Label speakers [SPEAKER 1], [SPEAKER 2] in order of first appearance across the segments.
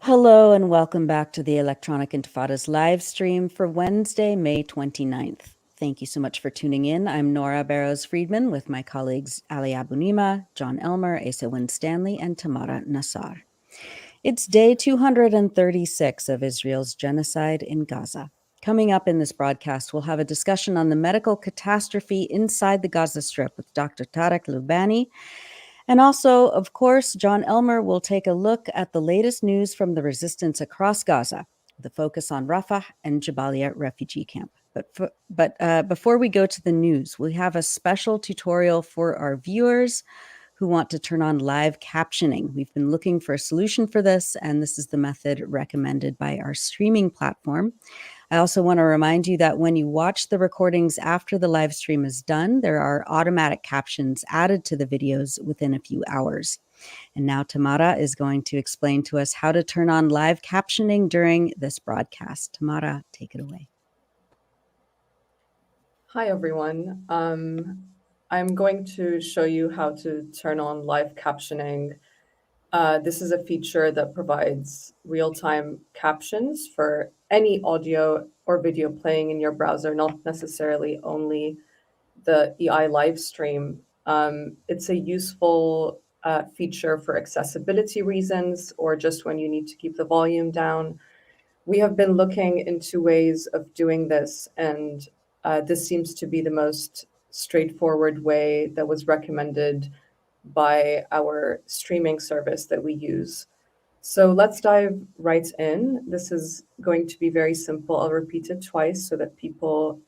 [SPEAKER 1] Hello and welcome back to the Electronic Intifada's live stream for Wednesday, May 29th. Thank you so much for tuning in. I'm Nora Barrows-Friedman with my colleagues Ali Abunimah, Jon Elmer, Asa Winstanley, and Tamara Nassar. It's day 236 of Israel's genocide in Gaza. Coming up in this broadcast, we'll have a discussion on the medical catastrophe inside the Gaza Strip with Dr. Tarek Loubani. And also, of course, Jon Elmer will take a look at the latest news from the resistance across Gaza, with a focus on Rafah and Jabaliya refugee camp. But before we go to the news, we have a special tutorial for our viewers who want to turn on live captioning. We've been looking for a solution for this, and this is the method recommended by our streaming platform. I also want to remind you that when you watch the recordings after the live stream is done, there are automatic captions added to the videos within a few hours. And now Tamara is going to explain to us how to turn on live captioning during this broadcast. Tamara, take it away.
[SPEAKER 2] Hi, everyone. I'm going to show you how to turn on live captioning. This is a feature that provides real-time captions for any audio or video playing in your browser, not necessarily only the EI live stream. It's a useful feature for accessibility reasons or just when you need to keep the volume down. We have been looking into ways of doing this, and this seems to be the most straightforward way that was recommended by our streaming service that we use. So let's dive right in. This is going to be very simple. I'll repeat it twice so that people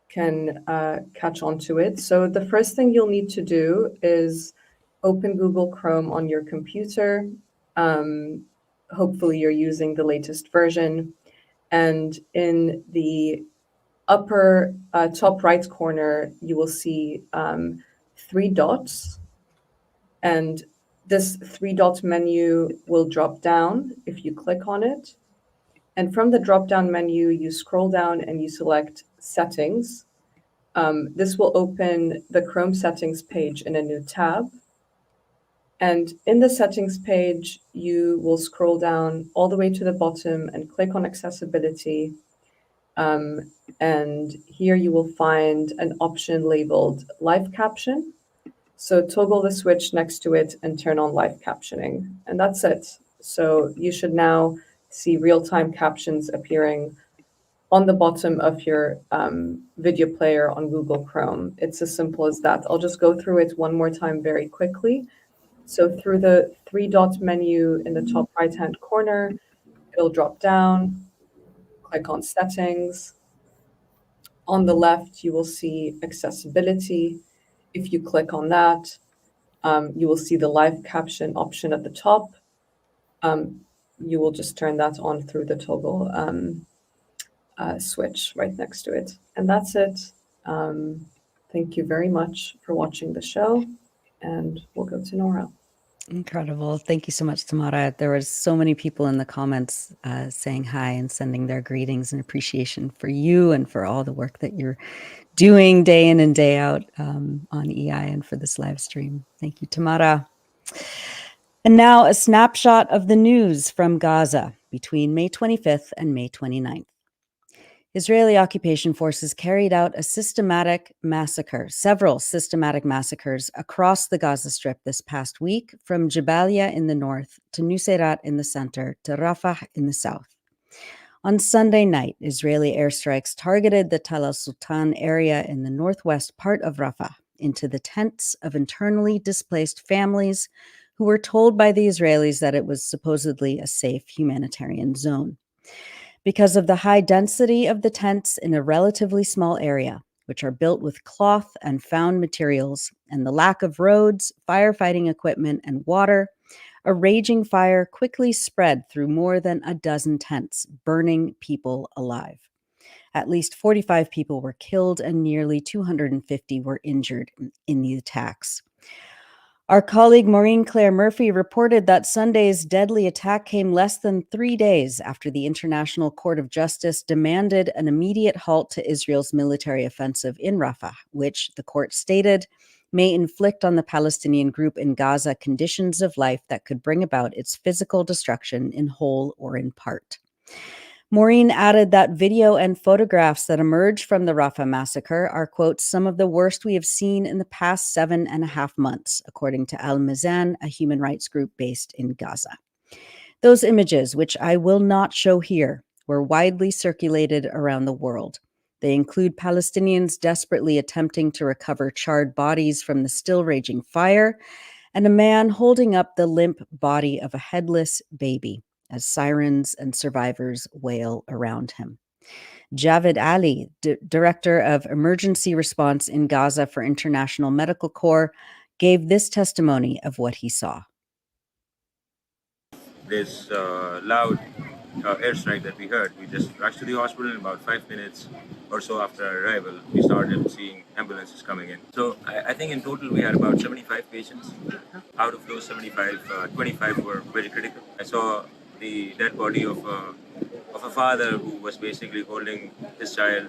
[SPEAKER 2] can catch on to it. So the first thing you'll need to do is open Google Chrome on your computer. Hopefully you're using the latest version. And in the upper top right corner, you will see 3 dots. And this 3-dot menu will drop down if you click on it. And from the drop-down menu, you scroll down and you select Settings. This will open the Chrome settings page in a new tab. And in the settings page, you will scroll down all the way to the bottom and click on Accessibility. And here you will find an option labeled Live Caption. So toggle the switch next to it and turn on live captioning. And that's it. So you should now see real-time captions appearing on the bottom of your video player on Google Chrome. It's as simple as that. I'll just go through it one more time very quickly. So through the 3-dot menu in the top right-hand corner, it'll drop down, click on Settings. On the left, you will see Accessibility. If you click on that, you will see the live caption option at the top. You will just turn that on through the toggle switch right next to it. And that's it. Thank you very much for watching the show, and we'll go to Nora.
[SPEAKER 1] Incredible. Thank you so much, Tamara. There was so many people in the comments saying hi and sending their greetings and appreciation for you and for all the work that you're doing day in and day out on EI and for this live stream. Thank you, Tamara. And now a snapshot of the news from Gaza between May 25th and May 29th. Israeli occupation forces carried out a several systematic massacres across the Gaza Strip this past week, from Jabaliya in the north to Nuseirat in the center to Rafah in the south. On Sunday night, Israeli airstrikes targeted the Tal al-Sultan area in the northwest part of Rafah into the tents of internally displaced families who were told by the Israelis that it was supposedly a safe humanitarian zone. Because of the high density of the tents in a relatively small area, which are built with cloth and found materials, and the lack of roads, firefighting equipment, and water, a raging fire quickly spread through more than a dozen tents, burning people alive. At least 45 people were killed and nearly 250 were injured in the attacks. Our colleague Maureen Claire Murphy reported that Sunday's deadly attack came less than 3 days after the International Court of Justice demanded an immediate halt to Israel's military offensive in Rafah, which, the court stated, may inflict on the Palestinian group in Gaza conditions of life that could bring about its physical destruction in whole or in part. Maureen added that video and photographs that emerged from the Rafah massacre are, quote, some of the worst we have seen in the past 7.5 months, according to Al-Mizan, a human rights group based in Gaza. Those images, which I will not show here, were widely circulated around the world. They include Palestinians desperately attempting to recover charred bodies from the still raging fire, and a man holding up the limp body of a headless baby as sirens and survivors wail around him. Javed Ali, Director of Emergency Response in Gaza for International Medical Corps, gave this testimony of what he saw.
[SPEAKER 3] This loud airstrike that we heard, we just rushed to the hospital. In about 5 minutes or so after our arrival, we started seeing ambulances coming in. So I think in total we had about 75 patients. Out of those 75, 25 were very critical. I saw the dead body of a father who was basically holding his child,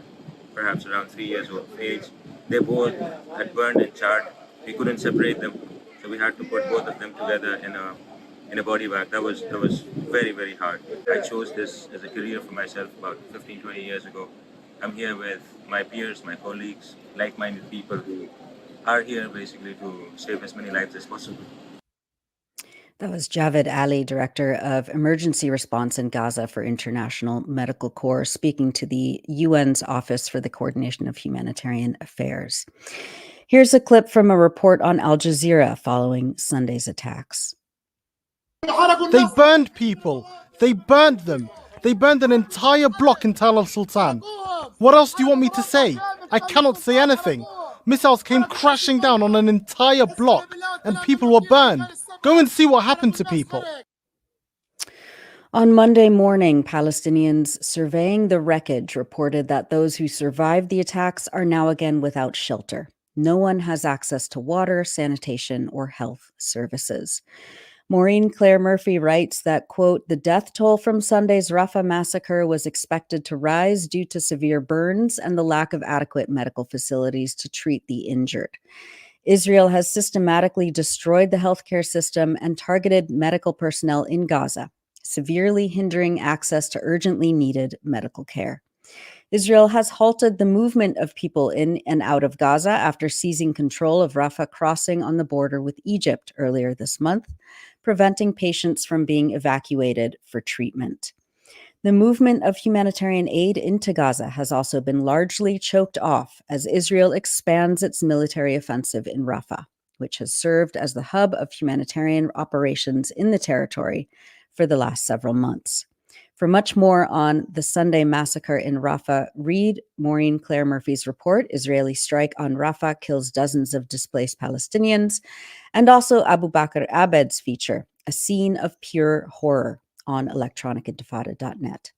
[SPEAKER 3] perhaps around 3 years of age. They both had burned and charred. We couldn't separate them, so we had to put both of them together in a body bag. That was very, very hard. I chose this as a career for myself about 15, 20 years ago. I'm here with my peers, my colleagues, like-minded people who are here basically to save as many lives as possible.
[SPEAKER 1] That was Javed Ali, Director of Emergency Response in Gaza for International Medical Corps, speaking to the UN's Office for the Coordination of Humanitarian Affairs. Here's a clip from a report on Al Jazeera following Sunday's attacks.
[SPEAKER 4] They burned people. They burned them. They burned an entire block in Tal al-Sultan. What else do you want me to say? I cannot say anything. Missiles came crashing down on an entire block and people were burned. Go and see what happened to people.
[SPEAKER 1] On Monday morning, Palestinians surveying the wreckage reported that those who survived the attacks are now again without shelter. No one has access to water, sanitation, or health services. Maureen Claire Murphy writes that, quote, the death toll from Sunday's Rafah massacre was expected to rise due to severe burns and the lack of adequate medical facilities to treat the injured. Israel has systematically destroyed the healthcare system and targeted medical personnel in Gaza, severely hindering access to urgently needed medical care. Israel has halted the movement of people in and out of Gaza after seizing control of Rafah crossing on the border with Egypt earlier this month, preventing patients from being evacuated for treatment. The movement of humanitarian aid into Gaza has also been largely choked off as Israel expands its military offensive in Rafah, which has served as the hub of humanitarian operations in the territory for the last several months. For much more on the Sunday massacre in Rafah, read Maureen Claire Murphy's report, Israeli Strike on Rafah Kills Dozens of Displaced Palestinians, and also Abu Bakr Abed's feature, A Scene of Pure Horror, on electronicintifada.net.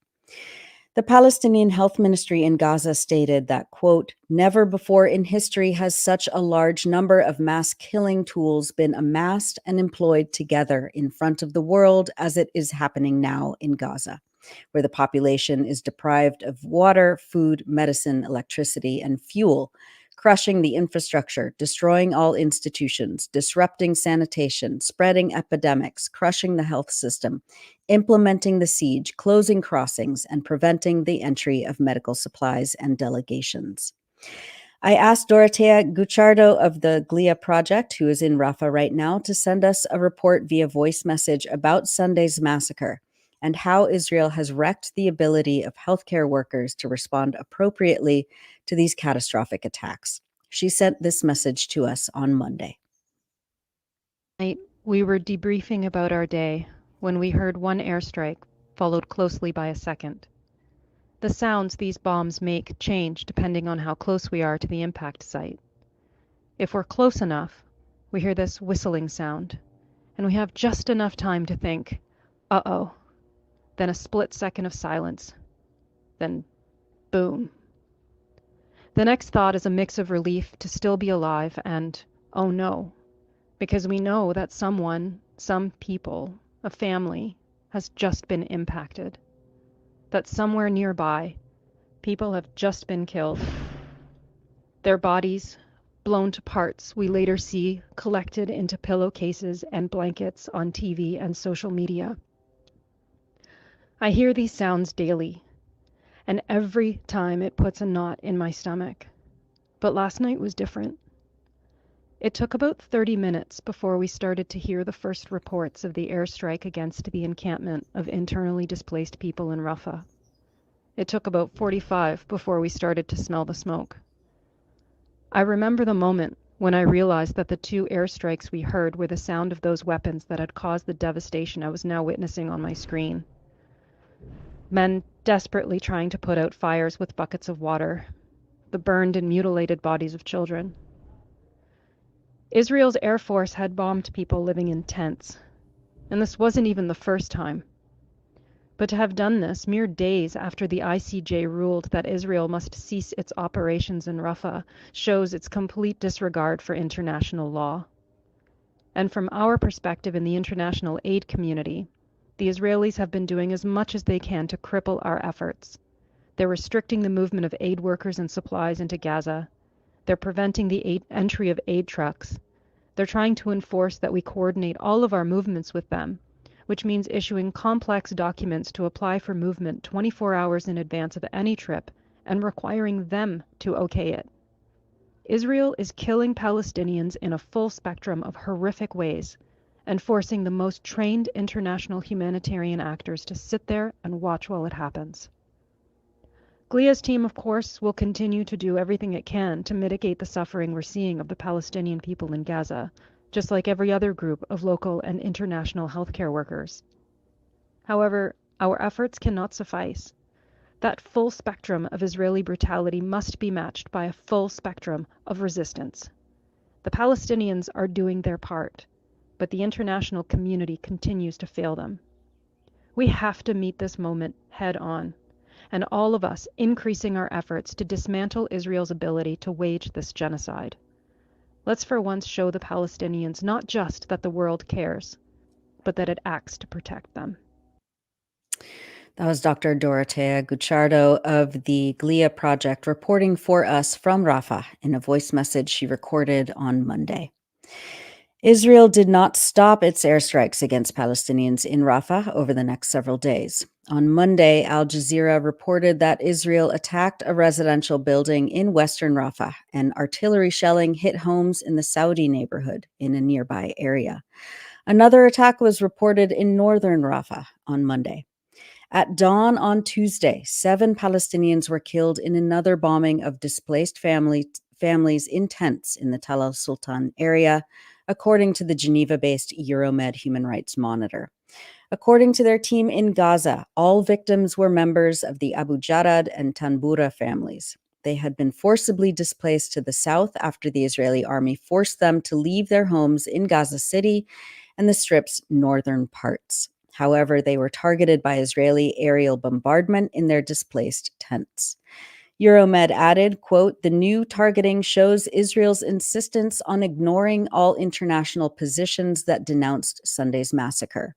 [SPEAKER 1] The Palestinian Health Ministry in Gaza stated that, quote, never before in history has such a large number of mass killing tools been amassed and employed together in front of the world as it is happening now in Gaza, where the population is deprived of water, food, medicine, electricity, and fuel, crushing the infrastructure, destroying all institutions, disrupting sanitation, spreading epidemics, crushing the health system, implementing the siege, closing crossings, and preventing the entry of medical supplies and delegations. I asked Dorotea Gucciardo of the �2𝐤𝐿 Project, who is in Rafah right now, to send us a report via voice message about Sunday's massacre and how Israel has wrecked the ability of healthcare workers to respond appropriately to these catastrophic attacks. She sent this message to us on Monday.
[SPEAKER 5] We were debriefing about our day when we heard one airstrike, followed closely by a second. The sounds these bombs make change depending on how close we are to the impact site. If we're close enough, we hear this whistling sound, and we have just enough time to think, uh-oh. Then a split second of silence. Then, boom. The next thought is a mix of relief to still be alive and, oh no, because we know that someone, some people, a family, has just been impacted. That somewhere nearby, people have just been killed. Their bodies, blown to parts we later see collected into pillowcases and blankets on TV and social media. I hear these sounds daily, and every time it puts a knot in my stomach. But last night was different. It took about 30 minutes before we started to hear the first reports of the airstrike against the encampment of internally displaced people in Rafah. It took about 45 before we started to smell the smoke. I remember the moment when I realized that the 2 airstrikes we heard were the sound of those weapons that had caused the devastation I was now witnessing on my screen. Men desperately trying to put out fires with buckets of water, the burned and mutilated bodies of children. Israel's Air Force had bombed people living in tents, and this wasn't even the first time. But to have done this mere days after the ICJ ruled that Israel must cease its operations in Rafah shows its complete disregard for international law. And from our perspective in the international aid community, the Israelis have been doing as much as they can to cripple our efforts. They're restricting the movement of aid workers and supplies into Gaza. They're preventing the entry of aid trucks. They're trying to enforce that we coordinate all of our movements with them, which means issuing complex documents to apply for movement 24 hours in advance of any trip and requiring them to okay it. Israel is killing Palestinians in a full spectrum of horrific ways and forcing the most trained international humanitarian actors to sit there and watch while it happens. 𝐄𝐿IA's team, of course, will continue to do everything it can to mitigate the suffering we're seeing of the Palestinian people in Gaza, just like every other group of local and international healthcare workers. However, our efforts cannot suffice. That full spectrum of Israeli brutality must be matched by a full spectrum of resistance. The Palestinians are doing their part, but the international community continues to fail them. We have to meet this moment head on, and all of us increasing our efforts to dismantle Israel's ability to wage this genocide. Let's for once show the Palestinians not just that the world cares, but that it acts to protect them.
[SPEAKER 1] That was Dr. Dorothea Guicciardo of the 𝐓𝐿IA Project reporting for us from Rafah in a voice message she recorded on Monday. Israel did not stop its airstrikes against Palestinians in Rafah over the next several days. On Monday, Al Jazeera reported that Israel attacked a residential building in western Rafah, and artillery shelling hit homes in the Saudi neighborhood in a nearby area. Another attack was reported in northern Rafah on Monday. At dawn on Tuesday, 7 Palestinians were killed in another bombing of displaced families in tents in the Tal al-Sultan area, according to the Geneva-based Euromed Human Rights Monitor. According to their team in Gaza, all victims were members of the Abu Jarad and Tanbura families. They had been forcibly displaced to the south after the Israeli army forced them to leave their homes in Gaza City and the Strip's northern parts. However, they were targeted by Israeli aerial bombardment in their displaced tents. Euromed added, quote, "The new targeting shows Israel's insistence on ignoring all international positions that denounced Sunday's massacre.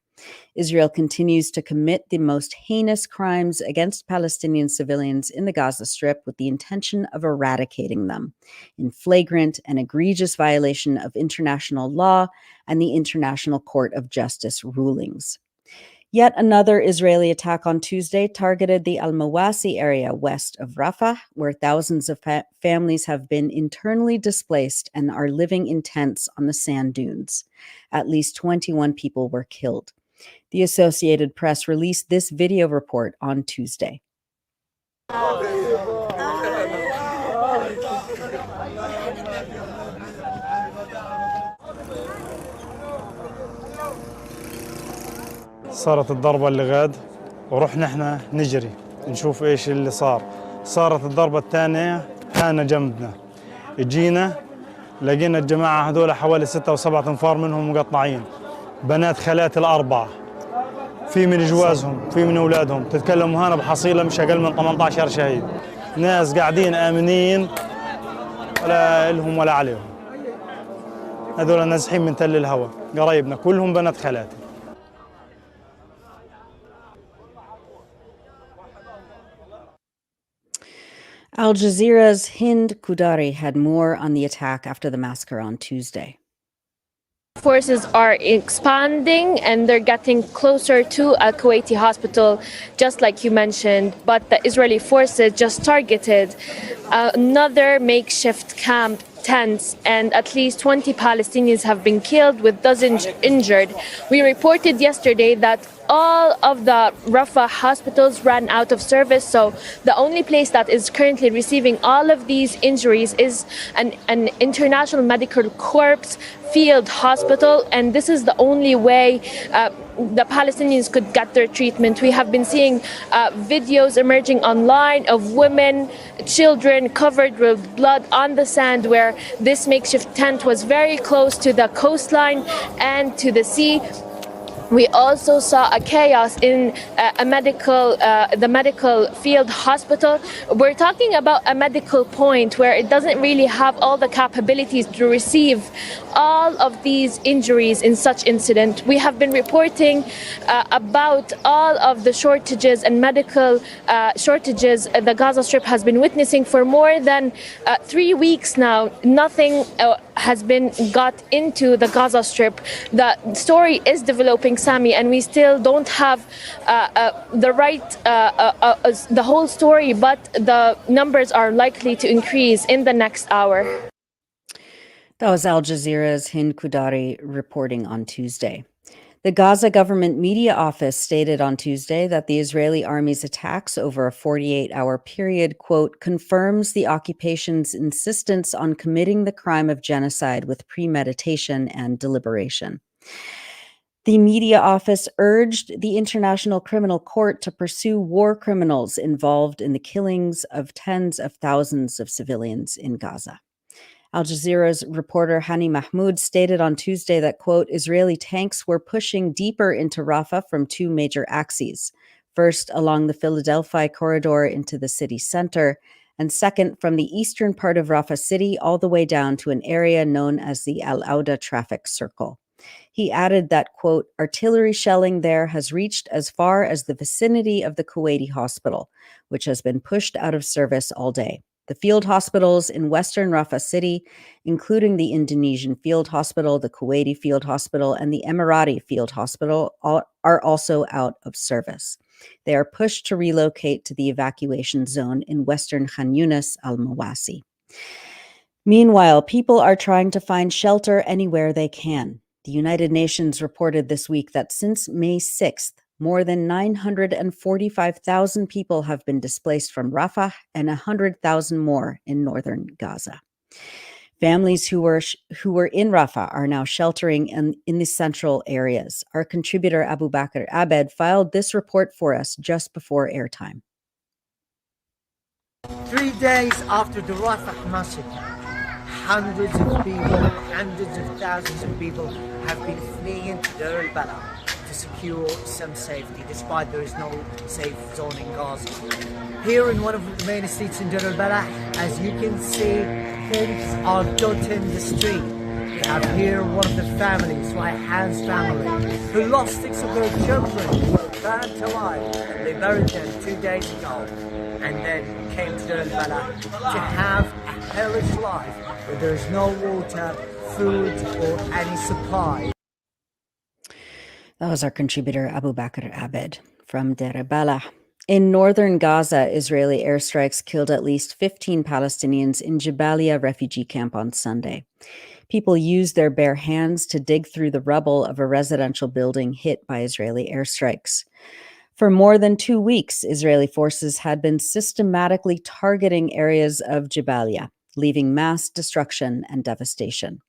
[SPEAKER 1] Israel continues to commit the most heinous crimes against Palestinian civilians in the Gaza Strip with the intention of eradicating them, in flagrant and egregious violation of international law and the International Court of Justice rulings." Yet another Israeli attack on Tuesday targeted the Al-Mawasi area west of Rafah, where thousands of families have been internally displaced and are living in tents on the sand dunes. At least 21 people were killed. The Associated Press released this video report on Tuesday.
[SPEAKER 6] صارت الضربة اللي غاد ورحنا احنا نجري نشوف ايش اللي صار. صارت الضربة الثانية حانا جنبنا، جينا لقينا الجماعة هذول حوالي 6 أو 7 أنفار منهم مقطعين، بنات خالاتي ال4، في من جوازهم في من أولادهم، تتكلموا هنا بحصيلة مش أقل من 18 شهيد. ناس قاعدين آمنين ولا لهم ولا عليهم، هذول نازحين من تل الهوى، قرايبنا كلهم بنات خالاتي.
[SPEAKER 1] Al Jazeera's Hind Kudari had more on the attack after the massacre on Tuesday.
[SPEAKER 7] Forces are expanding and they're getting closer to Al-Kuwaiti hospital, just like you mentioned. But the Israeli forces just targeted another makeshift camp, tents, and at least 20 Palestinians have been killed with dozens injured. We reported yesterday that all of the Rafah hospitals ran out of service, so the only place that is currently receiving all of these injuries is an international medical corps field hospital, and this is the only way the Palestinians could get their treatment. We have been seeing videos emerging online of women, children covered with blood on the sand, where this makeshift tent was very close to the coastline and to the sea. We also saw a chaos in the medical field hospital. We're talking about a medical point where it doesn't really have all the capabilities to receive all of these injuries in such incident. We have been reporting about all of the shortages and medical shortages the Gaza Strip has been witnessing for more than 3 weeks now. Nothing has been got into the Gaza Strip. The story is developing, Sami, and we still don't have the whole story, but the numbers are likely to increase in the next hour.
[SPEAKER 1] That was Al Jazeera's Hind Kudari reporting on Tuesday. The Gaza government media office stated on Tuesday that the Israeli army's attacks over a 48-hour period, quote, confirms the occupation's insistence on committing the crime of genocide with premeditation and deliberation. The media office urged the International Criminal Court to pursue war criminals involved in the killings of tens of thousands of civilians in Gaza. Al Jazeera's reporter Hani Mahmoud stated on Tuesday that, quote, Israeli tanks were pushing deeper into Rafah from two major axes. First, along the Philadelphia corridor into the city center, and second, from the eastern part of Rafah city all the way down to an area known as the Al-Aqsa traffic circle. He added that, quote, artillery shelling there has reached as far as the vicinity of the Kuwaiti hospital, which has been pushed out of service all day. The field hospitals in western Rafah city, including the Indonesian field hospital, the Kuwaiti field hospital, and the Emirati field hospital, are also out of service. They are pushed to relocate to the evacuation zone in western Khan Yunis al-Mawasi. Meanwhile, people are trying to find shelter anywhere they can. The United Nations reported this week that since May 6th, more than 945,000 people have been displaced from Rafah and 100,000 more in northern Gaza. Families who were in Rafah are now sheltering in the central areas. Our contributor 𝐓𝐻𝐿 Abed filed this report for us just before airtime.
[SPEAKER 8] 3 days after the Rafah massacre, hundreds of thousands of people have been fleeing to Deir al-Balah to secure some safety, despite there is no safe zone in Gaza. Here in one of the main streets in Deir al-Balah, as you can see, homes are dotting the street. We have here one of the families, Rayhan's family, who lost 6 of their children, who were burned alive. They buried them 2 days ago, and then came to Deir al-Balah to have a hellish life where there is no water, food, or any supply.
[SPEAKER 1] That was our contributor 𝐓𝐻𝐿 Abed from Deir al-Balah. In northern Gaza, Israeli airstrikes killed at least 15 Palestinians in Jabaliya refugee camp on Sunday. People used their bare hands to dig through the rubble of a residential building hit by Israeli airstrikes. For more than 2 weeks, Israeli forces had been systematically targeting areas of Jabaliya, leaving mass destruction and devastation.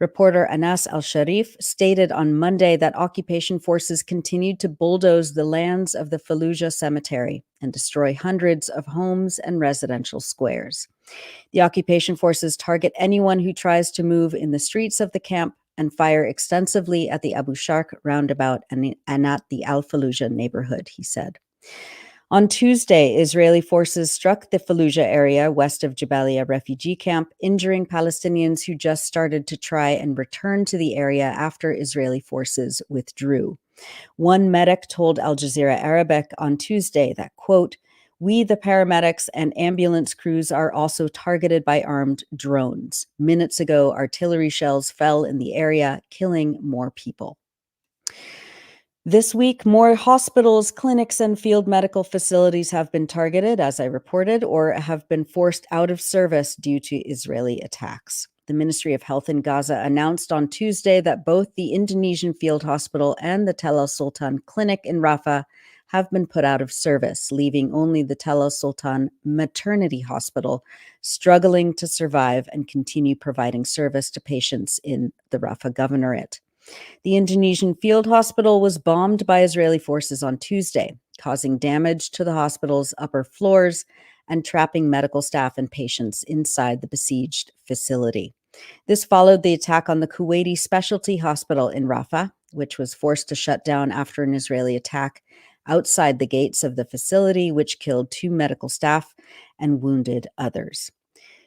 [SPEAKER 1] Reporter Anas Al-Sharif stated on Monday that occupation forces continued to bulldoze the lands of the Fallujah cemetery and destroy hundreds of homes and residential squares. The occupation forces target anyone who tries to move in the streets of the camp and fire extensively at the Abu Sharq roundabout and at the Al-Fallujah neighborhood, he said. On Tuesday, Israeli forces struck the Fallujah area west of Jabaliya refugee camp, injuring Palestinians who just started to try and return to the area after Israeli forces withdrew. One medic told Al Jazeera Arabic on Tuesday that, quote, We, the paramedics and ambulance crews, are also targeted by armed drones. Minutes ago, artillery shells fell in the area, killing more people. This week, more hospitals, clinics, and field medical facilities have been targeted, as I reported, or have been forced out of service due to Israeli attacks. The Ministry of Health in Gaza announced on Tuesday that both the Indonesian Field Hospital and the Tel al-Sultan Clinic in Rafah have been put out of service, leaving only the Tel al-Sultan Maternity Hospital struggling to survive and continue providing service to patients in the Rafah Governorate. The Indonesian Field Hospital was bombed by Israeli forces on Tuesday, causing damage to the hospital's upper floors and trapping medical staff and patients inside the besieged facility. This followed the attack on the Kuwaiti Specialty Hospital in Rafah, which was forced to shut down after an Israeli attack outside the gates of the facility, which killed 2 medical staff and wounded others.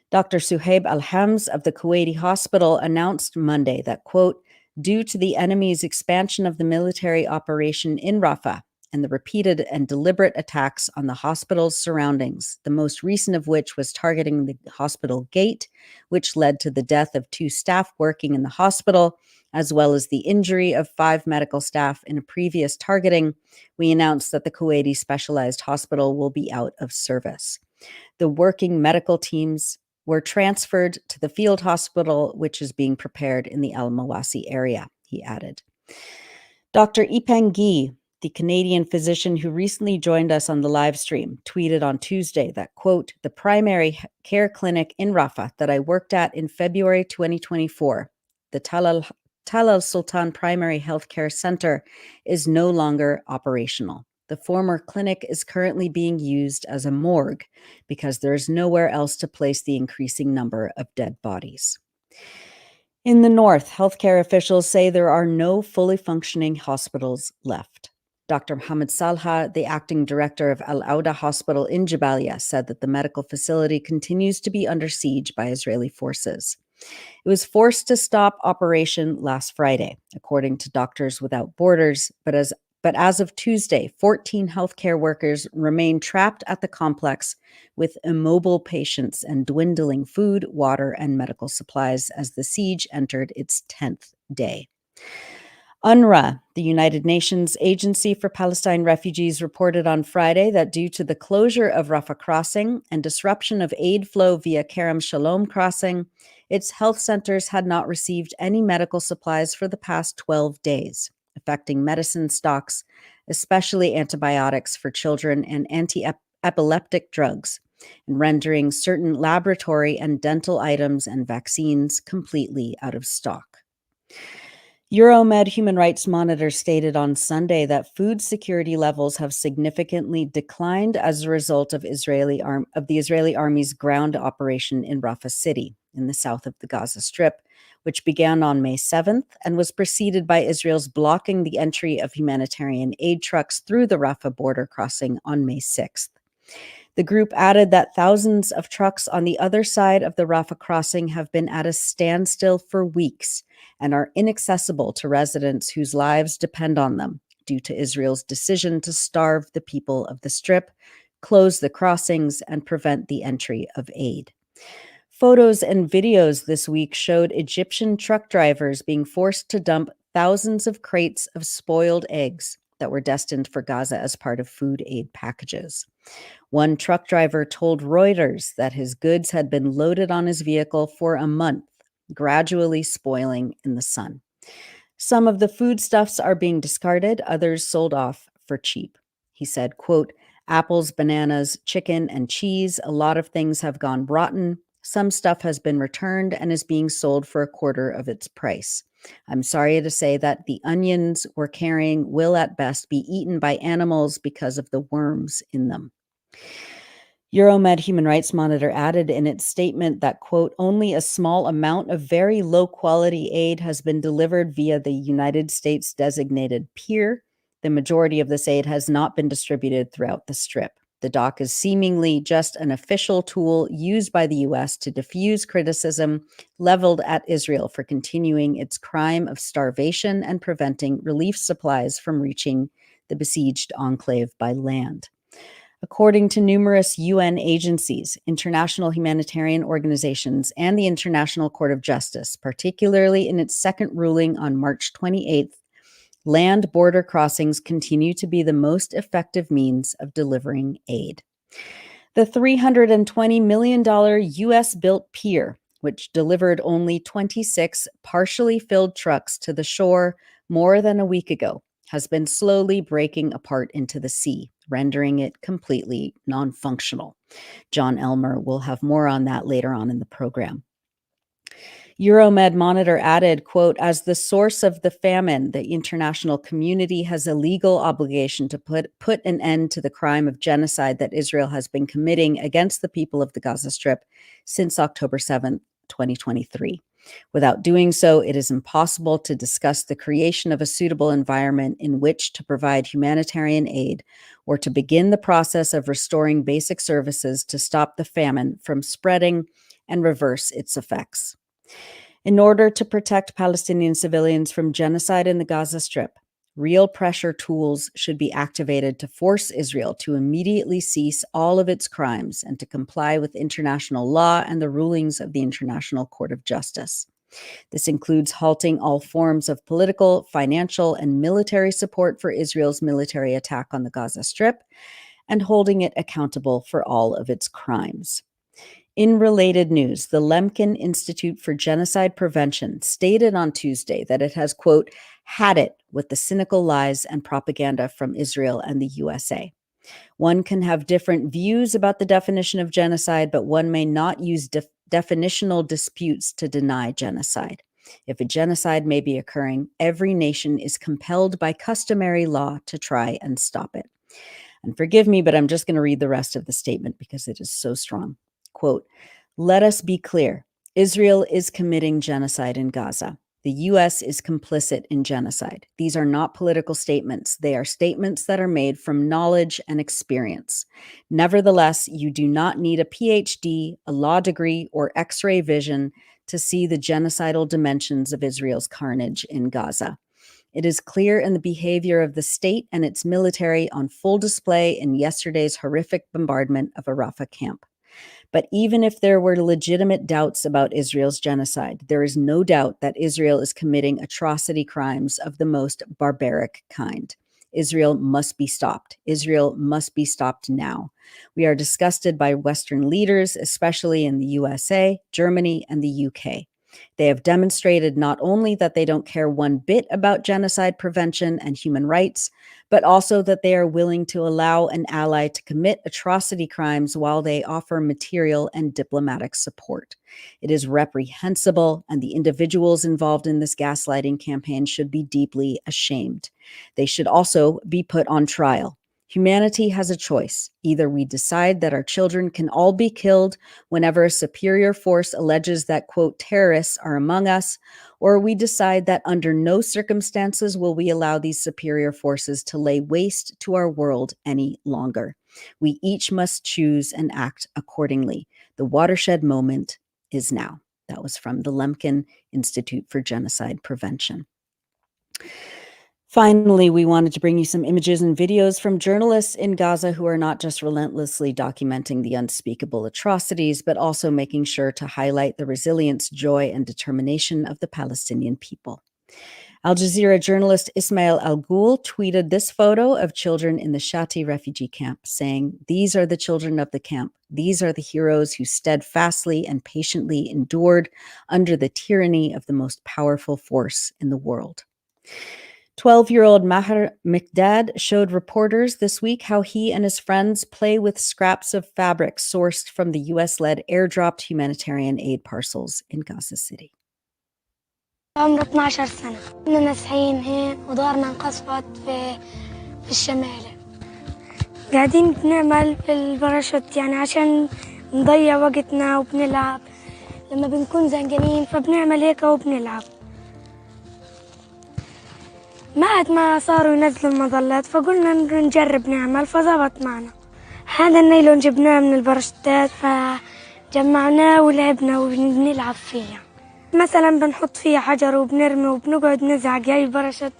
[SPEAKER 1] Dr. Suhaib Al-Hams of the Kuwaiti hospital announced Monday that, quote, due to the enemy's expansion of the military operation in Rafah and the repeated and deliberate attacks on the hospital's surroundings, the most recent of which was targeting the hospital gate, which led to the death of 2 staff working in the hospital, as well as the injury of 5 medical staff in a previous targeting, we announced that the Kuwaiti Specialized Hospital will be out of service. The working medical teams were transferred to the field hospital, which is being prepared in the Al-Mawasi area, he added. Dr. 𝐄𝐿 𝐄𝐿, the Canadian physician who recently joined us on the live stream, tweeted on Tuesday that, quote, the primary care clinic in Rafah that I worked at in February 2024, the Tal al-Sultan Primary Healthcare Center, is no longer operational. The former clinic is currently being used as a morgue because there is nowhere else to place the increasing number of dead bodies. In the north, healthcare officials say there are no fully functioning hospitals left. Dr. Mohammed Salha, the acting director of Al-Aqsa Hospital in Jabaliya, said that the medical facility continues to be under siege by Israeli forces. It was forced to stop operation last Friday, according to Doctors Without Borders, but as of Tuesday, 14 healthcare workers remain trapped at the complex with immobile patients and dwindling food, water, and medical supplies as the siege entered its 10th day. UNRWA, the United Nations Agency for Palestine Refugees, reported on Friday that due to the closure of Rafah crossing and disruption of aid flow via Kerem Shalom crossing, its health centers had not received any medical supplies for the past 12 days. Affecting medicine stocks, especially antibiotics for children and anti-epileptic drugs, and rendering certain laboratory and dental items and vaccines completely out of stock. Euromed Human Rights Monitor stated on Sunday that food security levels have significantly declined as a result of the Israeli army's ground operation in Rafah City, in the south of the Gaza Strip, which began on May 7th and was preceded by Israel's blocking the entry of humanitarian aid trucks through the Rafah border crossing on May 6th. The group added that thousands of trucks on the other side of the Rafah crossing have been at a standstill for weeks and are inaccessible to residents whose lives depend on them due to Israel's decision to starve the people of the Strip, close the crossings, and prevent the entry of aid. Photos and videos this week showed Egyptian truck drivers being forced to dump thousands of crates of spoiled eggs that were destined for Gaza as part of food aid packages. One truck driver told Reuters that his goods had been loaded on his vehicle for a month, gradually spoiling in the sun. Some of the foodstuffs are being discarded, others sold off for cheap. He said, quote, apples, bananas, chicken, and cheese, a lot of things have gone rotten. Some stuff has been returned and is being sold for a quarter of its price. I'm sorry to say that the onions we're carrying will at best be eaten by animals because of the worms in them. Euromed Human Rights Monitor added in its statement that, quote, only a small amount of very low-quality aid has been delivered via the United States designated pier. The majority of this aid has not been distributed throughout the Strip. The dock is seemingly just an official tool used by the U.S. to diffuse criticism leveled at Israel for continuing its crime of starvation and preventing relief supplies from reaching the besieged enclave by land. According to numerous UN agencies, international humanitarian organizations, and the International Court of Justice, particularly in its second ruling on March 28th, land border crossings continue to be the most effective means of delivering aid. The $320 million US-built pier, which delivered only 26 partially filled trucks to the shore more than a week ago, has been slowly breaking apart into the sea, rendering it completely non-functional. Jon Elmer will have more on that later on in the program. Euromed Monitor added, quote, as the source of the famine, the international community has a legal obligation to put an end to the crime of genocide that Israel has been committing against the people of the Gaza Strip since October 7th, 2023. Without doing so, it is impossible to discuss the creation of a suitable environment in which to provide humanitarian aid or to begin the process of restoring basic services to stop the famine from spreading and reverse its effects. In order to protect Palestinian civilians from genocide in the Gaza Strip, real pressure tools should be activated to force Israel to immediately cease all of its crimes and to comply with international law and the rulings of the International Court of Justice. This includes halting all forms of political, financial, and military support for Israel's military attack on the Gaza Strip and holding it accountable for all of its crimes. In related news, the Lemkin Institute for Genocide Prevention stated on Tuesday that it has, quote, had it with the cynical lies and propaganda from Israel and the USA. One can have different views about the definition of genocide, but one may not use definitional disputes to deny genocide. If a genocide may be occurring, every nation is compelled by customary law to try and stop it. And forgive me, but I'm just going to read the rest of the statement because it is so strong. Quote, let us be clear. Israel is committing genocide in Gaza. The U.S. is complicit in genocide. These are not political statements. They are statements that are made from knowledge and experience. Nevertheless, you do not need a PhD, a law degree, or X-ray vision to see the genocidal dimensions of Israel's carnage in Gaza. It is clear in the behavior of the state and its military on full display in yesterday's horrific bombardment of a Rafah camp. But even if there were legitimate doubts about Israel's genocide, there is no doubt that Israel is committing atrocity crimes of the most barbaric kind. Israel must be stopped. Israel must be stopped now. We are disgusted by Western leaders, especially in the USA, Germany, and the UK. They have demonstrated not only that they don't care one bit about genocide prevention and human rights, but also that they are willing to allow an ally to commit atrocity crimes while they offer material and diplomatic support. It is reprehensible, and the individuals involved in this gaslighting campaign should be deeply ashamed. They should also be put on trial. Humanity has a choice. Either we decide that our children can all be killed whenever a superior force alleges that, quote, terrorists are among us, or we decide that under no circumstances will we allow these superior forces to lay waste to our world any longer. We each must choose and act accordingly. The watershed moment is now. That was from the Lemkin Institute for Genocide Prevention. Finally, we wanted to bring you some images and videos from journalists in Gaza who are not just relentlessly documenting the unspeakable atrocities, but also making sure to highlight the resilience, joy, and determination of the Palestinian people. Al Jazeera journalist Ismail Al-Ghul tweeted this photo of children in the Shati refugee camp, saying, "These are the children of the camp. These are the heroes who steadfastly and patiently endured under the tyranny of the most powerful force in the world." 12-year-old Maher Mikdad showed reporters this week how he and his friends play with scraps of fabric sourced from the US-led airdropped humanitarian aid parcels in Gaza City.
[SPEAKER 9] عمري 12 سنة كنا مسحين هين ودارنا انقصفت في الشمال قاعدين بنعمل بالباراشوت يعني عشان نضيع وقتنا وبنلعب لما بنكون زهقانين فبنعمل هيك وبنلعب ما صاروا ينزلوا المظلات فقلنا نجرب نعمل فضبط معنا هذا النايلون جبناه من الباراشوتات فجمعناه ولعبنا وبنلعب فيه مثلا بنحط فيه حجر وبنرمي وبنقعد نزعق هاي باراشوت.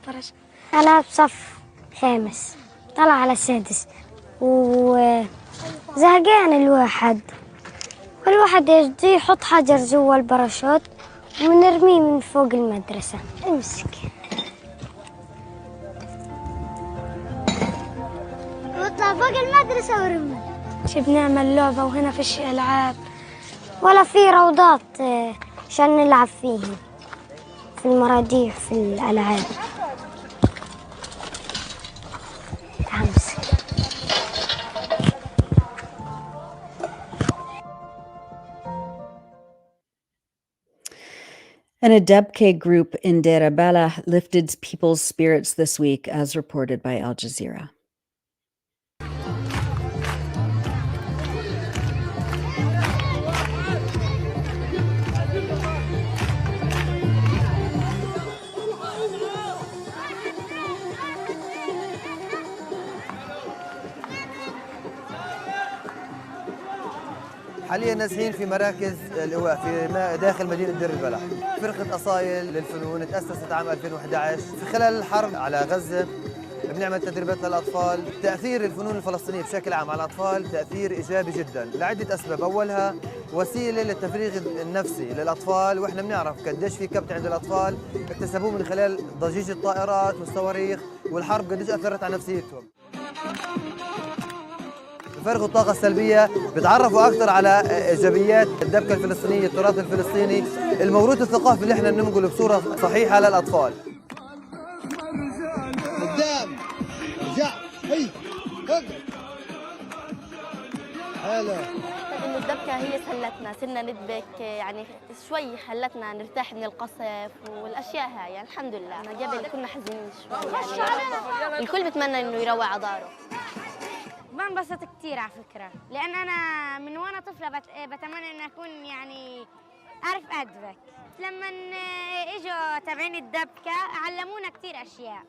[SPEAKER 9] أنا بصف خامس طلع على السادس وزهقان الواحد يجي يحط حجر جوا الباراشوت ونرميه من فوق المدرسة. امسك واطلع فوق المدرسة ورمي. بنعمل لعبة وهنا فيش ألعاب ولا في روضات عشان نلعب فيها في المراجيح في الألعاب. امسك.
[SPEAKER 1] An 𝐓𝐡𝐞 group in Deir al-Balah lifted people's spirits this week, as reported by Al Jazeera.
[SPEAKER 10] حاليا نازحين في مراكز الإيواء في داخل مدينة دير البلح. فرقة أصايل للفنون تأسست عام 2011 في خلال الحرب على غزة. بنعمل تدريبات للأطفال. تأثير الفنون الفلسطينية بشكل عام على الأطفال تأثير إيجابي جدا لعدة أسباب. أولها وسيلة للتفريغ النفسي للأطفال، وإحنا بنعرف قديش في كبت عند الأطفال اكتسبوه من خلال ضجيج الطائرات والصواريخ والحرب قديش أثرت على نفسيتهم. بفرغوا الطاقة السلبية، بتعرفوا أكثر على إيجابيات الدبكة الفلسطينية، التراث الفلسطيني، الموروث الثقافي اللي احنا بننقله بصورة صحيحة للأطفال. قدام رجع هي هلا.
[SPEAKER 11] إنه الدبكة هي سلتنا، صرنا ندبك يعني شوي، خلتنا نرتاح من القصف والأشياء هاي يعني الحمد لله. ما قبل كنا حزينين شوي يعني الكل بتمنى إنه يروع على داره.
[SPEAKER 9] بنبسط كتير على فكرة، لأن أنا من وأنا طفلة بتمنى إن أكون يعني أعرف أدبك. لما إجوا تابعين الدبكة علمونا كتير أشياء.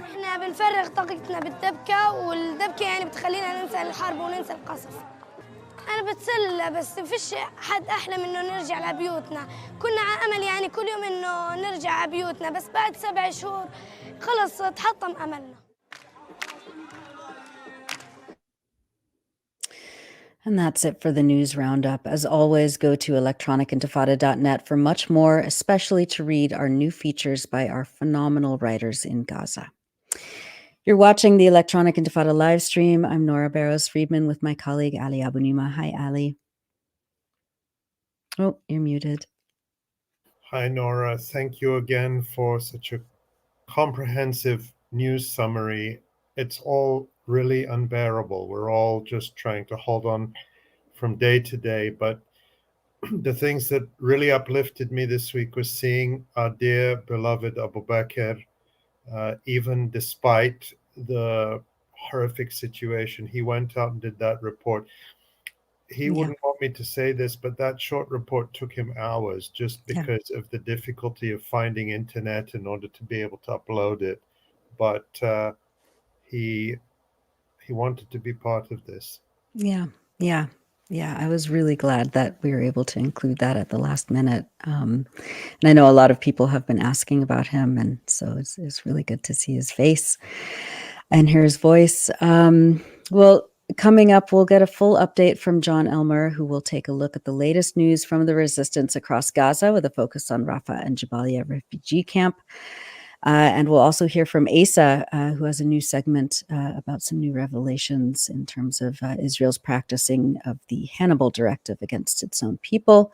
[SPEAKER 9] إحنا بنفرغ طاقتنا بالدبكة، والدبكة يعني بتخلينا ننسى الحرب وننسى القصف. أنا بتسلى بس فيش حد أحلى من إنه نرجع لبيوتنا. كنا على أمل يعني كل يوم إنه نرجع على بيوتنا، بس بعد 7 شهور خلص تحطم أملنا.
[SPEAKER 1] And that's it for the news roundup. As always, go to electronicintifada.net for much more, especially to read our new features by our phenomenal writers in Gaza. You're watching the Electronic Intifada live stream. I'm Nora Barrows-Friedman with my colleague Ali Abunimah. Hi, Ali. Oh, you're muted.
[SPEAKER 12] Hi, Nora. Thank you again for such a comprehensive news summary. It's all really unbearable. We're all just trying to hold on from day to day. But the things that really uplifted me this week was seeing our dear beloved Abu Bakr, even despite the horrific situation, he went out and did that report. He wouldn't want me to say this, but that short report took him hours just because of the difficulty of finding internet in order to be able to upload it. But he wanted to be part of this.
[SPEAKER 1] Yeah, I was really glad that we were able to include that at the last minute. And I know a lot of people have been asking about him, and so it's really good to see his face and hear his voice. Well, coming up, we'll get a full update from Jon Elmer, who will take a look at the latest news from the resistance across Gaza with a focus on Rafah and Jabaliya refugee camp. And we'll also hear from Asa, who has a new segment about some new revelations in terms of Israel's practicing of the Hannibal Directive against its own people.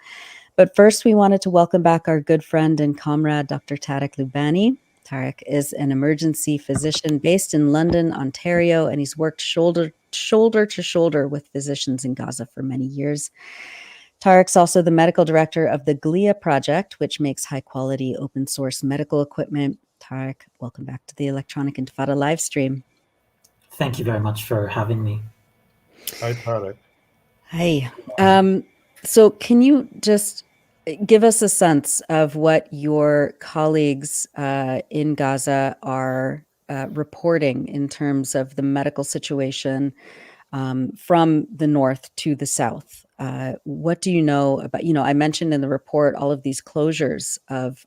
[SPEAKER 1] But first, we wanted to welcome back our good friend and comrade, Dr. Tarek Loubani. Tarek is an emergency physician based in London, Ontario, and he's worked shoulder to shoulder with physicians in Gaza for many years. Tarek's also the medical director of the 𝐓𝐿IA project, which makes high-quality open-source medical equipment. Tarek, welcome back to the Electronic Intifada live stream.
[SPEAKER 13] Thank you very much for having me.
[SPEAKER 12] Hi, Tarek.
[SPEAKER 1] Hi. So can you just give us a sense of what your colleagues in Gaza are reporting in terms of the medical situation from the north to the south? What do you know about, I mentioned in the report all of these closures of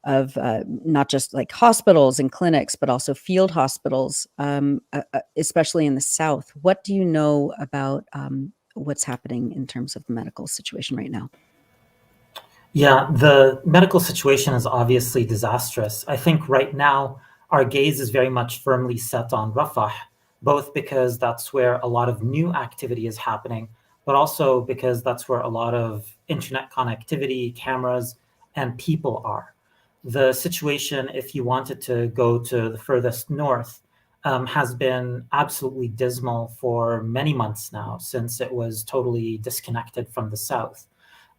[SPEAKER 1] of not just like hospitals and clinics, but also field hospitals, especially in the South. What do you know about what's happening in terms of the medical situation right now?
[SPEAKER 13] Yeah, the medical situation is obviously disastrous. I think right now our gaze is very much firmly set on Rafah, both because that's where a lot of new activity is happening, but also because that's where a lot of internet connectivity, cameras, and people are. The situation, if you wanted to go to the furthest north, has been absolutely dismal for many months now, since it was totally disconnected from the south.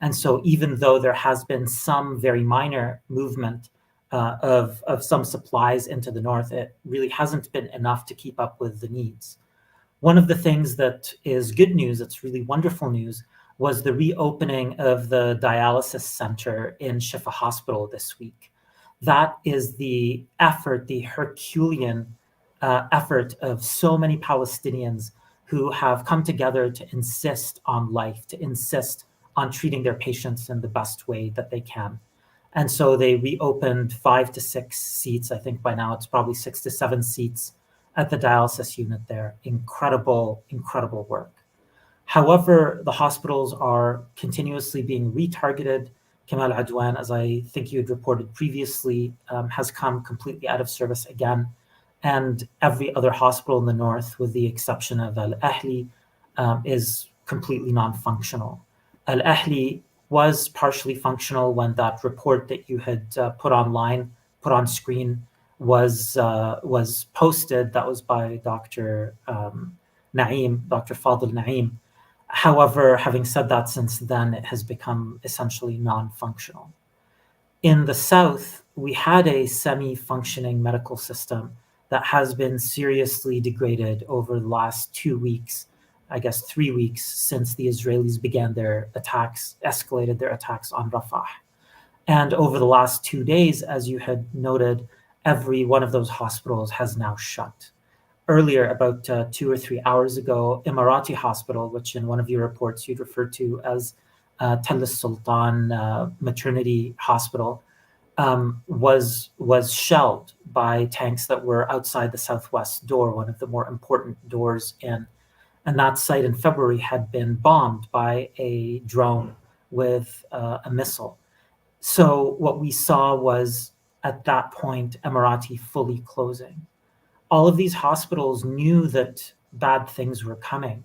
[SPEAKER 13] And so even though there has been some very minor movement of some supplies into the north, it really hasn't been enough to keep up with the needs. One of the things that is good news, it's really wonderful news, was the reopening of the dialysis center in Shifa Hospital this week. That is the effort, the Herculean effort of so many Palestinians who have come together to insist on life, to insist on treating their patients in the best way that they can. And so they reopened 5 to 6 seats. I think by now it's probably 6 to 7 seats at the dialysis unit there. Incredible, incredible work. However, the hospitals are continuously being retargeted. Kamal Adwan, as I think you had reported previously, has come completely out of service again. And every other hospital in the north, with the exception of Al-Ahli, is completely non-functional. Al-Ahli was partially functional when that report that you had put online, put on screen, was posted. That was by Dr. Naeem, Dr. Fadl Naeem. However, having said that, since then, it has become essentially non-functional. In the South, we had a semi-functioning medical system that has been seriously degraded over the last 2 weeks, I guess 3 weeks, since the Israelis began their attacks, escalated their attacks on Rafah. And over the last 2 days, as you had noted, every one of those hospitals has now shut. Earlier, about 2 or 3 hours ago, Emirati Hospital, which in one of your reports you'd referred to as Tell Sultan Maternity Hospital, was shelled by tanks that were outside the southwest door, one of the more important doors in. And that site in February had been bombed by a drone with a missile. So what we saw was, at that point, Emirati fully closing. All of these hospitals knew that bad things were coming.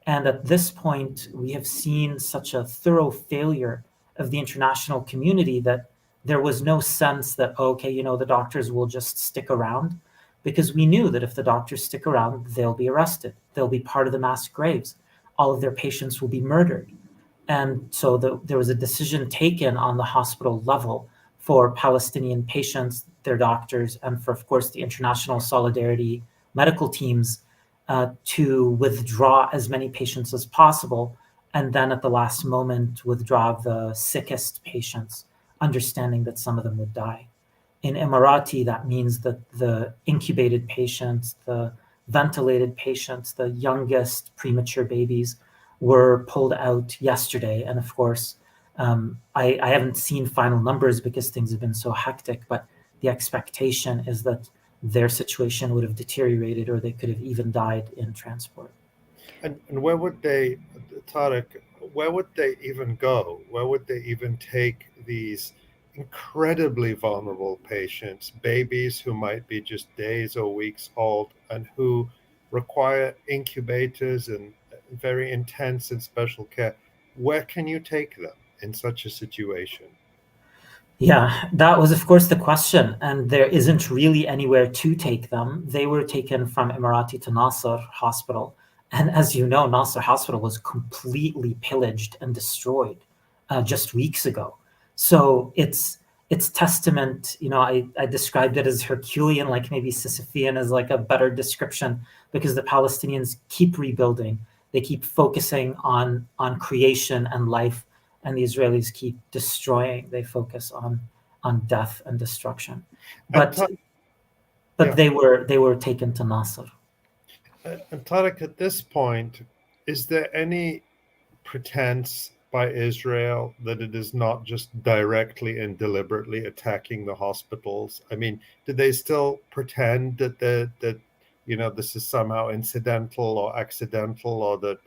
[SPEAKER 13] And at this point, we have seen such a thorough failure of the international community that there was no sense that, okay, the doctors will just stick around, because we knew that if the doctors stick around, they'll be arrested. They'll be part of the mass graves. All of their patients will be murdered. And so there was a decision taken on the hospital level for Palestinian patients, their doctors, and for, of course, the international solidarity medical teams to withdraw as many patients as possible, and then at the last moment withdraw the sickest patients, understanding that some of them would die. In Emirati, that means that the incubated patients, the ventilated patients, the youngest premature babies were pulled out yesterday. And of course, I haven't seen final numbers because things have been so hectic, but the expectation is that their situation would have deteriorated, or they could have even died in transport.
[SPEAKER 12] And where would they, Tarek, where would they even go? Where would they even take these incredibly vulnerable patients, babies who might be just days or weeks old and who require incubators and very intense and special care? Where can you take them in such a situation?
[SPEAKER 13] Yeah, that was, of course, the question. And there isn't really anywhere to take them. They were taken from Emirati to Nasser Hospital. And as you know, Nasser Hospital was completely pillaged and destroyed just weeks ago. So it's testament, I described it as Herculean, like maybe Sisyphean is like a better description, because the Palestinians keep rebuilding. They keep focusing on creation and life, and the Israelis keep destroying. They focus on death and destruction. But
[SPEAKER 12] yeah.
[SPEAKER 13] they were taken to Nasser.
[SPEAKER 12] And Tarek, at this point, is there any pretense by Israel, that it is not just directly and deliberately attacking the hospitals? I mean, do they still pretend that this is somehow incidental or accidental, or that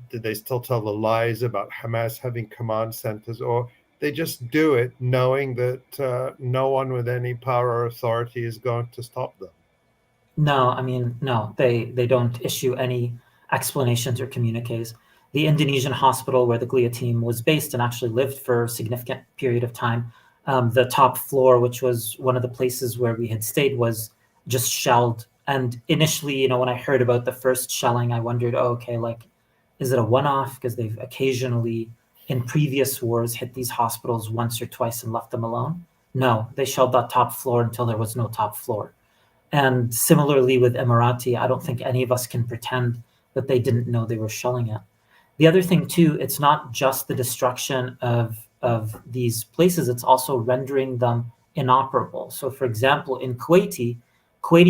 [SPEAKER 12] did they still tell the lies about Hamas having command centers, or they just do it knowing that no one with any power or authority is going to stop them?
[SPEAKER 13] No, I mean, no, they don't issue any explanations or communiques. The Indonesian hospital where the GLIA team was based and actually lived for a significant period of time, the top floor, which was one of the places where we had stayed, was just shelled. And initially, when I heard about the first shelling, I wondered, okay, is it a one-off? Because they've occasionally, in previous wars, hit these hospitals once or twice and left them alone. No, they shelled that top floor until there was no top floor. And similarly with Emirati, I don't think any of us can pretend that they didn't know they were shelling it. The other thing too, it's not just the destruction of these places, it's also rendering them inoperable. So for example, in Kuwaiti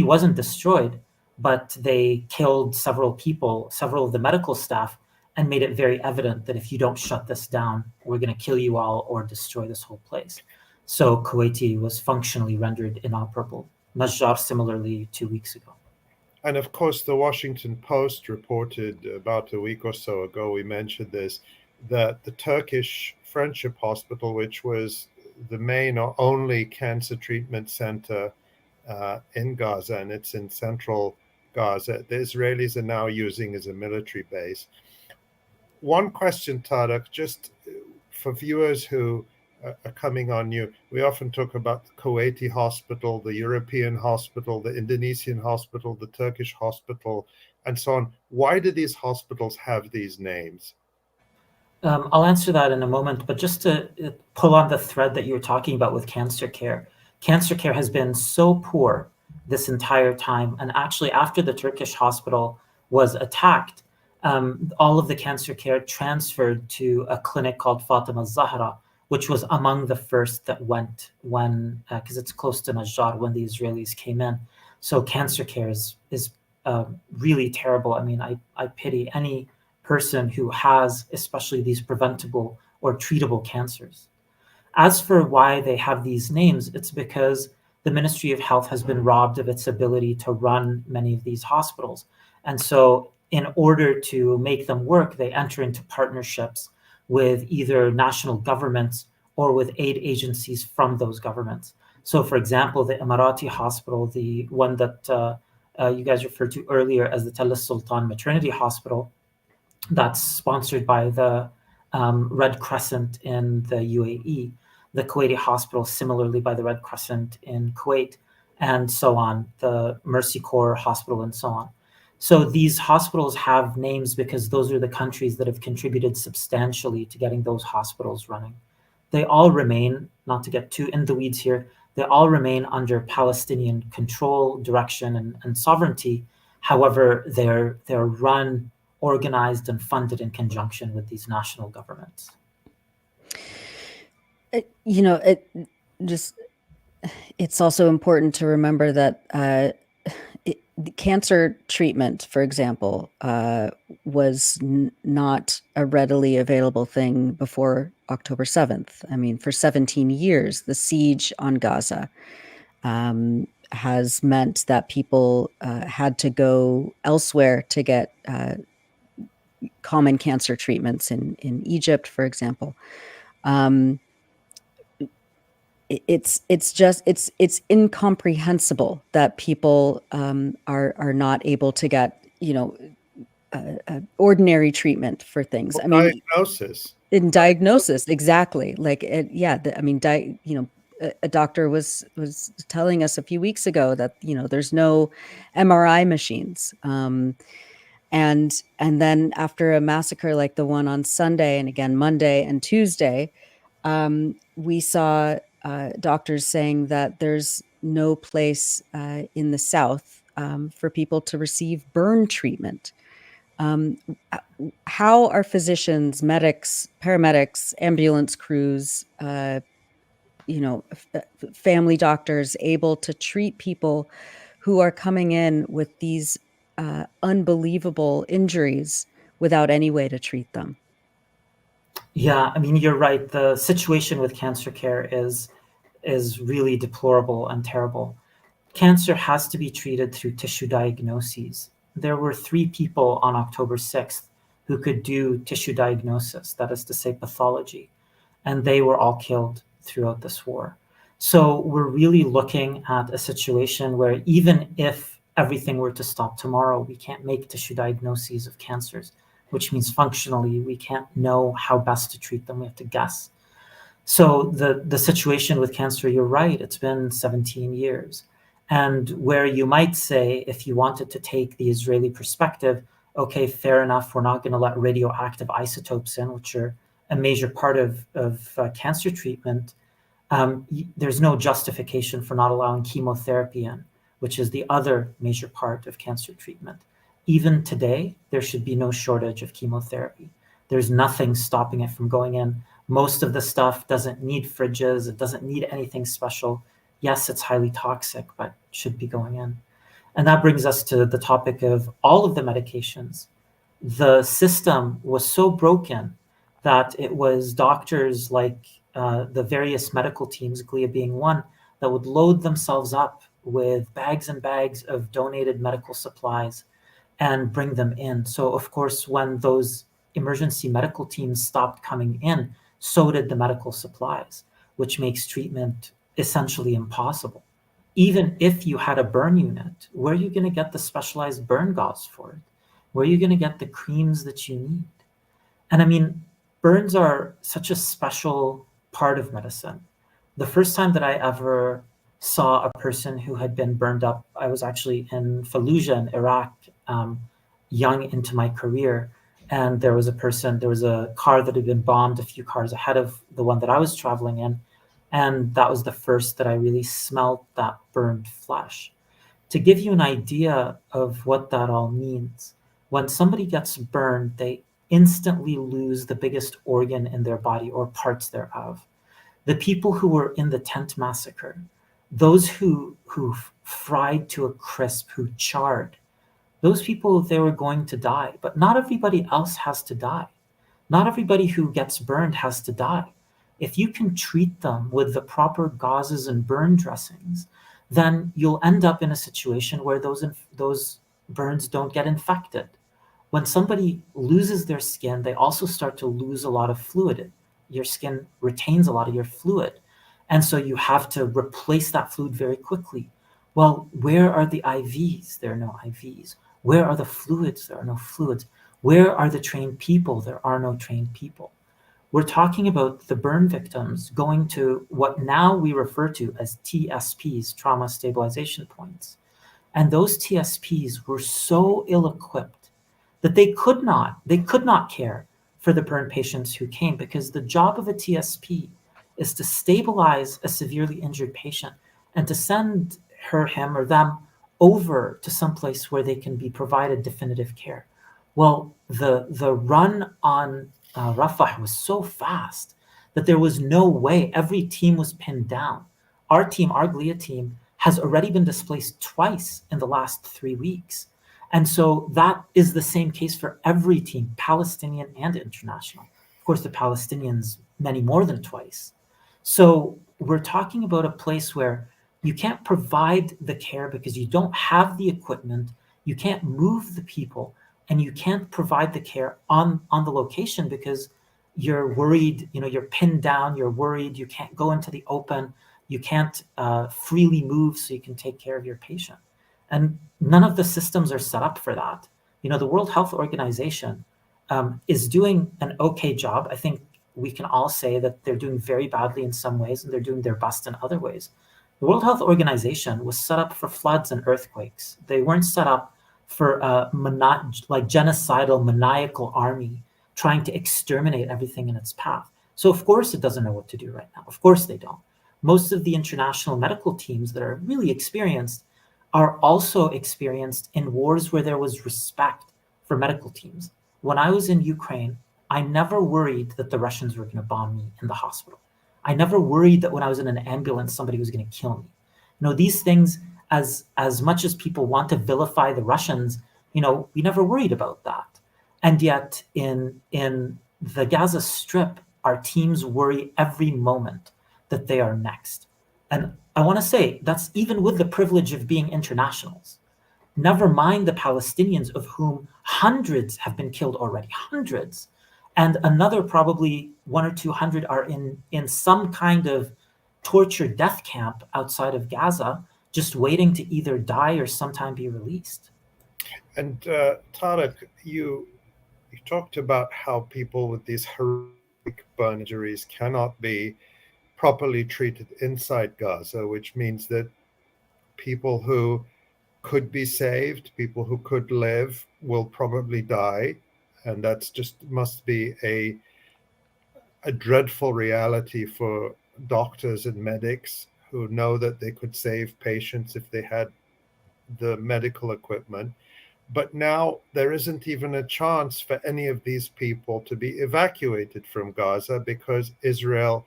[SPEAKER 13] wasn't destroyed, but they killed several people, several of the medical staff, and made it very evident that if you don't shut this down, we're going to kill you all or destroy this whole place. So Kuwaiti was functionally rendered inoperable. Najjar similarly 2 weeks ago.
[SPEAKER 12] And of course, the Washington Post reported about a week or so ago, we mentioned this, that the Turkish Friendship Hospital, which was the main or only cancer treatment center in Gaza, and it's in central Gaza, the Israelis are now using as a military base. One question, Tarek, just for viewers who are coming on new, we often talk about the Kuwaiti hospital, the European hospital, the Indonesian hospital, the Turkish hospital, and so on. Why do these hospitals have these names?
[SPEAKER 13] I'll answer that in a moment, but just to pull on the thread that you were talking about with cancer care. Cancer care has been so poor this entire time, and actually after the Turkish hospital was attacked, all of the cancer care transferred to a clinic called Fatima Zahra, which was among the first that went when, because it's close to Najjar, when the Israelis came in. So cancer care is really terrible. I mean, I pity any person who has, especially these preventable or treatable cancers. As for why they have these names, it's because the Ministry of Health has been robbed of its ability to run many of these hospitals. And so in order to make them work, they enter into partnerships with either national governments or with aid agencies from those governments. So for example, the Emirati hospital, the one that you guys referred to earlier as the Tel Sultan Maternity Hospital, that's sponsored by the Red Crescent in the UAE, the Kuwaiti hospital similarly by the Red Crescent in Kuwait, and so on, the Mercy Corps Hospital and so on. So these hospitals have names because those are the countries that have contributed substantially to getting those hospitals running. They all remain, not to get too in the weeds here, they all remain under Palestinian control, direction, and sovereignty. However, they're run, organized, and funded in conjunction with these national governments.
[SPEAKER 1] It's also important to remember that cancer treatment, for example, was not a readily available thing before October 7th. I mean, for 17 years, the siege on Gaza has meant that people had to go elsewhere to get common cancer treatments in Egypt, for example. It's incomprehensible that people are not able to get ordinary treatment for things.
[SPEAKER 12] Well,
[SPEAKER 1] I mean,
[SPEAKER 12] diagnosis,
[SPEAKER 1] exactly. Like a doctor was telling us a few weeks ago that there's no MRI machines. And then after a massacre like the one on Sunday and again Monday and Tuesday, we saw doctors saying that there's no place in the South for people to receive burn treatment. How are physicians, medics, paramedics, ambulance crews, family doctors able to treat people who are coming in with these unbelievable injuries without any way to treat them?
[SPEAKER 13] Yeah, I mean, you're right. The situation with cancer care is really deplorable and terrible. Cancer has to be treated through tissue diagnoses. There were 3 people on October 6th who could do tissue diagnosis, that is to say pathology, and they were all killed throughout this war. So we're really looking at a situation where even if everything were to stop tomorrow, we can't make tissue diagnoses of cancers, which means functionally we can't know how best to treat them. We have to guess. So the situation with cancer, you're right, it's been 17 years. And where you might say, if you wanted to take the Israeli perspective, okay, fair enough, we're not going to let radioactive isotopes in, which are a major part of cancer treatment. There's no justification for not allowing chemotherapy in, which is the other major part of cancer treatment. Even today, there should be no shortage of chemotherapy. There's nothing stopping it from going in. Most of the stuff doesn't need fridges. It doesn't need anything special. Yes, it's highly toxic, but should be going in. And that brings us to the topic of all of the medications. The system was so broken that it was doctors like the various medical teams, GLIA being one, that would load themselves up with bags and bags of donated medical supplies and bring them in. So, of course, when those emergency medical teams stopped coming in, so did the medical supplies, which makes treatment essentially impossible. Even if you had a burn unit, where are you going to get the specialized burn gauze for it? Where are you going to get the creams that you need? And I mean, burns are such a special part of medicine. The first time that I ever saw a person who had been burned up, I was actually in Fallujah in Iraq, young into my career. And there was a car that had been bombed a few cars ahead of the one that I was traveling in. And that was the first that I really smelled that burned flesh. To give you an idea of what that all means, when somebody gets burned, they instantly lose the biggest organ in their body or parts thereof. The people who were in the tent massacre, those who fried to a crisp, who charred, those people, they were going to die. But not everybody else has to die. Not everybody who gets burned has to die. If you can treat them with the proper gauzes and burn dressings, then you'll end up in a situation where those burns don't get infected. When somebody loses their skin, they also start to lose a lot of fluid. Your skin retains a lot of your fluid. And so you have to replace that fluid very quickly. Well, where are the IVs? There are no IVs. Where are the fluids? There are no fluids. Where are the trained people? There are no trained people. We're talking about the burn victims going to what now we refer to as TSPs, trauma stabilization points. And those TSPs were so ill-equipped that they could not care for the burn patients who came, because the job of a TSP is to stabilize a severely injured patient and to send her, him, or them over to someplace where they can be provided definitive care. Well, the run on Rafah was so fast that there was no way. Every team was pinned down. Our team, our GLIA team, has already been displaced twice in the last 3 weeks. And so that is the same case for every team, Palestinian and international. Of course, the Palestinians, many more than twice. So we're talking about a place where you can't provide the care because you don't have the equipment, you can't move the people, and you can't provide the care on the location because you're worried, you're pinned down, you're worried, you can't go into the open, you can't freely move so you can take care of your patient. And none of the systems are set up for that. The World Health Organization is doing an okay job. I think we can all say that they're doing very badly in some ways and they're doing their best in other ways. The World Health Organization was set up for floods and earthquakes. They weren't set up for a genocidal, maniacal army trying to exterminate everything in its path. So of course it doesn't know what to do right now. Of course they don't. Most of the international medical teams that are really experienced are also experienced in wars where there was respect for medical teams. When I was in Ukraine, I never worried that the Russians were going to bomb me in the hospital. I never worried that when I was in an ambulance, somebody was going to kill me. These things, as much as people want to vilify the Russians, we never worried about that. And yet in the Gaza Strip, our teams worry every moment that they are next. And I want to say that's even with the privilege of being internationals. Never mind the Palestinians, of whom hundreds have been killed already, hundreds. And another probably 100 or 200 are in some kind of torture death camp outside of Gaza, just waiting to either die or sometime be released.
[SPEAKER 12] And Tarek, you talked about how people with these horrific burn injuries cannot be properly treated inside Gaza, which means that people who could be saved, people who could live, will probably die. And that's just must be a dreadful reality for doctors and medics who know that they could save patients if they had the medical equipment. But now there isn't even a chance for any of these people to be evacuated from Gaza because Israel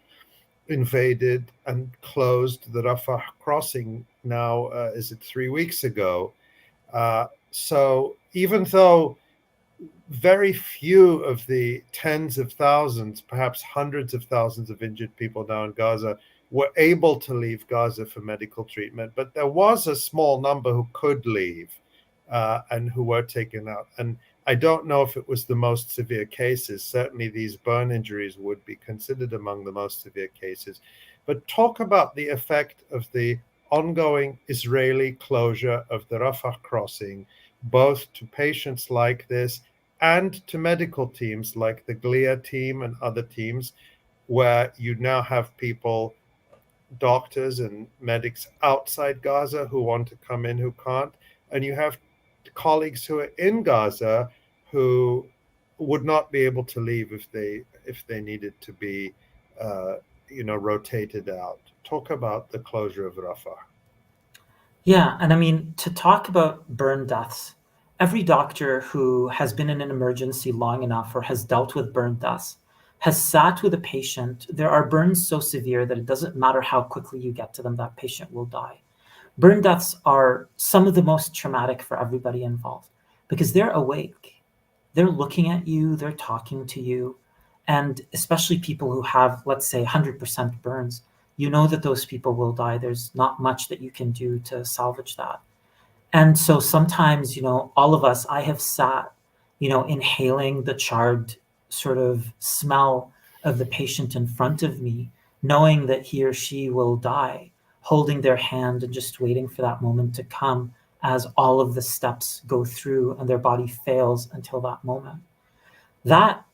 [SPEAKER 12] invaded and closed the Rafah crossing now, is it 3 weeks ago? So even though very few of the tens of thousands, perhaps hundreds of thousands of injured people now in Gaza were able to leave Gaza for medical treatment, but there was a small number who could leave and who were taken out. And I don't know if it was the most severe cases. Certainly these burn injuries would be considered among the most severe cases. But talk about the effect of the ongoing Israeli closure of the Rafah crossing, both to patients like this and to medical teams like the 𝐄𝐿IA team and other teams, where you now have people, doctors and medics outside Gaza who want to come in who can't, and you have colleagues who are in Gaza who would not be able to leave if they needed to be rotated out. Talk about the closure of Rafah.
[SPEAKER 13] Yeah, and I mean, to talk about burn deaths, every doctor who has been in an emergency long enough or has dealt with burn deaths has sat with a patient. There are burns so severe that it doesn't matter how quickly you get to them, that patient will die. Burn deaths are some of the most traumatic for everybody involved because they're awake. They're looking at you, they're talking to you, and especially people who have, let's say, 100% burns, you know that those people will die. There's not much that you can do to salvage that. And so sometimes, all of us, I have sat, inhaling the charred sort of smell of the patient in front of me, knowing that he or she will die, holding their hand and just waiting for that moment to come as all of the steps go through and their body fails until that moment. That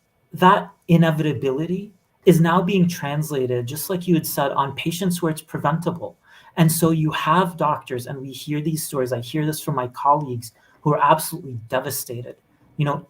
[SPEAKER 13] inevitability is now being translated, just like you had said, on patients where it's preventable. And so you have doctors, and we hear these stories. I hear this from my colleagues who are absolutely devastated.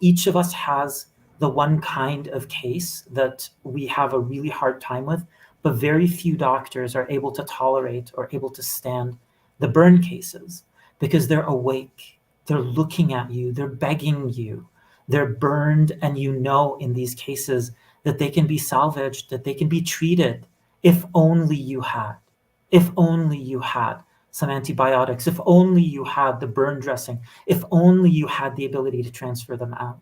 [SPEAKER 13] Each of us has the one kind of case that we have a really hard time with, but very few doctors are able to tolerate or able to stand the burn cases because they're awake, they're looking at you, they're begging you, they're burned, and in these cases that they can be salvaged, that they can be treated if only you had some antibiotics, if only you had the burn dressing, if only you had the ability to transfer them out.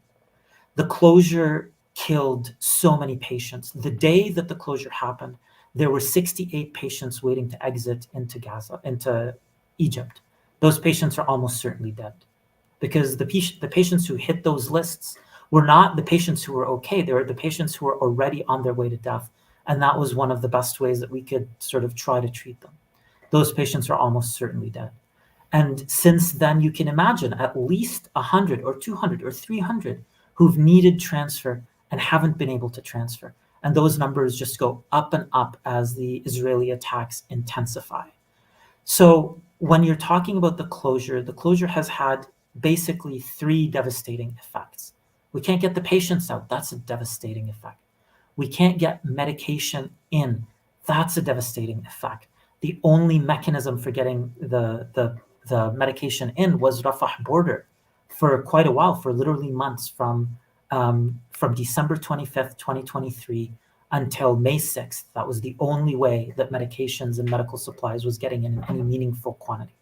[SPEAKER 13] The closure killed so many patients. The day that the closure happened, there were 68 patients waiting to exit into Gaza, into Egypt. Those patients are almost certainly dead because the patients who hit those lists were not the patients who were okay. They were the patients who were already on their way to death. And that was one of the best ways that we could sort of try to treat them. Those patients are almost certainly dead. And since then, you can imagine at least 100 or 200 or 300 who've needed transfer and haven't been able to transfer. And those numbers just go up and up as the Israeli attacks intensify. So when you're talking about the closure has had basically 3 devastating effects. We can't get the patients out. That's a devastating effect. We can't get medication in. That's a devastating effect. The only mechanism for getting the medication in was Rafah border for quite a while, for literally months, from December 25th, 2023 until May 6th. That was the only way that medications and medical supplies was getting in any meaningful quantity.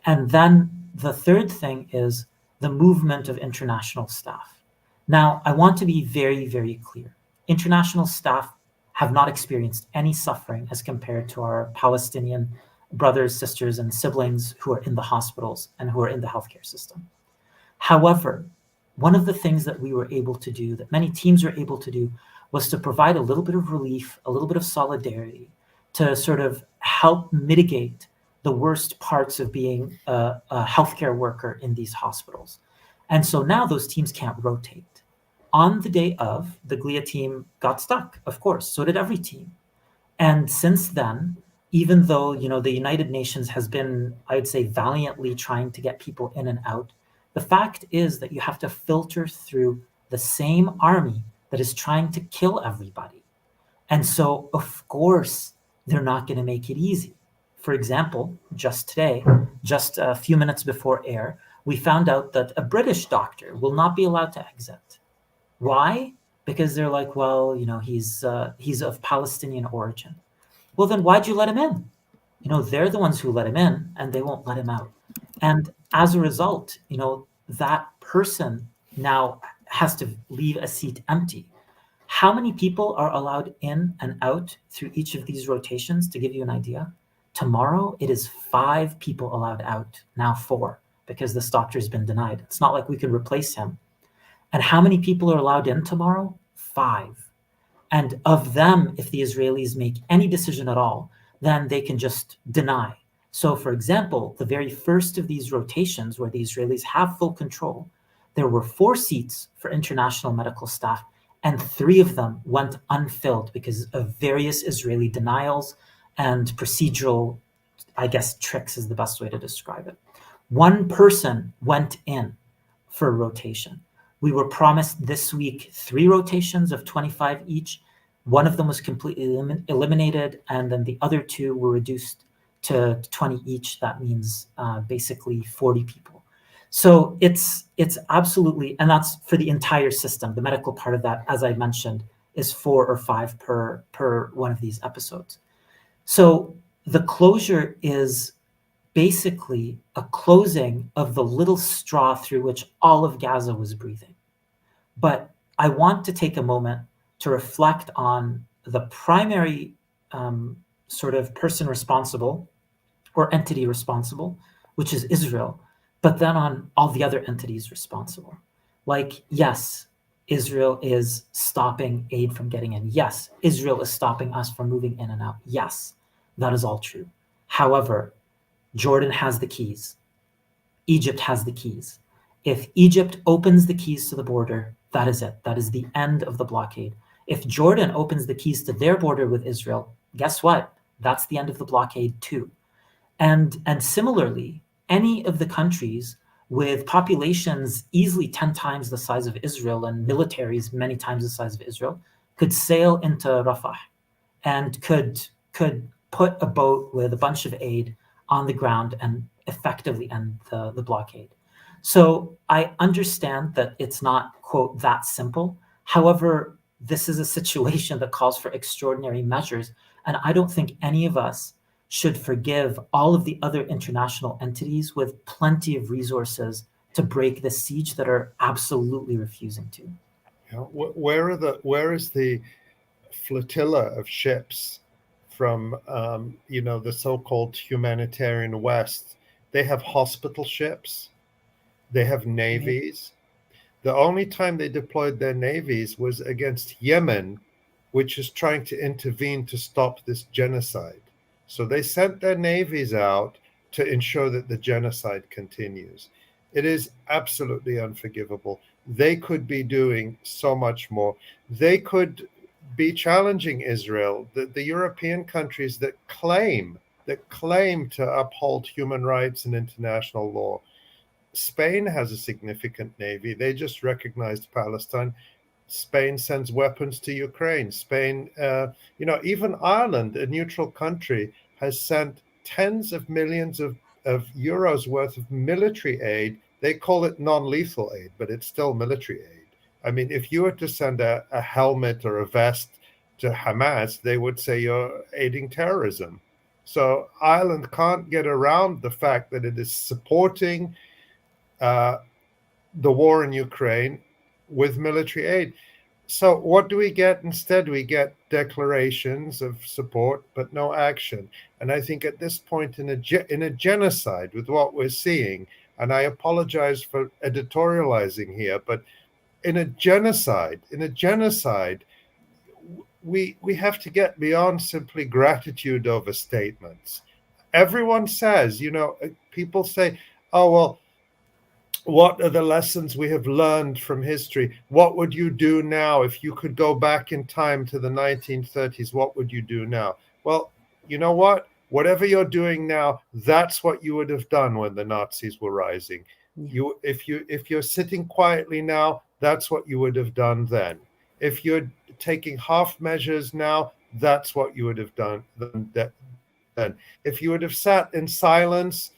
[SPEAKER 13] And then the third thing is the movement of international staff. Now, I want to be very, very clear. International staff have not experienced any suffering as compared to our Palestinian brothers, sisters, and siblings who are in the hospitals and who are in the healthcare system. However, one of the things that we were able to do, that many teams were able to do, was to provide a little bit of relief, a little bit of solidarity to sort of help mitigate the worst parts of being a healthcare worker in these hospitals. And so now those teams can't rotate. On the day of, the GLIA team got stuck, of course, so did every team. And since then, even though, the United Nations has been, I'd say, valiantly trying to get people in and out, the fact is that you have to filter through the same army that is trying to kill everybody. And so, of course, they're not going to make it easy. For example, just today, just a few minutes before air, we found out that a British doctor will not be allowed to exit. Why? Because they're like, well, he's of Palestinian origin. Well, then why'd you let him in? They're the ones who let him in, and they won't let him out. And as a result, that person now has to leave a seat empty. How many people are allowed in and out through each of these rotations? To give you an idea, tomorrow it is 5 people allowed out, now 4, because this doctor's been denied. It's not like we could replace him. And how many people are allowed in tomorrow? 5. And of them, if the Israelis make any decision at all, then they can just deny. So, for example, the very first of these rotations where the Israelis have full control, there were 4 seats for international medical staff, and 3 of them went unfilled because of various Israeli denials and procedural, I guess, tricks is the best way to describe it. 1 person went in for a rotation. We were promised this week 3 rotations of 25 each. 1 of them was completely eliminated, and then the other 2 were reduced to 20 each. That means basically 40 people. So it's absolutely, and that's for the entire system. The medical part of that, as I mentioned, is 4 or 5 per one of these episodes. So the closure is basically a closing of the little straw through which all of Gaza was breathing. But I want to take a moment to reflect on the primary sort of person responsible or entity responsible, which is Israel, but then on all the other entities responsible. Like, yes, Israel is stopping aid from getting in. Yes, Israel is stopping us from moving in and out. Yes, that is all true. However, Jordan has the keys. Egypt has the keys. If Egypt opens the keys to the border, that is it. That is the end of the blockade. If Jordan opens the keys to their border with Israel, guess what? That's the end of the blockade too. And similarly, any of the countries with populations easily 10 times the size of Israel and militaries many times the size of Israel could sail into Rafah and could put a boat with a bunch of aid on the ground and effectively end the blockade. So I understand that it's not, quote, that simple. However, this is a situation that calls for extraordinary measures. And I don't think any of us should forgive all of the other international entities with plenty of resources to break the siege that are absolutely refusing to.
[SPEAKER 12] Yeah. Where is the flotilla of ships from the so-called humanitarian West? They have hospital ships, they have navies. The only time they deployed their navies was against Yemen, which is trying to intervene to stop this genocide. So they sent their navies out to ensure that the genocide continues. It is absolutely unforgivable. They could be doing so much more. They could be challenging Israel, the European countries that claim to uphold human rights and international law. Spain has a significant navy. They just recognized Palestine. Spain sends weapons to Ukraine. Spain, even Ireland, a neutral country, has sent tens of millions of euros worth of military aid. They call it non-lethal aid, but it's still military aid. I mean, if you were to send a helmet or a vest to Hamas, they would say you're aiding terrorism. So Ireland can't get around the fact that it is supporting the war in Ukraine, with military aid. So what do we get instead? We get declarations of support, but no action. And I think at this point in a genocide, with what we're seeing, and I apologize for editorializing here, but in a genocide, we have to get beyond simply gratitude over statements. Everyone says, people say, oh, well, what are the lessons we have learned from history? What would you do now if you could go back in time to the 1930s? What would you do now? Well, you know what? Whatever you're doing now, that's what you would have done when the Nazis were rising. If you're sitting quietly now, that's what you would have done then. If you're taking half measures now, that's what you would have done then. If you would have sat in silence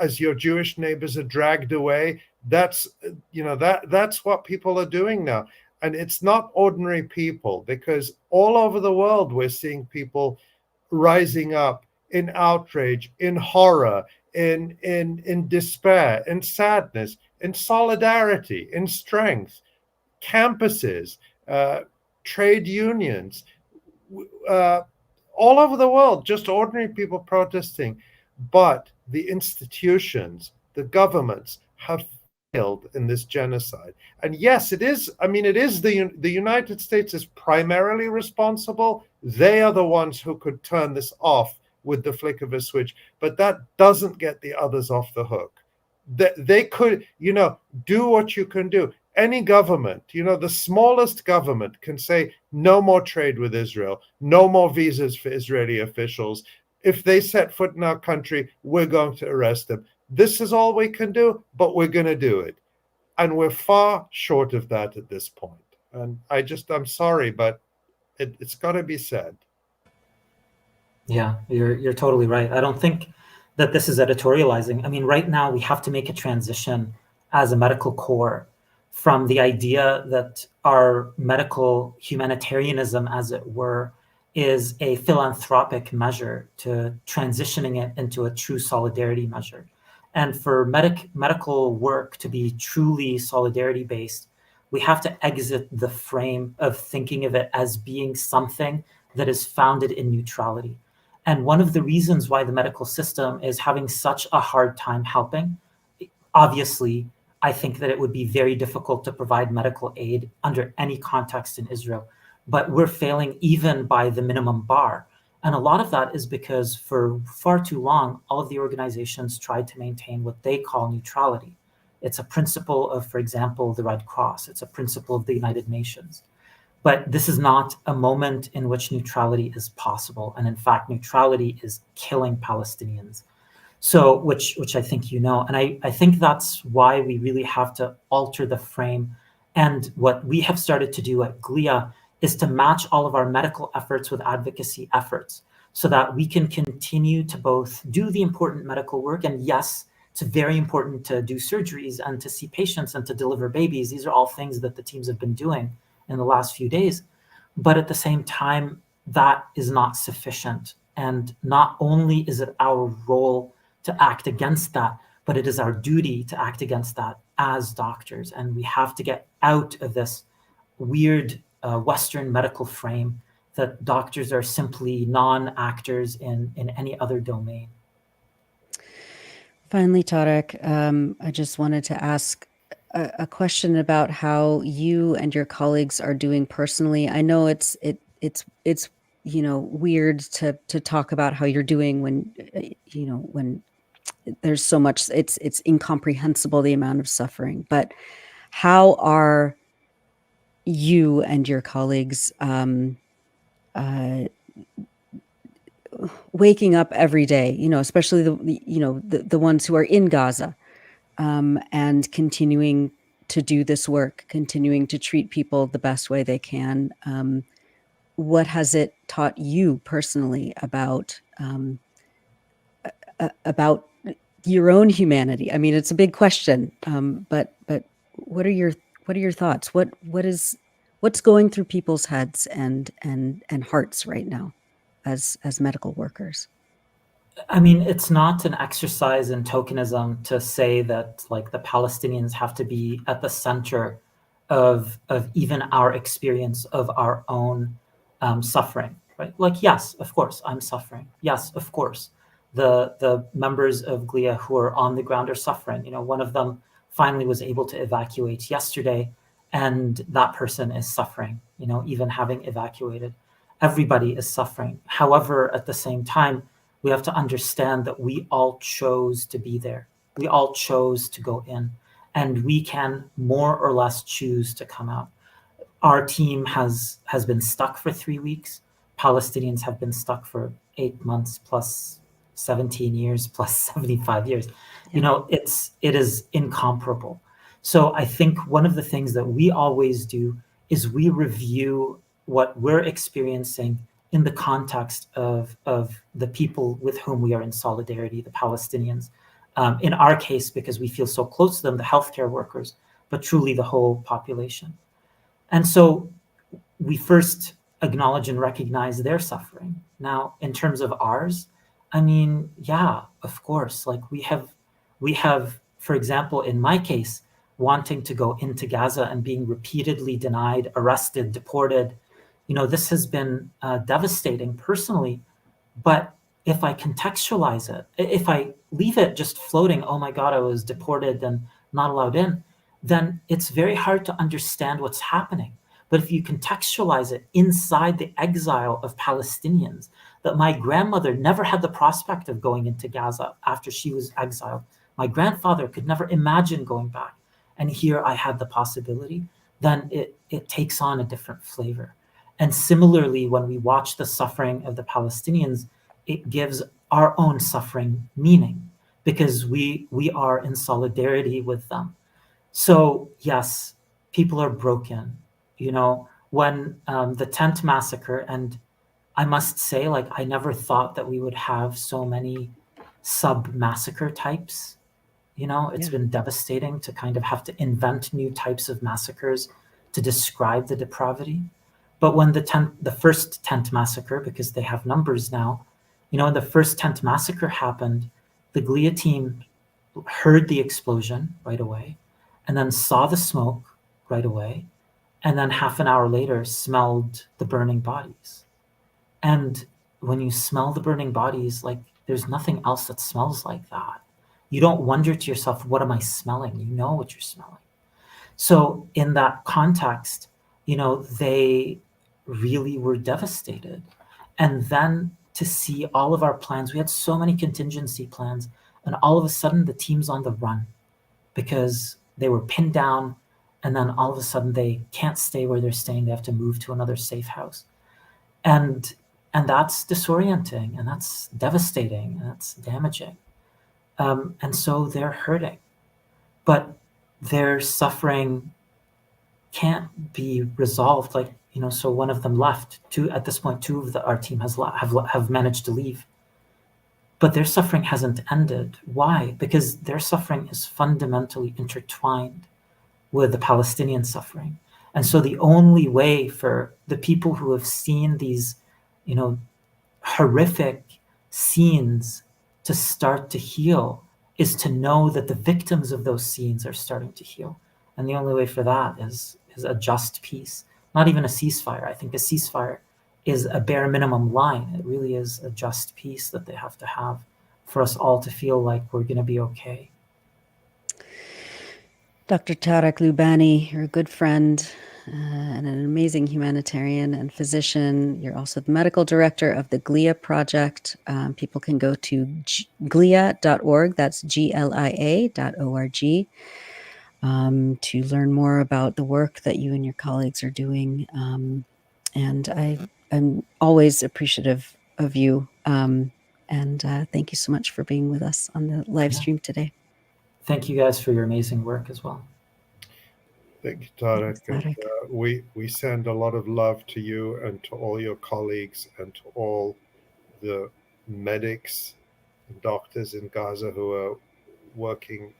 [SPEAKER 12] as your Jewish neighbors are dragged away, that's what people are doing now. And it's not ordinary people, because all over the world we're seeing people rising up in outrage, in horror, in despair, in sadness, in solidarity, in strength. Campuses, trade unions, all over the world, just ordinary people protesting. But the institutions, the governments have failed in this genocide. And yes, it is the United States is primarily responsible. They are the ones who could turn this off with the flick of a switch, but that doesn't get the others off the hook. They could, do what you can do. Any government, the smallest government can say no more trade with Israel, no more visas for Israeli officials. If they set foot in our country, we're going to arrest them. This is all we can do, but we're going to do it. And we're far short of that at this point. And I'm sorry, but it's got to be said.
[SPEAKER 13] Yeah, you're totally right. I don't think that this is editorializing. I mean, right now we have to make a transition as a medical corps from the idea that our medical humanitarianism, as it were, is a philanthropic measure to transitioning it into a true solidarity measure. And for medical work to be truly solidarity-based, we have to exit the frame of thinking of it as being something that is founded in neutrality. And one of the reasons why the medical system is having such a hard time helping, obviously, I think that it would be very difficult to provide medical aid under any context in Israel, but we're failing even by the minimum bar. And a lot of that is because for far too long, all of the organizations tried to maintain what they call neutrality. It's a principle of, for example, the Red Cross. It's a principle of the United Nations. But this is not a moment in which neutrality is possible. And in fact, neutrality is killing Palestinians. So, which I think you know. And I think that's why we really have to alter the frame. And what we have started to do at 𝐓𝐿IA is to match all of our medical efforts with advocacy efforts so that we can continue to both do the important medical work. And yes, it's very important to do surgeries and to see patients and to deliver babies. These are all things that the teams have been doing in the last few days. But at the same time, that is not sufficient. And not only is it our role to act against that, but it is our duty to act against that as doctors. And we have to get out of this weird Western medical frame that doctors are simply non-actors in any other domain.
[SPEAKER 1] Finally, Tarek, I just wanted to ask a question about how you and your colleagues are doing personally. I know it's weird to talk about how you're doing when there's so much, it's incomprehensible, the amount of suffering. But how are you and your colleagues waking up every day, especially the ones who are in Gaza, and continuing to do this work, continuing to treat people the best way they can? What has it taught you personally about your own humanity? I mean, it's a big question, but what are your thoughts? What's going through people's heads and hearts right now as medical workers?
[SPEAKER 13] I mean, it's not an exercise in tokenism to say that like the Palestinians have to be at the center of even our experience of our own suffering, right? Like, yes, of course, I'm suffering. Yes, of course, the members of 𝐓𝐿IA who are on the ground are suffering. You know, one of them finally was able to evacuate yesterday, and that person is suffering. You know, even having evacuated, everybody is suffering. However, at the same time, we have to understand that we all chose to be there. We all chose to go in, and we can more or less choose to come out. Our team has been stuck for 3 weeks. Palestinians have been stuck for 8 months plus 17 years plus 75 years. You know, it is incomparable. So I think one of the things that we always do is we review what we're experiencing in the context of the people with whom we are in solidarity, the Palestinians. In our case, because we feel so close to them, the healthcare workers, but truly the whole population. And so we first acknowledge and recognize their suffering. Now, in terms of ours, I mean, yeah, of course, like we have, for example, in my case, wanting to go into Gaza and being repeatedly denied, arrested, deported. You know, this has been devastating personally, but if I contextualize it, if I leave it just floating, oh my God, I was deported and not allowed in, then it's very hard to understand what's happening. But if you contextualize it inside the exile of Palestinians, that my grandmother never had the prospect of going into Gaza after she was exiled. My grandfather could never imagine going back. And here I had the possibility, then it takes on a different flavor. And similarly, when we watch the suffering of the Palestinians, it gives our own suffering meaning because we are in solidarity with them. So yes, people are broken. You know, when the tent massacre, and I must say, like, I never thought that we would have so many sub-massacre types. You know, it's been devastating to kind of have to invent new types of massacres to describe the depravity. But when the first tent massacre, because they have numbers now, you know, when the first tent massacre happened, the 𝐓𝐿IA team heard the explosion right away, and then saw the smoke right away, and then half an hour later smelled the burning bodies. And when you smell the burning bodies, like there's nothing else that smells like that. You don't wonder to yourself, what am I smelling? You know what you're smelling. So in that context, you know, they really were devastated. And then to see all of our plans, we had so many contingency plans, and all of a sudden the team's on the run because they were pinned down, and then all of a sudden they can't stay where they're staying. They have to move to another safe house. And that's disorienting, and that's devastating, and that's damaging. And so they're hurting, but their suffering can't be resolved. Like, you know, so one of them left. At this point, two of our team have managed to leave, but their suffering hasn't ended. Why? Because their suffering is fundamentally intertwined with the Palestinian suffering. And so the only way for the people who have seen these, you know, horrific scenes to start to heal is to know that the victims of those scenes are starting to heal. And the only way for that is a just peace, not even a ceasefire. I think a ceasefire is a bare minimum line. It really is a just peace that they have to have for us all to feel like we're going to be okay.
[SPEAKER 1] Dr. Tarek Loubani, you're a good friend and an amazing humanitarian and physician. You're also the medical director of the 𝐓𝐿IA project. People can go to 𝐓𝐿IA.org, that's GLIA.org, to learn more about the work that you and your colleagues are doing. And I'm always appreciative of you. And thank you so much for being with us on the live stream today.
[SPEAKER 13] Thank you guys for your amazing work as well.
[SPEAKER 12] Thank you, Tarek. And, we send a lot of love to you and to all your colleagues and to all the medics and doctors in Gaza who are working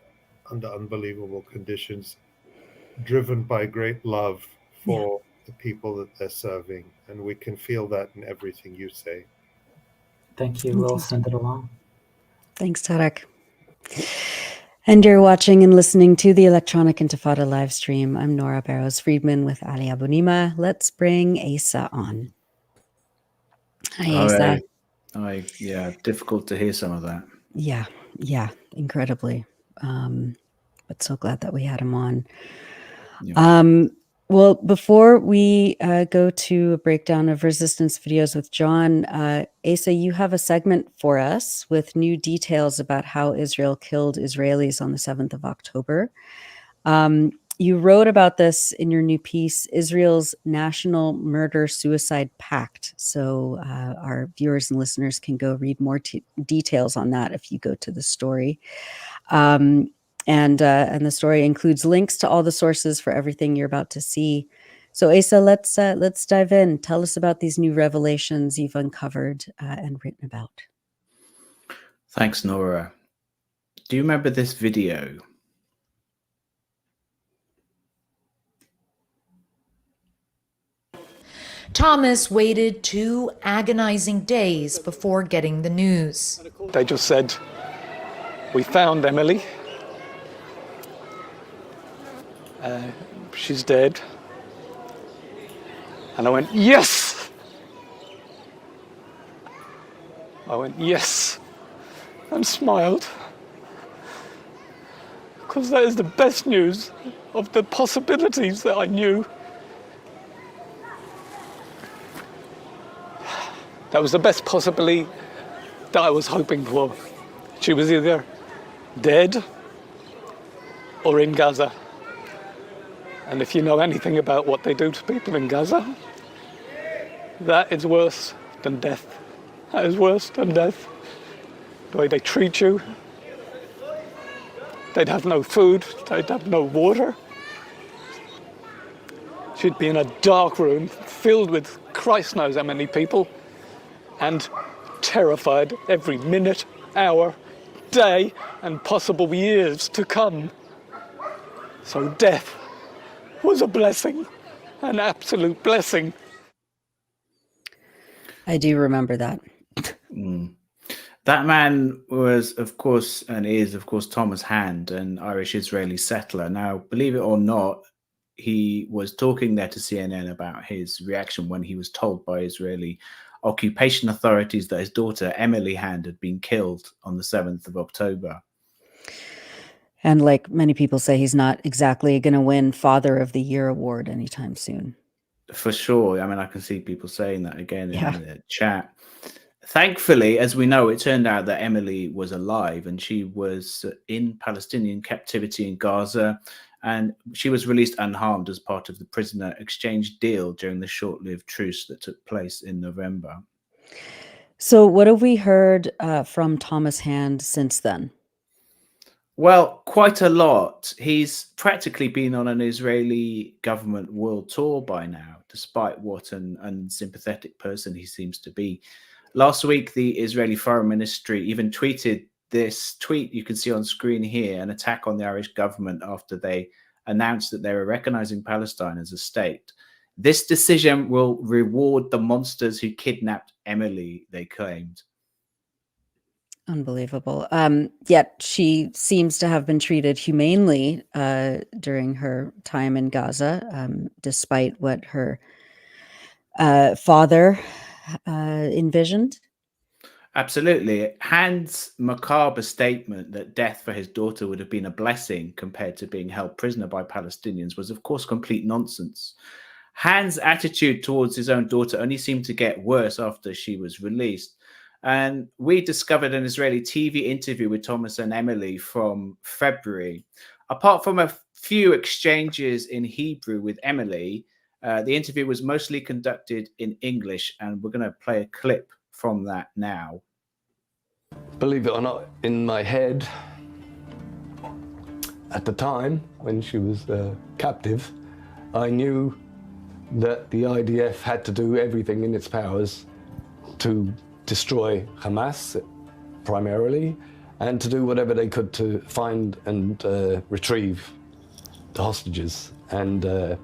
[SPEAKER 12] under unbelievable conditions, driven by great love for the people that they're serving. And we can feel that in everything you say.
[SPEAKER 13] Thank you. We'll send it along.
[SPEAKER 1] Thanks, Tarek. And you're watching and listening to the Electronic Intifada live stream. I'm Nora Barrows-Friedman with Ali Abunimah. Let's bring Asa on. Hi, Asa.
[SPEAKER 14] Yeah, difficult to hear some of that.
[SPEAKER 1] Yeah, incredibly. But so glad that we had him on.
[SPEAKER 14] Yeah.
[SPEAKER 1] Well, before we go to a breakdown of resistance videos with Jon, Asa, you have a segment for us with new details about how Israel killed Israelis on the 7th of October. You wrote about this in your new piece, Israel's National Murder-Suicide Pact. So our viewers and listeners can go read more details on that if you go to the story. And the story includes links to all the sources for everything you're about to see. So Asa, let's dive in. Tell us about these new revelations you've uncovered and written about.
[SPEAKER 14] Thanks, Nora. Do you remember this video?
[SPEAKER 15] Thomas waited 2 agonizing days before getting the news.
[SPEAKER 16] They just said, "We found Emily. She's dead." And I went, "Yes!" I went, "Yes," and smiled. Because that is the best news of the possibilities that I knew. That was the best possibility that I was hoping for. She was either dead or in Gaza. And if you know anything about what they do to people in Gaza, that is worse than death. That is worse than death. The way they treat you. They'd have no food, they'd have no water. She'd be in a dark room filled with Christ knows how many people, and terrified every minute, hour, day, and possible years to come. So death was a blessing, an absolute blessing.
[SPEAKER 1] I do remember that.
[SPEAKER 14] That man was, of course, and is, of course, Thomas Hand, an Irish-Israeli settler. Now, believe it or not, he was talking there to CNN about his reaction when he was told by Israeli occupation authorities that his daughter, Emily Hand, had been killed on the 7th of October.
[SPEAKER 1] And like many people say, he's not exactly going to win Father of the Year award anytime soon.
[SPEAKER 14] For sure. I mean, I can see people saying that again in the chat. Thankfully, as we know, it turned out that Emily was alive and she was in Palestinian captivity in Gaza, and she was released unharmed as part of the prisoner exchange deal during the short-lived truce that took place in November.
[SPEAKER 1] So what have we heard from Thomas Hand since then?
[SPEAKER 14] Well, quite a lot. He's practically been on an Israeli government world tour by now, despite what an unsympathetic person he seems to be. Last week, the Israeli Foreign Ministry even tweeted this tweet you can see on screen here, an attack on the Irish government after they announced that they were recognizing Palestine as a state. This decision will reward the monsters who kidnapped Emily, they claimed.
[SPEAKER 1] Unbelievable. Yet she seems to have been treated humanely during her time in Gaza, despite what her father envisioned.
[SPEAKER 14] Absolutely. Hand's macabre statement that death for his daughter would have been a blessing compared to being held prisoner by Palestinians was, of course, complete nonsense. Hand's attitude towards his own daughter only seemed to get worse after she was released. And we discovered an Israeli TV interview with Thomas and Emily from February. Apart from a few exchanges in Hebrew with Emily, the interview was mostly conducted in English, and we're going to play a clip from that now.
[SPEAKER 16] Believe it or not, in my head, at the time when she was captive, I knew that the IDF had to do everything in its powers to destroy Hamas, primarily, and to do whatever they could to find and retrieve the hostages. And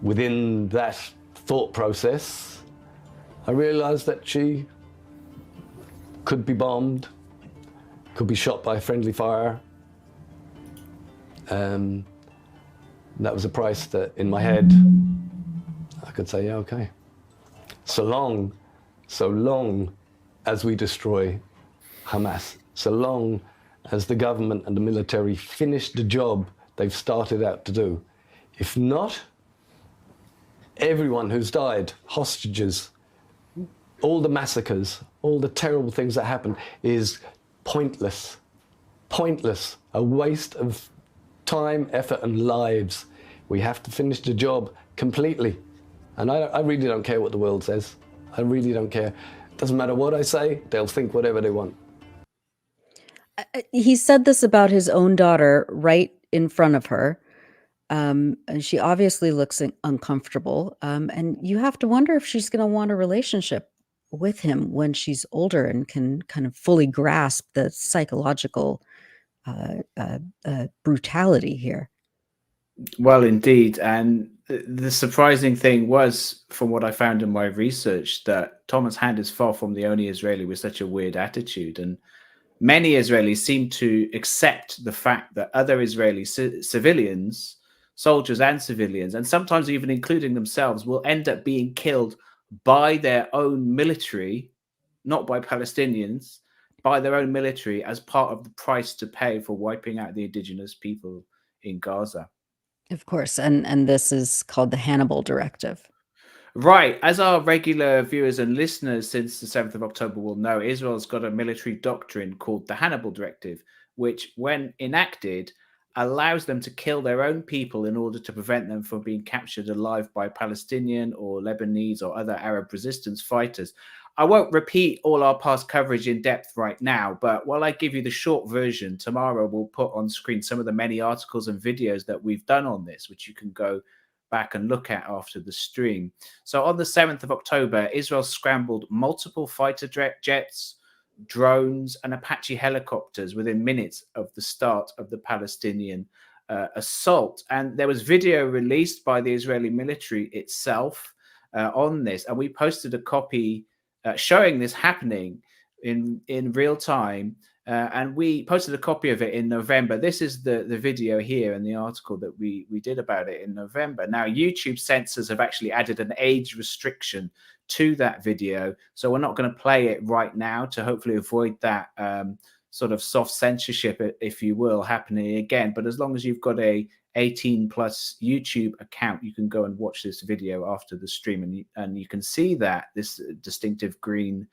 [SPEAKER 16] within that thought process, I realized that she could be bombed, could be shot by friendly fire. That was a price that in my head, I could say, yeah, okay. So long as we destroy Hamas, so long as the government and the military finish the job they've started out to do. If not, everyone who's died, hostages, all the massacres, all the terrible things that happened is pointless, a waste of time, effort, and lives. We have to finish the job completely. And I really don't care what the world says. I really don't care. Doesn't matter what I say, they'll think whatever they want.
[SPEAKER 1] He said this about his own daughter right in front of her. And she obviously looks uncomfortable. And you have to wonder if she's going to want a relationship with him when she's older and can kind of fully grasp the psychological brutality here.
[SPEAKER 14] Well, indeed. And the surprising thing was, from what I found in my research, that Thomas Hand is far from the only Israeli with such a weird attitude. And many Israelis seem to accept the fact that other Israeli civilians, soldiers and civilians, and sometimes even including themselves, will end up being killed by their own military, not by Palestinians, by their own military as part of the price to pay for wiping out the indigenous people in Gaza.
[SPEAKER 1] Of course. And this is called the Hannibal Directive.
[SPEAKER 14] Right. As our regular viewers and listeners since the 7th of October will know, Israel's got a military doctrine called the Hannibal Directive, which, when enacted, allows them to kill their own people in order to prevent them from being captured alive by Palestinian or Lebanese or other Arab resistance fighters. I won't repeat all our past coverage in depth right now, but while I give you the short version, Tamara will put on screen some of the many articles and videos that we've done on this, which you can go back and look at after the stream. So on the 7th of October, Israel scrambled multiple fighter jets, drones, and Apache helicopters within minutes of the start of the Palestinian assault. And there was video released by the Israeli military itself on this. And we posted a copy showing this happening in real time. And we posted a copy of it in November. This is the video here and the article that we did about it in November. Now, YouTube censors have actually added an age restriction to that video. So we're not going to play it right now to hopefully avoid that sort of soft censorship, if you will, happening again. But as long as you've got a 18 plus YouTube account, you can go and watch this video after the stream. And you can see that this distinctive green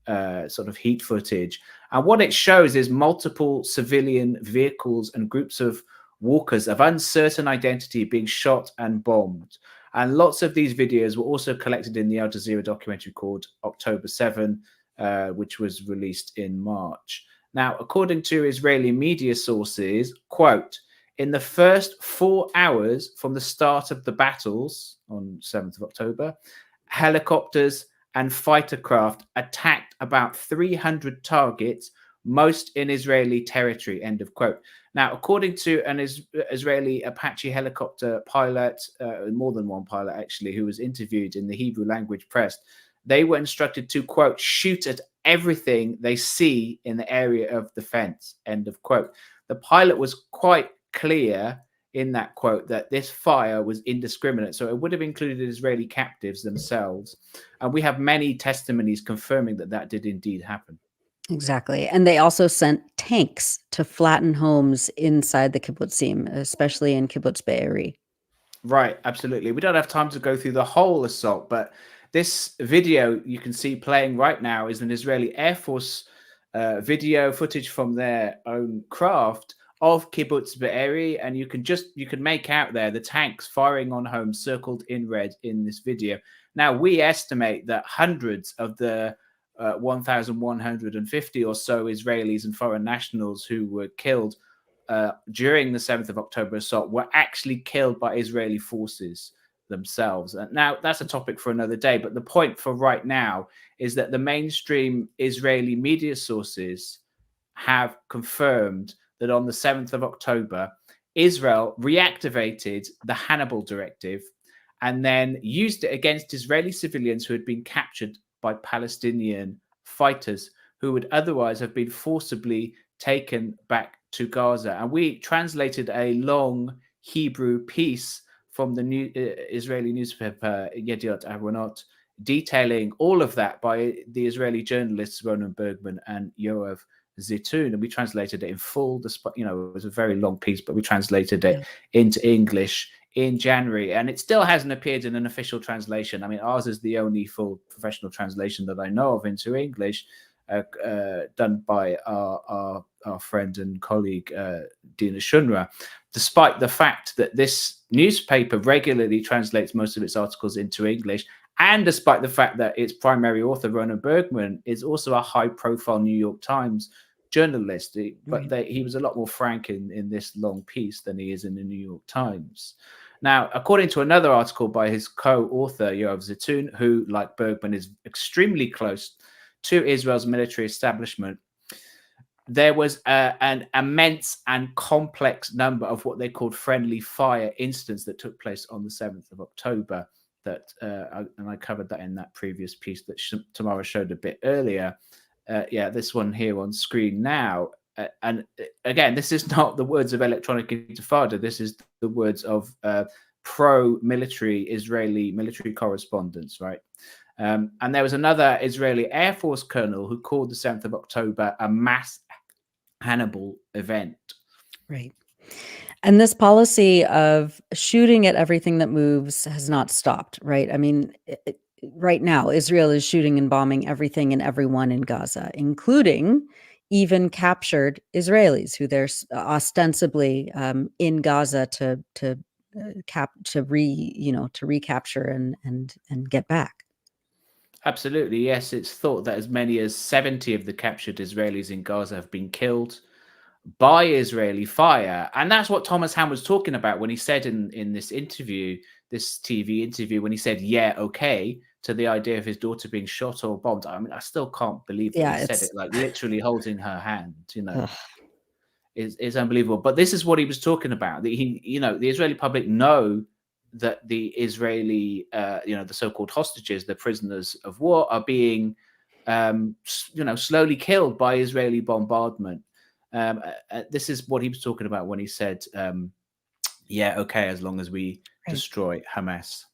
[SPEAKER 14] sort of heat footage. And what it shows is multiple civilian vehicles and groups of walkers of uncertain identity being shot and bombed. And lots of these videos were also collected in the Al Jazeera documentary called October 7, which was released in March. Now, according to Israeli media sources, quote, in the first 4 hours from the start of the battles on 7th of October, helicopters and fighter craft attacked about 300 targets, most in Israeli territory, end of quote. Now, according to an Israeli Apache helicopter pilot, more than one pilot actually, who was interviewed in the Hebrew language press, they were instructed to, quote, shoot at everything they see in the area of defense, end of quote. The pilot was quite clear in that quote that this fire was indiscriminate. So it would have included Israeli captives themselves. And we have many testimonies confirming that that did indeed happen.
[SPEAKER 1] Exactly. And they also sent tanks to flatten homes inside the kibbutzim, especially in kibbutz Be'eri.
[SPEAKER 14] Right, absolutely. We don't have time to go through the whole assault, but this video you can see playing right now is an Israeli Air Force video footage from their own craft of kibbutz Be'eri, and you can make out there the tanks firing on homes circled in red in this video. Now, we estimate that hundreds of the 1,150 or so Israelis and foreign nationals who were killed during the 7th of October assault were actually killed by Israeli forces themselves. And now, that's a topic for another day, but the point for right now is that the mainstream Israeli media sources have confirmed that on the 7th of October, Israel reactivated the Hannibal Directive and then used it against Israeli civilians who had been captured by Palestinian fighters who would otherwise have been forcibly taken back to Gaza. And we translated a long Hebrew piece from the new Israeli newspaper Yediot Ahronot, detailing all of that by the Israeli journalists Ronen Bergman and Yoav Zitun, and we translated it in full. Despite, you know, it was a very long piece, but we translated it into English in January, and it still hasn't appeared in an official translation. I mean, ours is the only full professional translation that I know of into English, done by our friend and colleague Dina Shunra, despite the fact that this newspaper regularly translates most of its articles into English, and despite the fact that its primary author, Ronen Bergman, is also a high-profile New York Times journalist. But he was a lot more frank in this long piece than he is in the New York Times. Now, according to another article by his co-author, Yoav Zitun, who, like Bergman, is extremely close to Israel's military establishment, there was an immense and complex number of what they called friendly fire incidents that took place on the 7th of October. And I covered that in that previous piece that Tamara showed a bit earlier. This one here on screen now. And again, this is not the words of Electronic Intifada. This is the words of pro-military Israeli military correspondents, right? And there was another Israeli Air Force colonel who called the 7th of October a mass Hannibal event.
[SPEAKER 1] Right. And this policy of shooting at everything that moves has not stopped, right? I mean, right now, Israel is shooting and bombing everything and everyone in Gaza, including even captured Israelis who they're ostensibly in Gaza to recapture and get back.
[SPEAKER 14] Absolutely, yes. It's thought that as many as 70 of the captured Israelis in Gaza have been killed by Israeli fire. And that's what Thomas Ham was talking about when he said in this interview, this TV interview, when he said, yeah, okay, to the idea of his daughter being shot or bombed. I mean, I still can't believe that he said it, like literally holding her hand, you know. Is unbelievable. But this is what he was talking about. That the Israeli public know that the Israeli, the so-called hostages, the prisoners of war, are being, slowly killed by Israeli bombardment. This is what he was talking about when he said, yeah, okay, as long as we destroy Hamas.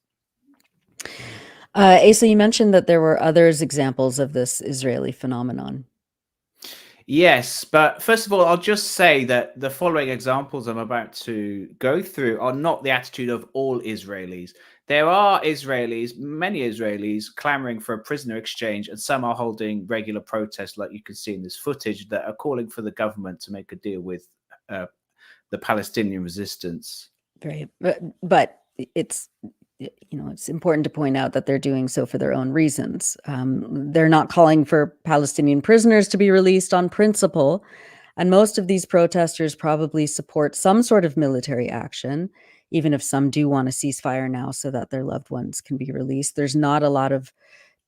[SPEAKER 1] Asa, you mentioned that there were others examples of this Israeli phenomenon.
[SPEAKER 14] Yes, but first of all, I'll just say that the following examples I'm about to go through are not the attitude of all Israelis. There are many Israelis, clamoring for a prisoner exchange, and some are holding regular protests, like you can see in this footage, that are calling for the government to make a deal with the Palestinian resistance.
[SPEAKER 1] But it's important to point out that they're doing so for their own reasons. They're not calling for Palestinian prisoners to be released on principle. And most of these protesters probably support some sort of military action, even if some do want a ceasefire now so that their loved ones can be released. There's not a lot of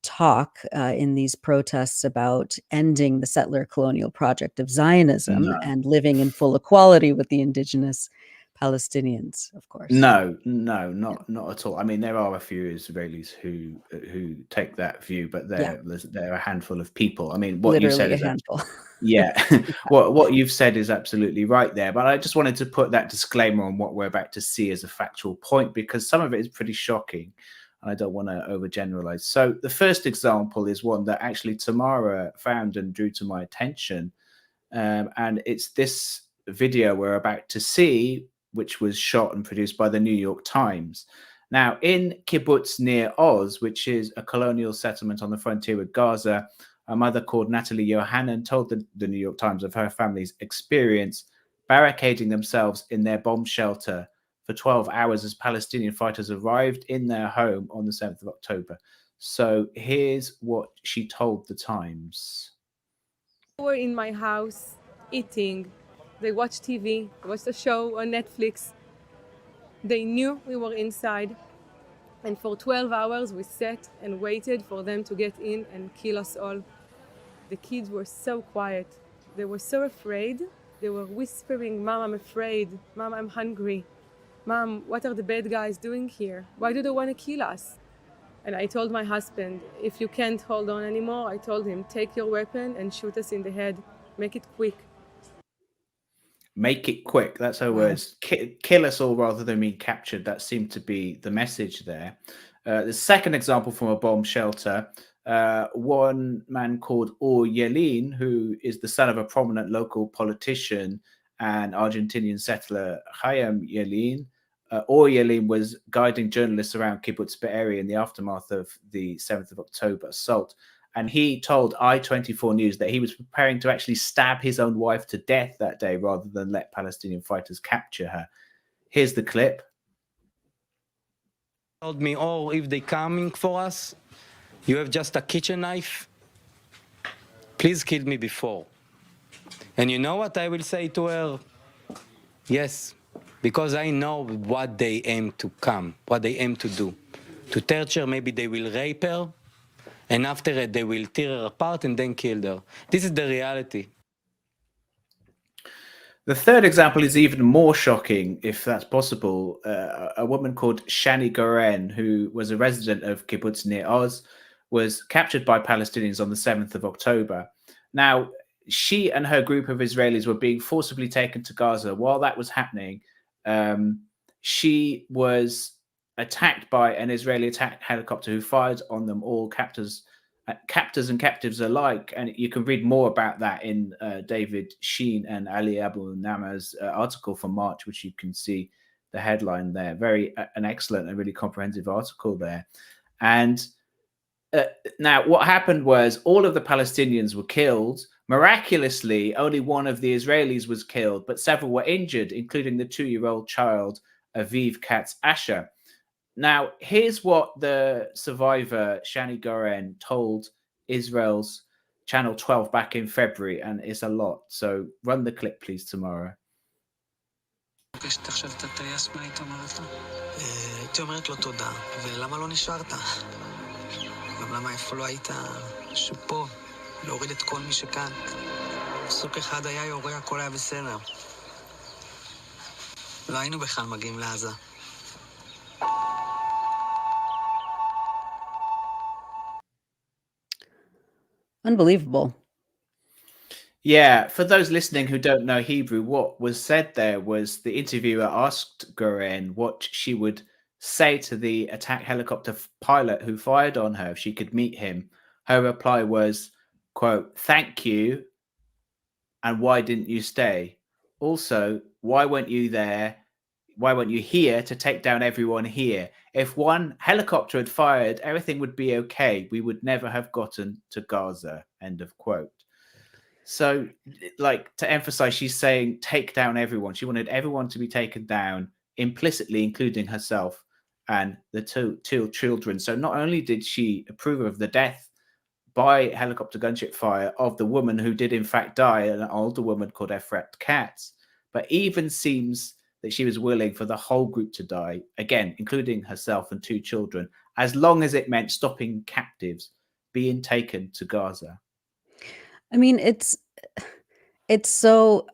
[SPEAKER 1] talk in these protests about ending the settler colonial project of Zionism and living in full equality with the indigenous Palestinians, of course.
[SPEAKER 14] No, not at all. I mean, there are a few Israelis who take that view, but they're a handful of people. I mean, what
[SPEAKER 1] Literally
[SPEAKER 14] you said is
[SPEAKER 1] a handful.
[SPEAKER 14] what you've said is absolutely right there. But I just wanted to put that disclaimer on what we're about to see as a factual point, because some of it is pretty shocking, and I don't want to overgeneralize. So the first example is one that actually Tamara found and drew to my attention, and it's this video we're about to see, which was shot and produced by the New York Times. Now, in kibbutz near Oz, which is a colonial settlement on the frontier with Gaza, a mother called Natalie Yohanan told the New York Times of her family's experience barricading themselves in their bomb shelter for 12 hours as Palestinian fighters arrived in their home on the 7th of October. So here's what she told the Times.
[SPEAKER 17] They were in my house eating. They watched TV, watched a show on Netflix. They knew we were inside. And for 12 hours, we sat and waited for them to get in and kill us all. The kids were so quiet. They were so afraid. They were whispering, "Mom, I'm afraid. Mom, I'm hungry. Mom, what are the bad guys doing here? Why do they want to kill us?" And I told my husband, if you can't hold on anymore, I told him, take your weapon and shoot us in the head. Make it quick.
[SPEAKER 14] make it quick. That's her words. Kill us all rather than being captured. That seemed to be the message there. The second example from a bomb shelter, one man called Yelin, who is the son of a prominent local politician and Argentinian settler Chaim Yelin. Yelin was guiding journalists around Kibbutz Be'eri in the aftermath of the 7th of October assault. And he told I-24 News that he was preparing to actually stab his own wife to death that day rather than let Palestinian fighters capture her. Here's the clip.
[SPEAKER 18] Told me, oh, if they're coming for us, you have just a kitchen knife. Please kill me before. And you know what I will say to her? Yes, because I know what they aim to come, what they aim to do. To torture, maybe they will rape her, and after it, they will tear her apart and then kill her. This is the reality.
[SPEAKER 14] The third example is even more shocking, if that's possible. A woman called Shani Goren, who was a resident of Kibbutz Nir Oz, was captured by Palestinians on the 7th of October. Now, she and her group of Israelis were being forcibly taken to Gaza. While that was happening, she was attacked by an Israeli attack helicopter who fired on them all, captors and captives alike. And you can read more about that in David Sheen and Ali Abu Nama's article from March, which you can see the headline there. An excellent and really comprehensive article there. And now what happened was all of the Palestinians were killed. Miraculously, only one of the Israelis was killed, but several were injured, including the 2-year-old child, 𝐓𝐡𝐞 𝐄𝐥𝐿. Now, here's what the survivor, Shani Goren, told Israel's Channel 12 back in February, and it's a lot. So run the clip, please, Tamara.
[SPEAKER 19] להוריד את כל מי שכאן. סוג אחד היה יורה, הכל היה בסדר. לא היינו בכלל מגיעים לעזה.
[SPEAKER 1] Unbelievable.
[SPEAKER 14] Yeah, for those listening who don't know Hebrew, what was said there was the interviewer asked Goren what she would say to the attack helicopter pilot who fired on her if she could meet him. Her reply was, quote, "Thank you, and why didn't you stay? Also, why weren't you there? Why weren't you here to take down everyone here? If one helicopter had fired, everything would be okay. We would never have gotten to Gaza," end of quote. So, like, to emphasize, she's saying take down everyone. She wanted everyone to be taken down, implicitly including herself and the two children. So not only did she approve of the death by helicopter gunship fire of the woman who did in fact die, an older woman called 𝐓𝐡𝐞 𝐄𝐥𝐿, but even seems that she was willing for the whole group to die, again, including herself and 2 children, as long as it meant stopping captives being taken to Gaza.
[SPEAKER 1] I mean, it's so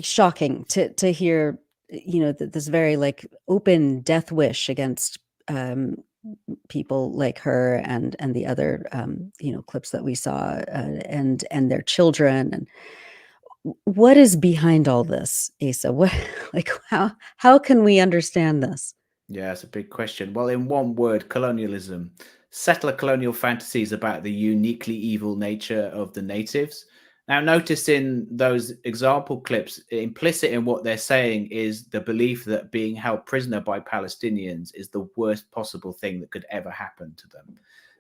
[SPEAKER 1] shocking to hear, this very like open death wish against people like her and the other clips that we saw, and their children. And what is behind all this, Asa? How can we understand this?
[SPEAKER 14] Yeah, it's a big question. Well, in one word, colonialism. Settler colonial fantasies about the uniquely evil nature of the natives. Now, notice in those example clips, implicit in what they're saying is the belief that being held prisoner by Palestinians is the worst possible thing that could ever happen to them.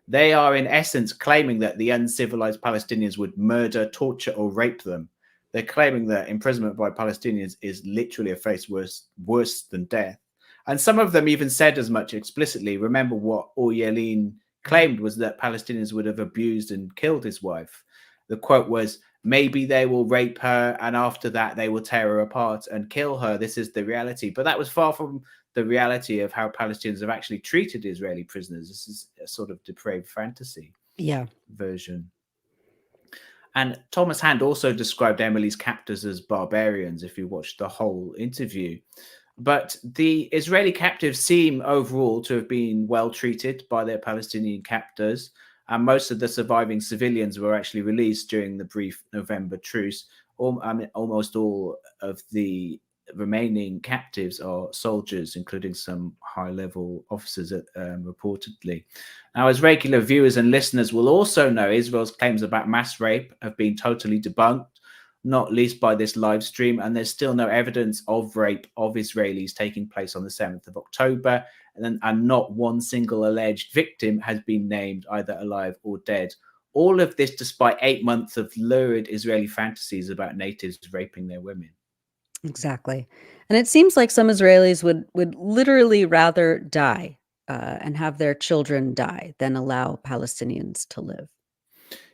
[SPEAKER 14] They are, in essence, claiming that the uncivilized Palestinians would murder, torture, or rape them. They're claiming that imprisonment by Palestinians is literally a fate worse than death. And some of them even said as much explicitly. Remember what Yelin claimed was that Palestinians would have abused and killed his wife. The quote was, "Maybe they will rape her, and after that they will tear her apart and kill her. This is the reality." But that was far from the reality of how Palestinians have actually treated Israeli prisoners. This is a sort of depraved fantasy version. And Thomas Hand also described Emily's captors as barbarians, if you watched the whole interview. But the Israeli captives seem overall to have been well treated by their Palestinian captors. And most of the surviving civilians were actually released during the brief November truce. almost all of the remaining captives are soldiers, including some high-level officers, reportedly. Now, as regular viewers and listeners will also know, Israel's claims about mass rape have been totally debunked, not least by this live stream, and there's still no evidence of rape of Israelis taking place on the 7th of October, and not one single alleged victim has been named, either alive or dead. All of this despite 8 months of lurid Israeli fantasies about natives raping their women.
[SPEAKER 1] Exactly. And it seems like some Israelis would literally rather die and have their children die than allow Palestinians to live.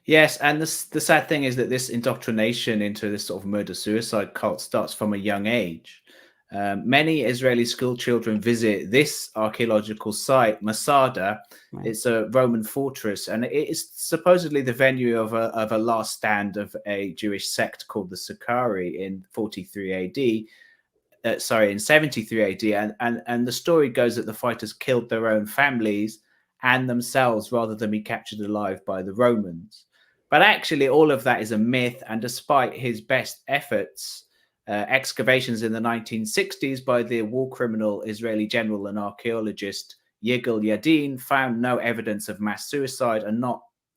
[SPEAKER 14] Yes, and the sad thing is that this indoctrination into this sort of murder-suicide cult starts from a young age. Many Israeli school children visit this archaeological site, Masada. Right. It's a Roman fortress, and it is supposedly the venue of a last stand of a Jewish sect called the Sicarii in 43 AD. In 73 AD, and the story goes that the fighters killed their own families and themselves rather than be captured alive by the Romans. But actually, all of that is a myth, and despite his best efforts, excavations in the 1960s by the war criminal Israeli general and archaeologist Yigal Yadin found no evidence of mass suicide, and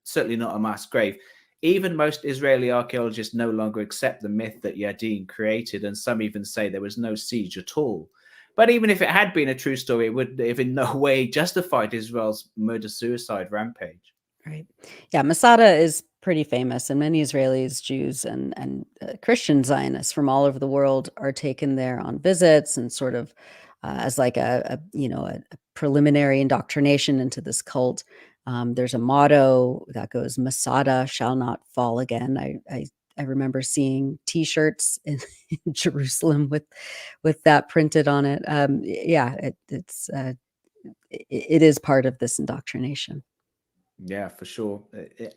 [SPEAKER 14] certainly not a mass grave. Even most Israeli archaeologists no longer accept the myth that Yadin created, and some even say there was no siege at all. But even if it had been a true story, it would have in no way justified Israel's murder-suicide rampage.
[SPEAKER 1] Right. Yeah, Masada is pretty famous, and many Israelis, Jews, and Christian Zionists from all over the world are taken there on visits and sort of as like a preliminary indoctrination into this cult. There's a motto that goes, "Masada shall not fall again." I remember seeing T-shirts in Jerusalem with that printed on it. It is part of this indoctrination.
[SPEAKER 14] Yeah, for sure.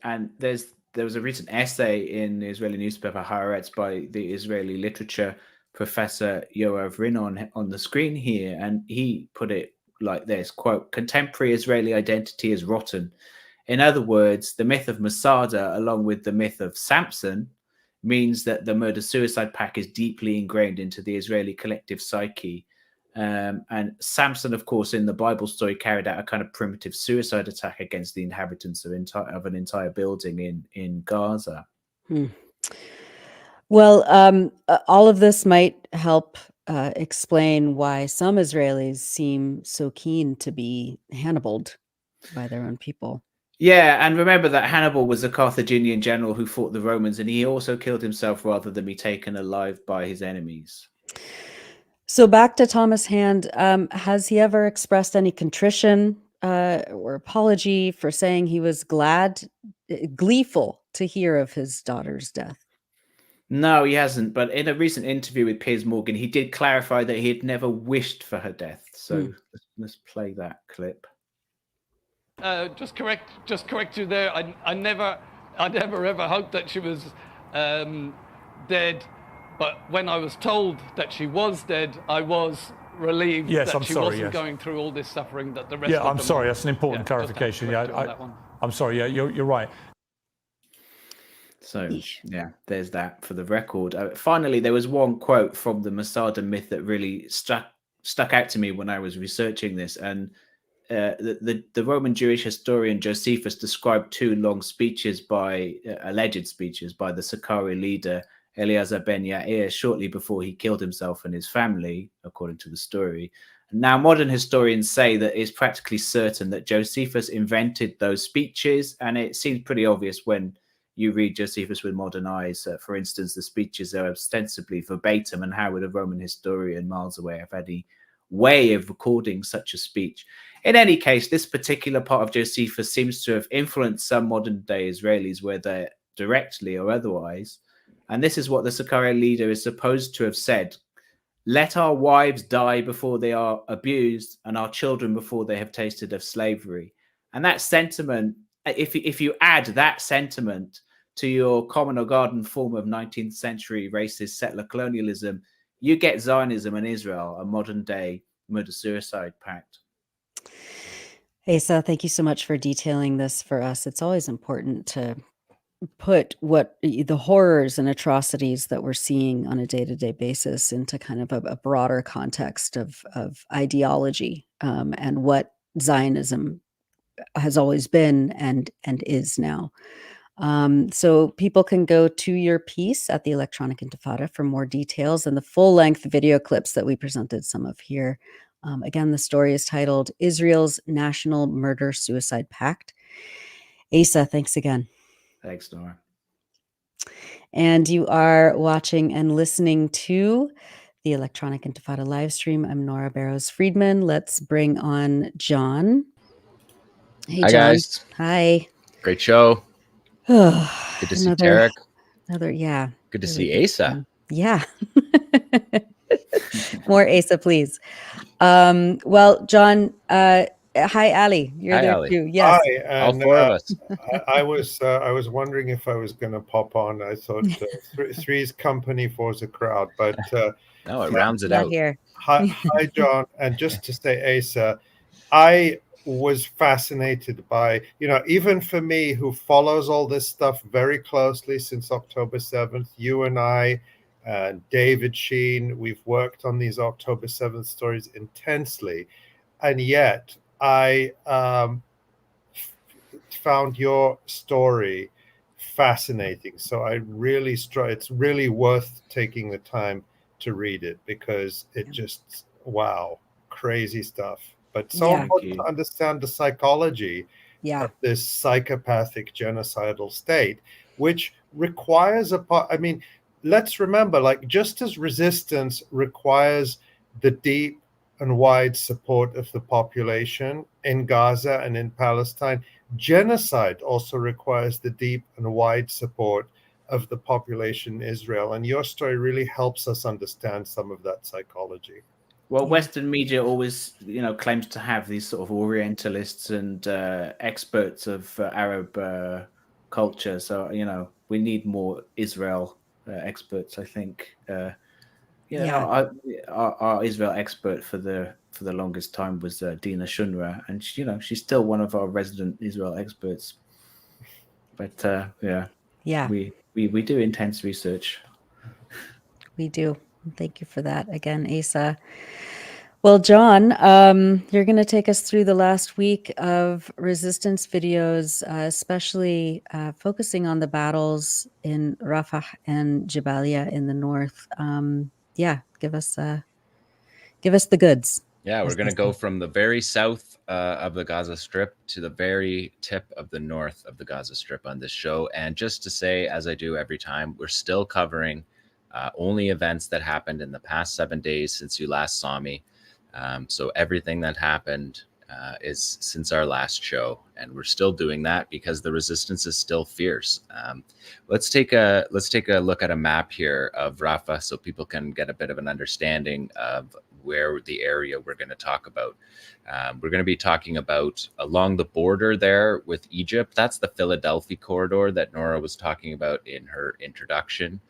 [SPEAKER 14] And there was a recent essay in the Israeli newspaper Haaretz by the Israeli literature professor Yoav Rinon on the screen here, and he put it like this, quote, "Contemporary Israeli identity is rotten. In other words, the myth of Masada, along with the myth of Samson, means that the murder-suicide pact is deeply ingrained into the Israeli collective psyche. And Samson, of course, in the Bible story, carried out a kind of primitive suicide attack against the inhabitants of an entire building in Gaza."
[SPEAKER 1] Well, all of this might help explain why some Israelis seem so keen to be Hannibaled by their own people.
[SPEAKER 14] Yeah, and remember that Hannibal was a Carthaginian general who fought the Romans, and he also killed himself rather than be taken alive by his enemies.
[SPEAKER 1] So back to Thomas Hand, has he ever expressed any contrition or apology for saying he was gleeful to hear of his daughter's death?
[SPEAKER 14] No, he hasn't. But in a recent interview with Piers Morgan, he did clarify that he had never wished for her death. So let's play that clip.
[SPEAKER 20] Just correct you there. I never ever hoped that she was dead. But when I was told that she was dead, I was relieved that she wasn't going through all this suffering that the rest of them.
[SPEAKER 21] Yeah, I'm sorry. That's an important clarification. I'm sorry. Yeah, you're right.
[SPEAKER 14] So, yeah, there's that for the record. Finally, there was one quote from the Masada myth that really stuck out to me when I was researching this. And the Roman Jewish historian Josephus described two long speeches alleged speeches by the Sicarii leader Eliezer ben Yair shortly before he killed himself and his family, according to the story. Now, modern historians say that it's practically certain that Josephus invented those speeches, and it seems pretty obvious when you read Josephus with modern eyes. For instance, the speeches are ostensibly verbatim, and how would a Roman historian miles away have any way of recording such a speech? In any case, this particular part of Josephus seems to have influenced some modern-day Israelis, whether directly or otherwise. And this is what the Sicarii leader is supposed to have said: "Let our wives die before they are abused, and our children before they have tasted of slavery." And that sentiment, if you add that sentiment to your common or garden form of 19th century racist settler colonialism, you get Zionism and Israel, a modern-day murder-suicide pact.
[SPEAKER 1] Asa, thank you so much for detailing this for us. It's always important to put what the horrors and atrocities that we're seeing on a day-to-day basis into kind of a broader context of ideology, and what Zionism has always been and is now. So people can go to your piece at the Electronic Intifada for more details and the full-length video clips that we presented some of here. Again, the story is titled Israel's National Murder-Suicide Pact. Asa, thanks again.
[SPEAKER 14] Thanks, Nora.
[SPEAKER 1] And you are watching and listening to the Electronic Intifada live stream. I'm Nora Barrows-Friedman. Let's bring on Jon. Hey,
[SPEAKER 2] Hi,
[SPEAKER 1] Jon.
[SPEAKER 2] guys.
[SPEAKER 1] Hi.
[SPEAKER 2] Great show. Good to see Tarek.
[SPEAKER 1] Yeah.
[SPEAKER 2] Good to
[SPEAKER 1] really
[SPEAKER 2] see
[SPEAKER 1] good
[SPEAKER 2] Asa.
[SPEAKER 1] one. Yeah. More Asa, please. Well, Jon, hi, Ali. You're
[SPEAKER 2] Hi,
[SPEAKER 1] there
[SPEAKER 2] Ali.
[SPEAKER 1] too. Yes.
[SPEAKER 12] Hi,
[SPEAKER 2] All
[SPEAKER 12] and
[SPEAKER 2] four of us.
[SPEAKER 12] I was wondering if I was going to pop on. I thought three's company, four's a crowd, but
[SPEAKER 2] No, it rounds it
[SPEAKER 1] Not
[SPEAKER 2] out.
[SPEAKER 1] here.
[SPEAKER 12] hi, Jon. And just to say, Asa, I was fascinated by, even for me who follows all this stuff very closely since October 7th, you and I, David Sheen, we've worked on these October 7th stories intensely. And yet I found your story fascinating. So I really it's really worth taking the time to read it, because it just, wow, crazy stuff. But so important to understand the psychology of this psychopathic genocidal state, which requires let's remember, like, just as resistance requires the deep and wide support of the population in Gaza and in Palestine, genocide also requires the deep and wide support of the population in Israel. And your story really helps us understand some of that psychology.
[SPEAKER 14] Well, Western media always, claims to have these sort of Orientalists and experts of Arab culture. So, we need more Israel experts, I think. Our Israel expert for the longest time was Dina Shunra, and she's still one of our resident Israel experts. But we do intense research.
[SPEAKER 1] We do. Thank you for that again, Asa. Well, Jon, you're going to take us through the last week of resistance videos, especially focusing on the battles in Rafah and Jabaliya in the north. Give us the goods.
[SPEAKER 2] Yeah, we're going to go from the very south of the Gaza Strip to the very tip of the north of the Gaza Strip on this show. And just to say, as I do every time, we're still covering only events that happened in the past 7 days since you last saw me. So everything that happened is since our last show, and we're still doing that because the resistance is still fierce. Let's take a look at a map here of Rafah so people can get a bit of an understanding of where the area we're going to talk about. We're going to be talking about along the border there with Egypt. That's the Philadelphia corridor that Nora was talking about in her introduction.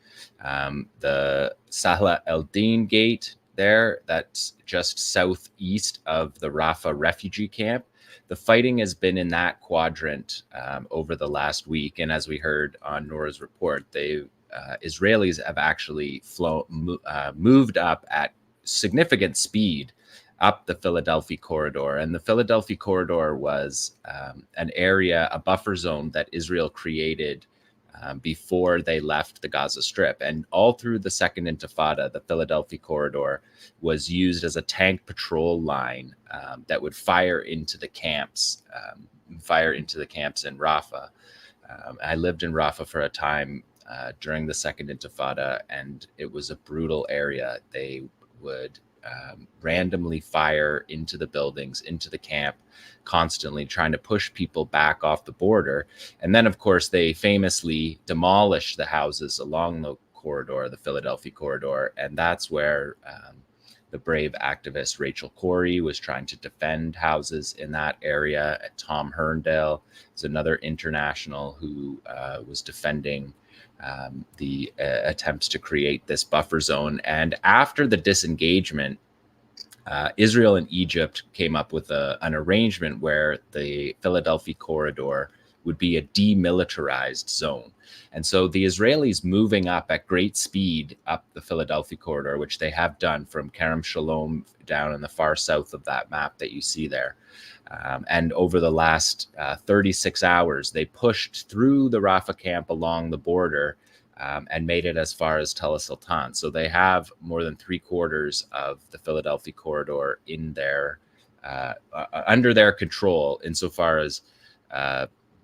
[SPEAKER 2] The Salah el-Din gate there, that's just southeast of the Rafah refugee camp. The fighting has been in that quadrant over the last week, and as we heard on Nora's report, Israelis have actually moved up at significant speed up the Philadelphia corridor. And the Philadelphia corridor was an area, a buffer zone that Israel created before they left the Gaza Strip. And all through the Second Intifada, the Philadelphia corridor was used as a tank patrol line that would fire into the camps in Rafah. I lived in Rafah for a time during the Second Intifada, and it was a brutal area. They would randomly fire into the buildings, into the camp, constantly trying to push people back off the border. And then, of course, they famously demolished the houses along the corridor, the Philadelphia corridor. And that's where the brave activist Rachel Corrie was trying to defend houses in that area. Tom Herndale is another international who was defending the attempts to create this buffer zone. And after the disengagement, Israel and Egypt came up with an arrangement where the Philadelphia corridor would be a demilitarized zone. And so the Israelis moving up at great speed up the Philadelphia corridor, which they have done from Kerem Shalom down in the far south of that map that you see there. And over the last 36 hours, they pushed through the Rafah camp along the border and made it as far as Tel Sultan. So they have more than 3/4 of the Philadelphia corridor in their under their control, insofar as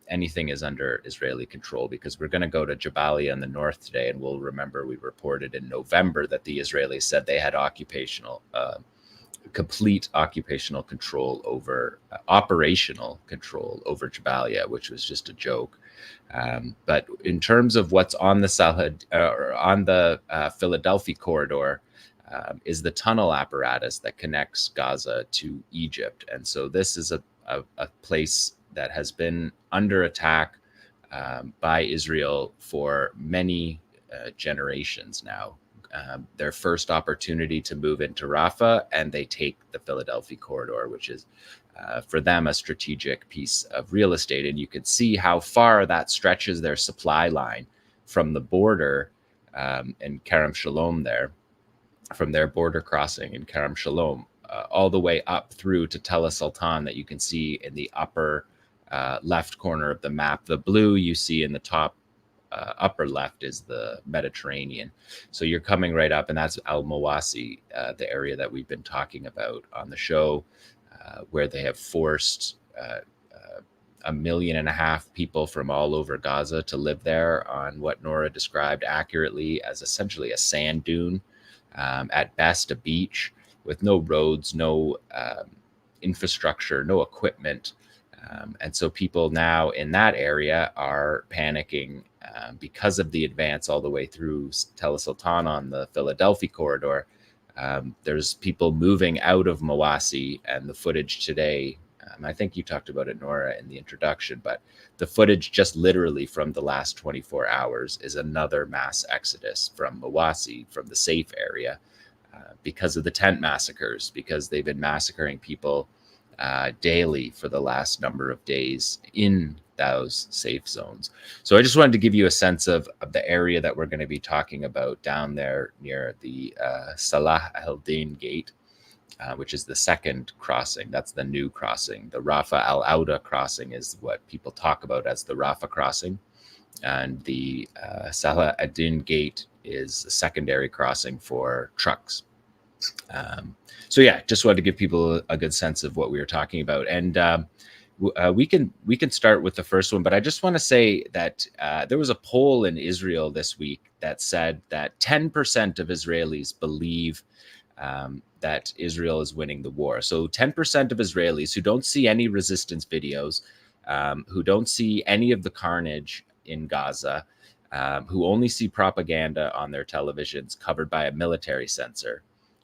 [SPEAKER 2] anything is under Israeli control, because we're going to go to Jabaliya in the north today, and we'll remember we reported in November that the Israelis said they had complete operational control over Jabaliya, which was just a joke. But in terms of what's on the Philadelphia corridor, is the tunnel apparatus that connects Gaza to Egypt. And so this is a place that has been under attack by Israel for many generations now. Their first opportunity to move into Rafah, and they take the Philadelphia corridor, which is for them a strategic piece of real estate. And you can see how far that stretches their supply line from the border in Kerem Shalom there, from their border crossing in Kerem Shalom, all the way up through to Tel Sultan that you can see in the upper left corner of the map. The blue you see in the top upper left is the Mediterranean. So you're coming right up, and that's Al-Mawasi, the area that we've been talking about on the show, where they have forced 1.5 million people from all over Gaza to live there on what Nora described accurately as essentially a sand dune, at best a beach, with no roads, no infrastructure, no equipment. And so people now in that area are panicking because of the advance all the way through Tel Sultan on the Philadelphia corridor. There's people moving out of Mawasi, and the footage today, I think you talked about it, Nora, in the introduction, but the footage just literally from the last 24 hours is another mass exodus from Mawasi, from the safe area, because of the tent massacres, because they've been massacring people daily for the last number of days in those safe zones. So I just wanted to give you a sense of the area that we're going to be talking about down there near the Salah al-Din Gate, which is the second crossing. That's the new crossing. The Rafah al-Auda crossing is what people talk about as the Rafah crossing. And the Salah al-Din Gate is a secondary crossing for trucks. So yeah, just wanted to give people a good sense of what we were talking about. And we can start with the first one, but I just want to say that there was a poll in Israel this week that said that 10% of Israelis believe that Israel is winning the war. So 10% of Israelis who don't see any resistance videos, who don't see any of the carnage in Gaza, who only see propaganda on their televisions covered by a military censor,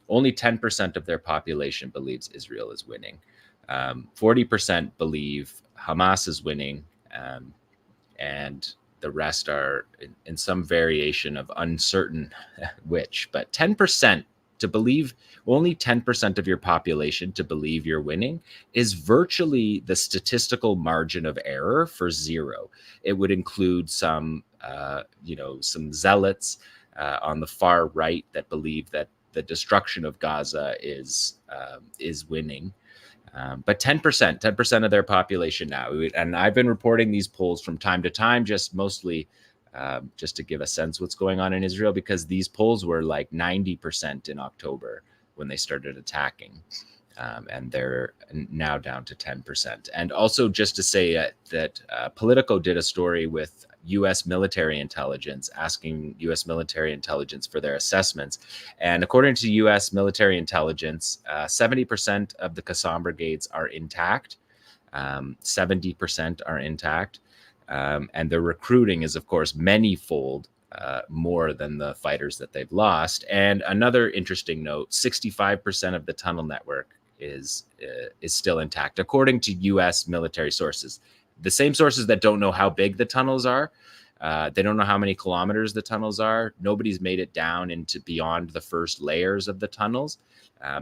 [SPEAKER 2] only 10% of their population believes Israel is winning. 40% believe Hamas is winning, and the rest are in some variation of uncertain which. But 10% to believe, only 10% of your population to believe you're winning is virtually the statistical margin of error for zero. It would include some zealots on the far right that believe that the destruction of Gaza is winning. But 10% of their population now. And I've been reporting these polls from time to time, just mostly just to give a sense what's going on in Israel, because these polls were like 90% in October when they started attacking. And they're now down to 10%. And also just to say that Politico did a story with U.S. military intelligence, asking U.S. military intelligence for their assessments. And according to U.S. military intelligence, 70% of the Qassam brigades are intact. 70% are intact. And their recruiting is, of course, many-fold more than the fighters that they've lost. And another interesting note, 65% of the tunnel network is still intact, according to U.S. military sources. The same sources that don't know how big the tunnels are. They don't know how many kilometers the tunnels are. Nobody's made it down into beyond the first layers of the tunnels.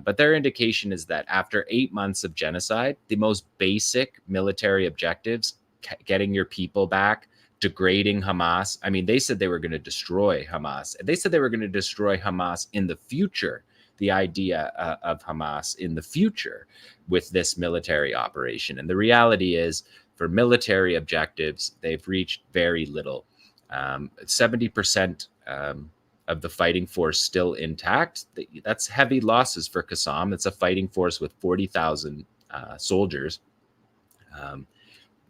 [SPEAKER 2] But their indication is that after 8 months of genocide, the most basic military objectives getting your people back, degrading Hamas. I mean, they said they were going to destroy Hamas. They said they were going to destroy Hamas in the future, the idea of Hamas in the future with this military operation. And the reality is, for military objectives, they've reached very little. 70% of the fighting force still intact. That's heavy losses for Qassam. It's a fighting force with 40,000 soldiers.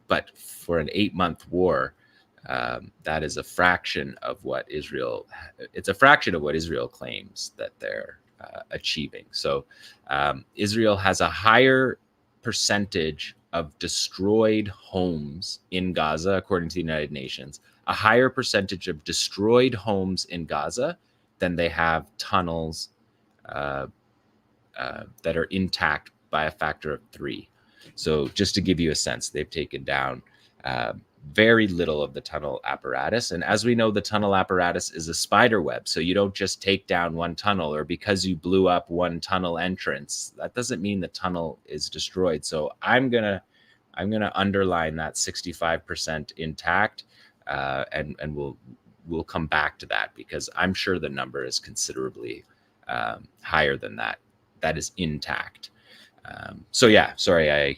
[SPEAKER 2] But for an 8-month war, that is a fraction of what Israel, it's a fraction of what Israel claims that they're achieving. So Israel has a higher percentage of destroyed homes in Gaza, according to the United Nations, a higher percentage of destroyed homes in Gaza than they have tunnels that are intact by a factor of 3. So just to give you a sense, they've taken down very little of the tunnel apparatus. And as we know, the tunnel apparatus is a spider web. So you don't just take down one tunnel, or because you blew up one tunnel entrance, that doesn't mean the tunnel is destroyed. So I'm gonna underline that 65% intact, and we'll come back to that, because I'm sure the number is considerably higher than that. That is intact. So yeah, sorry, I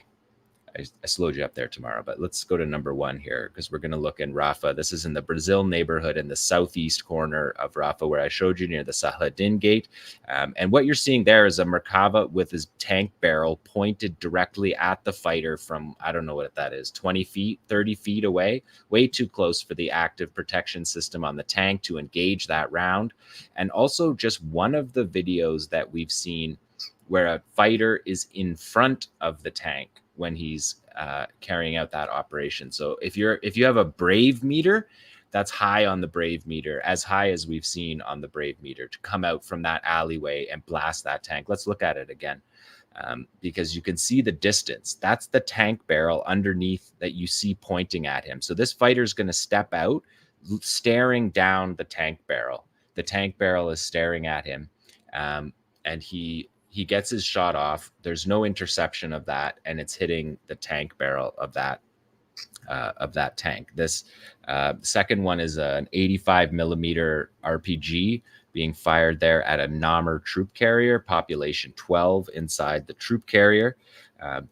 [SPEAKER 2] slowed you up there, Tamara, but let's go to number 1 here, because we're going to look in Rafah. This is in the Brazil neighborhood in the southeast corner of Rafah, where I showed you near the Saladin gate. And what you're seeing there is a Merkava with his tank barrel pointed directly at the fighter from, I don't know what that is, 20 feet, 30 feet away, way too close for the active protection system on the tank to engage that round. And also just one of the videos that we've seen where a fighter is in front of the tank when he's carrying out that operation. So if you have a Brave meter, that's high on the Brave meter, as high as we've seen on the Brave meter, to come out from that alleyway and blast that tank. Let's look at it again, because you can see the distance. That's the tank barrel underneath that you see pointing at him. So this fighter is going to step out, staring down the tank barrel. The tank barrel is staring at him, and he gets his shot off. There's no interception of that, and it's hitting the tank barrel of that tank. This second one is an 85 millimeter RPG being fired there at a Namr troop carrier, population 12 inside the troop carrier.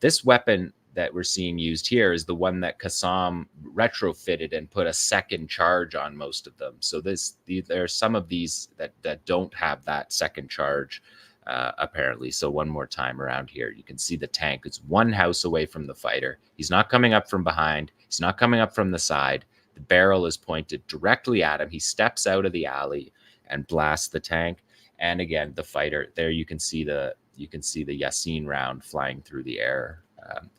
[SPEAKER 2] This weapon that we're seeing used here is the one that Qassam retrofitted and put a second charge on most of them. So there are some of these that don't have that second charge, apparently. So one more time around here, you can see the tank. It's one house away from the fighter. He's not coming up from behind. He's not coming up from the side. The barrel is pointed directly at him. He steps out of the alley and blasts the tank. And again, the fighter there, you can see the Yasin round flying through the air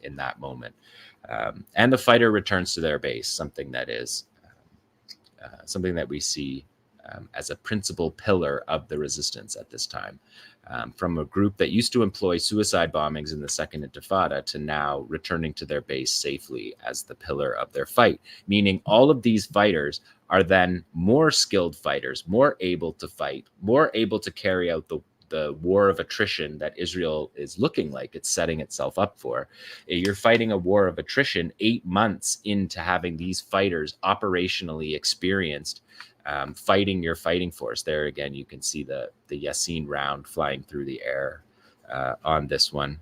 [SPEAKER 2] in that moment. And the fighter returns to their base, something that we see as a principal pillar of the resistance at this time. From a group that used to employ suicide bombings in the Second Intifada to now returning to their base safely as the pillar of their fight, meaning all of these fighters are then more skilled fighters, more able to fight, more able to carry out the war of attrition that Israel is looking like it's setting itself up for. You're fighting a war of attrition 8 months into having these fighters operationally experienced, fighting your fighting force. There again, you can see the Yasin round flying through the air on this one.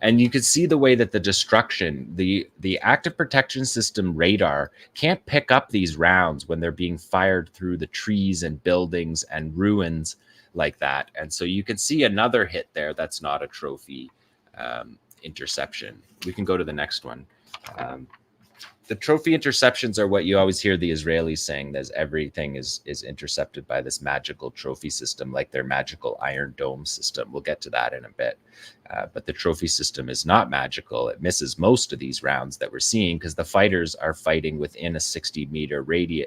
[SPEAKER 2] And you can see the way that the destruction, the active protection system radar can't pick up these rounds when they're being fired through the trees and buildings and ruins like that. And so you can see another hit there that's not a trophy interception. We can go to the next one. The trophy interceptions are what you always hear the Israelis saying, that everything is intercepted by this magical trophy system, like their magical Iron Dome system. We'll get to that in a bit. But the trophy system is not magical. It misses most of these rounds that we're seeing because the fighters are fighting within a 60-meter radius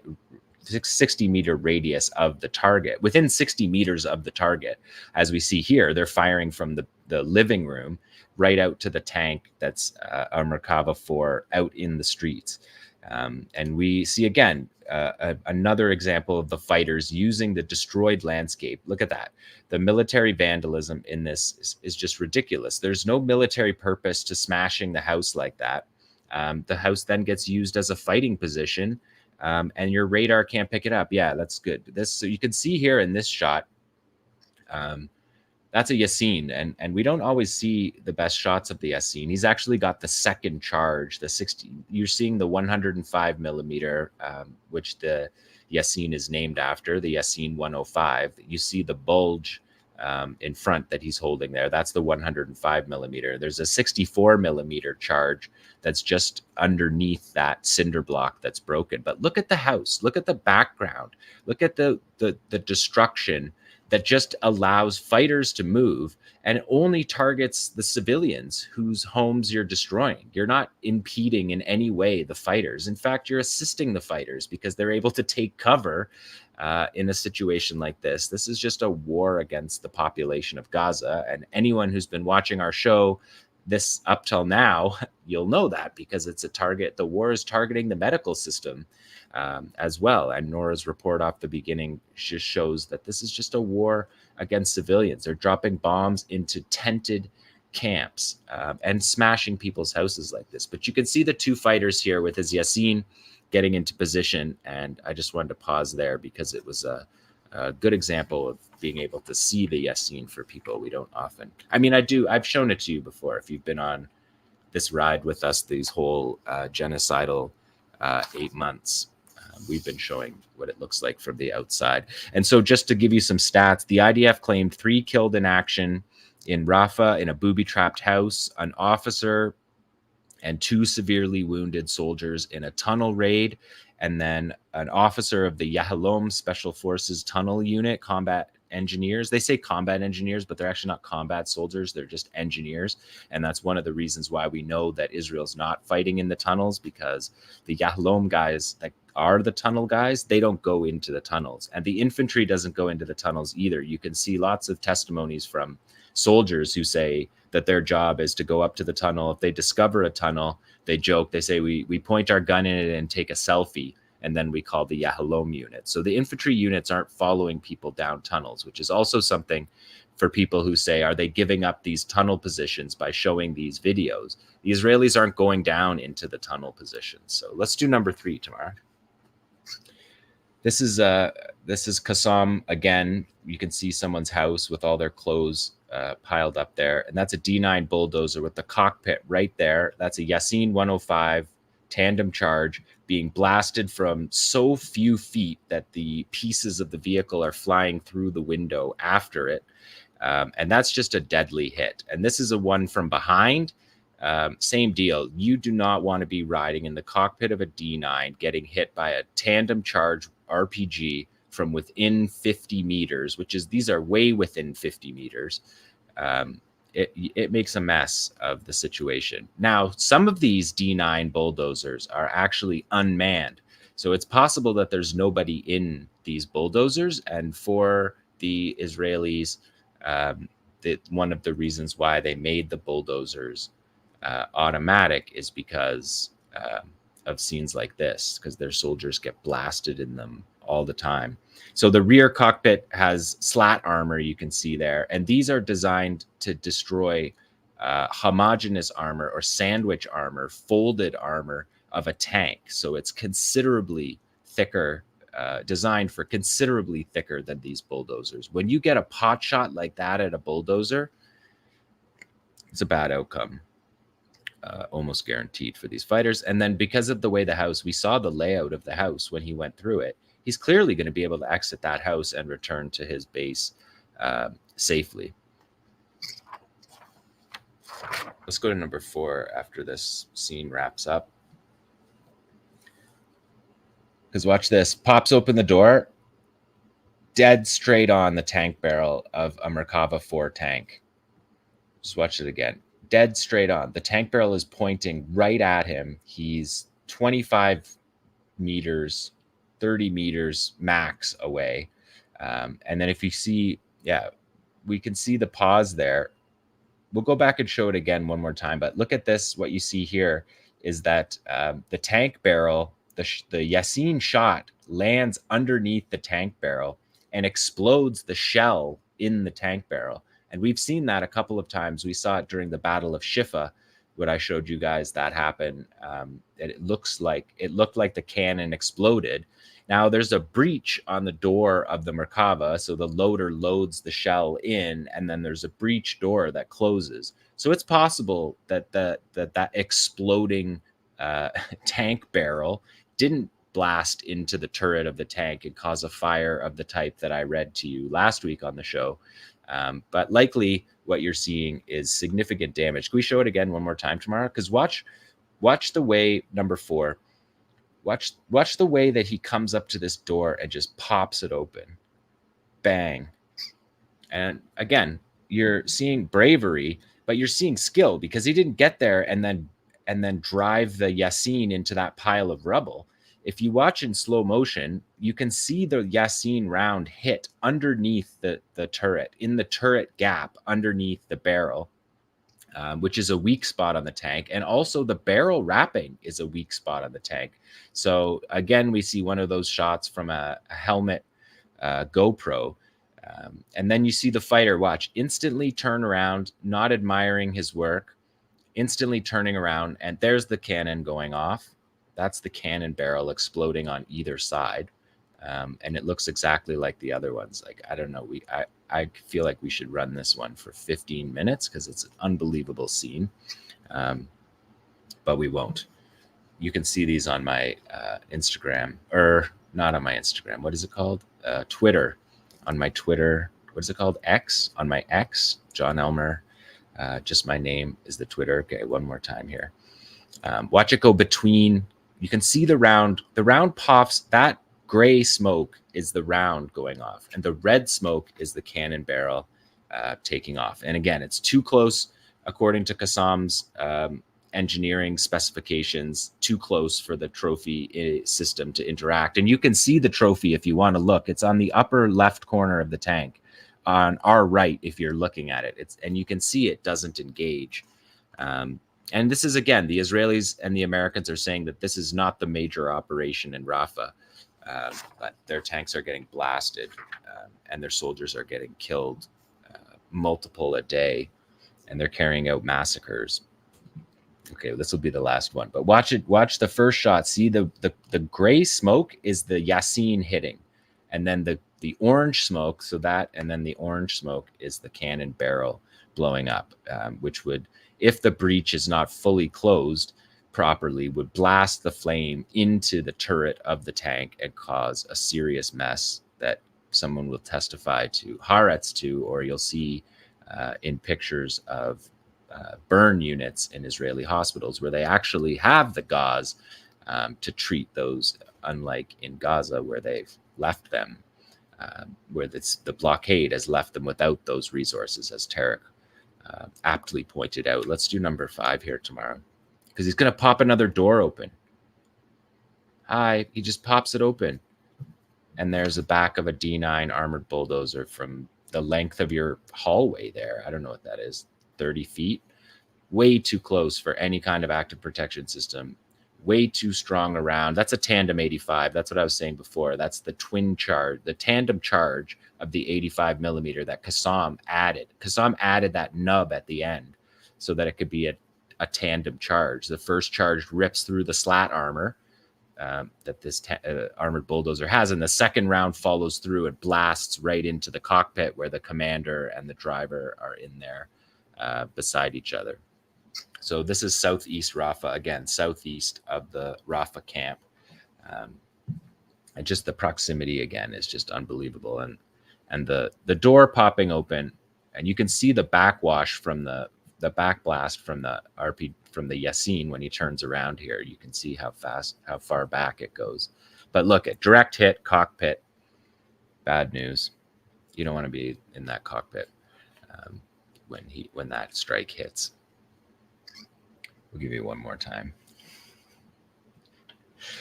[SPEAKER 2] of the target, within 60 meters of the target. As we see here, they're firing from the living room right out to the tank that's a Merkava 4 out in the streets. And we see again another example of the fighters using the destroyed landscape. Look at that. The military vandalism in this is just ridiculous. There's no military purpose to smashing the house like that. The house then gets used as a fighting position, and your radar can't pick it up. Yeah, that's good. So you can see here in this shot, that's a Yasin, and we don't always see the best shots of the Yasin. He's actually got the second charge, the 60. You're seeing the 105 millimeter, which the Yasin is named after, the Yasin 105. You see the bulge in front that he's holding there. That's the 105 millimeter. There's a 64 millimeter charge that's just underneath that cinder block that's broken. But look at the house. Look at the background. Look at the destruction that just allows fighters to move and only targets the civilians whose homes you're destroying. You're not impeding in any way the fighters. In fact, you're assisting the fighters because they're able to take cover in a situation like this. This is just a war against the population of Gaza. And anyone who's been watching our show this up till now, you'll know that, because it's a target. The war is targeting the medical system as well. And Nora's report off the beginning just shows that this is just a war against civilians. They're dropping bombs into tented camps and smashing people's houses like this. But you can see the two fighters here with his Yasin getting into position. And I just wanted to pause there because it was a good example of being able to see the Yasin for people we don't often. I mean, I've shown it to you before. If you've been on this ride with us, these whole genocidal 8 months, we've been showing what it looks like from the outside. And so just to give you some stats, the IDF claimed 3 killed in action in Rafah in a booby-trapped house, an officer and 2 severely wounded soldiers in a tunnel raid, and then an officer of the 𝐓𝐡𝐞 Special Forces Tunnel Unit, combat engineers. They say combat engineers, but they're actually not combat soldiers. They're just engineers. And that's one of the reasons why we know that Israel's not fighting in the tunnels, because the 𝐓𝐡𝐞 guys that are the tunnel guys, they don't go into the tunnels. And the infantry doesn't go into the tunnels either. You can see lots of testimonies from soldiers who say that their job is to go up to the tunnel. If they discover a tunnel, they joke, they say, we point our gun in it and take a selfie, and then we call the 𝐓𝐡𝐞 unit. So the infantry units aren't following people down tunnels, which is also something for people who say, are they giving up these tunnel positions by showing these videos? The Israelis aren't going down into the tunnel positions. So let's do number 3, Tamara. This is Qassam again. You can see someone's house with all their clothes piled up there, and that's a D9 bulldozer with the cockpit right there. That's a Yasin 105 tandem charge being blasted from so few feet that the pieces of the vehicle are flying through the window after it, and that's just a deadly hit. And this is a one from behind. Same deal. You do not want to be riding in the cockpit of a D9 getting hit by a tandem charge RPG from within 50 meters, which is, these are way within 50 meters. It makes a mess of the situation. Now, some of these D9 bulldozers are actually unmanned. So it's possible that there's nobody in these bulldozers. And for the Israelis, one of the reasons why they made the bulldozers automatic is because of scenes like this, because their soldiers get blasted in them all the time. So the rear cockpit has slat armor, you can see there, and these are designed to destroy homogeneous armor or sandwich armor, folded armor of a tank. So it's considerably thicker, designed for considerably thicker than these bulldozers. When you get a pot shot like that at a bulldozer, it's a bad outcome. Almost guaranteed for these fighters. And then because of the way the house, we saw the layout of the house when he went through it, he's clearly going to be able to exit that house and return to his base safely. Let's go to number 4 after this scene wraps up. Because watch this, pops open the door, dead straight on the tank barrel of a Merkava 4 tank. Just watch it again. Dead straight on. The tank barrel is pointing right at him. He's 25 meters, 30 meters max away. And then if you see, we can see the pause there. We'll go back and show it again one more time. But look at this. What you see here is that the tank barrel, the Yasin shot lands underneath the tank barrel and explodes the shell in the tank barrel. And we've seen that a couple of times. We saw it during the Battle of Shifa what I showed you guys that happened. It looked like the cannon exploded. Now there's a breach on the door of the Merkava, so the loader loads the shell in, and then there's a breech door that closes. So it's possible that that exploding tank barrel didn't blast into the turret of the tank and cause a fire of the type that I read to you last week on the show. But likely what you're seeing is significant damage. Can we show it again one more time, Tamara? Because watch the way, number 4, watch the way that he comes up to this door and just pops it open. Bang. And again, you're seeing bravery, but you're seeing skill, because he didn't get there and then drive the Yasin into that pile of rubble. If you watch in slow motion, you can see the Yasin round hit underneath the turret, in the turret gap underneath the barrel, which is a weak spot on the tank. And also the barrel wrapping is a weak spot on the tank. So again, we see one of those shots from a helmet GoPro. And then you see the fighter, watch, instantly turn around, not admiring his work, instantly turning around, and there's the cannon going off. That's the cannon barrel exploding on either side. And it looks exactly like the other ones. Like, I don't know, I feel like we should run this one for 15 minutes because it's an unbelievable scene. But we won't. You can see these on my Instagram, or not on my Instagram. What is it called? Twitter. On my Twitter. What is it called? X. On my X, Jon Elmer. Just my name is the Twitter. Okay, one more time here. Watch it go between. You can see the round. The round pops. That gray smoke is the round going off, and the red smoke is the cannon barrel taking off. And again, it's too close, according to Qassam's engineering specifications, too close for the trophy system to interact. And you can see the trophy if you want to look. It's on the upper left corner of the tank, on our right if you're looking at it. And you can see it doesn't engage. And this is, again, the Israelis and the Americans are saying that this is not the major operation in Rafah, but their tanks are getting blasted and their soldiers are getting killed, multiple a day, and they're carrying out massacres. Okay, this will be the last one, but watch it. Watch the first shot. See the gray smoke is the Yasin hitting, and then the orange smoke. So that, and then the orange smoke is the cannon barrel blowing up, which would, if the breach is not fully closed properly, would blast the flame into the turret of the tank and cause a serious mess that someone will testify to Haaretz to, or you'll see in pictures of burn units in Israeli hospitals where they actually have the gauze to treat those, unlike in Gaza where they've left them, where the blockade has left them without those resources, as Tarek aptly pointed out. Let's do number 5 here tomorrow, because he's going to pop another door open. Hi, he just pops it open. And there's the back of a D9 armored bulldozer from the length of your hallway there. I don't know what that is. 30 feet, way too close for any kind of active protection system, way too strong around. That's a tandem 85. That's what I was saying before. That's the twin charge, the tandem charge of the 85 millimeter that Qassam added. Qassam added that nub at the end so that it could be a tandem charge. The first charge rips through the slat armor that this armored bulldozer has, and the second round follows through and blasts right into the cockpit where the commander and the driver are in there beside each other. So this is southeast Rafah, again, southeast of the Rafah camp. And just the proximity, again, is just unbelievable. And the door popping open, and you can see the backwash from the backblast from the Yasin when he turns around here. You can see how far back it goes. But look at direct hit, cockpit, bad news. You don't want to be in that cockpit when that strike hits. We'll give you one more time.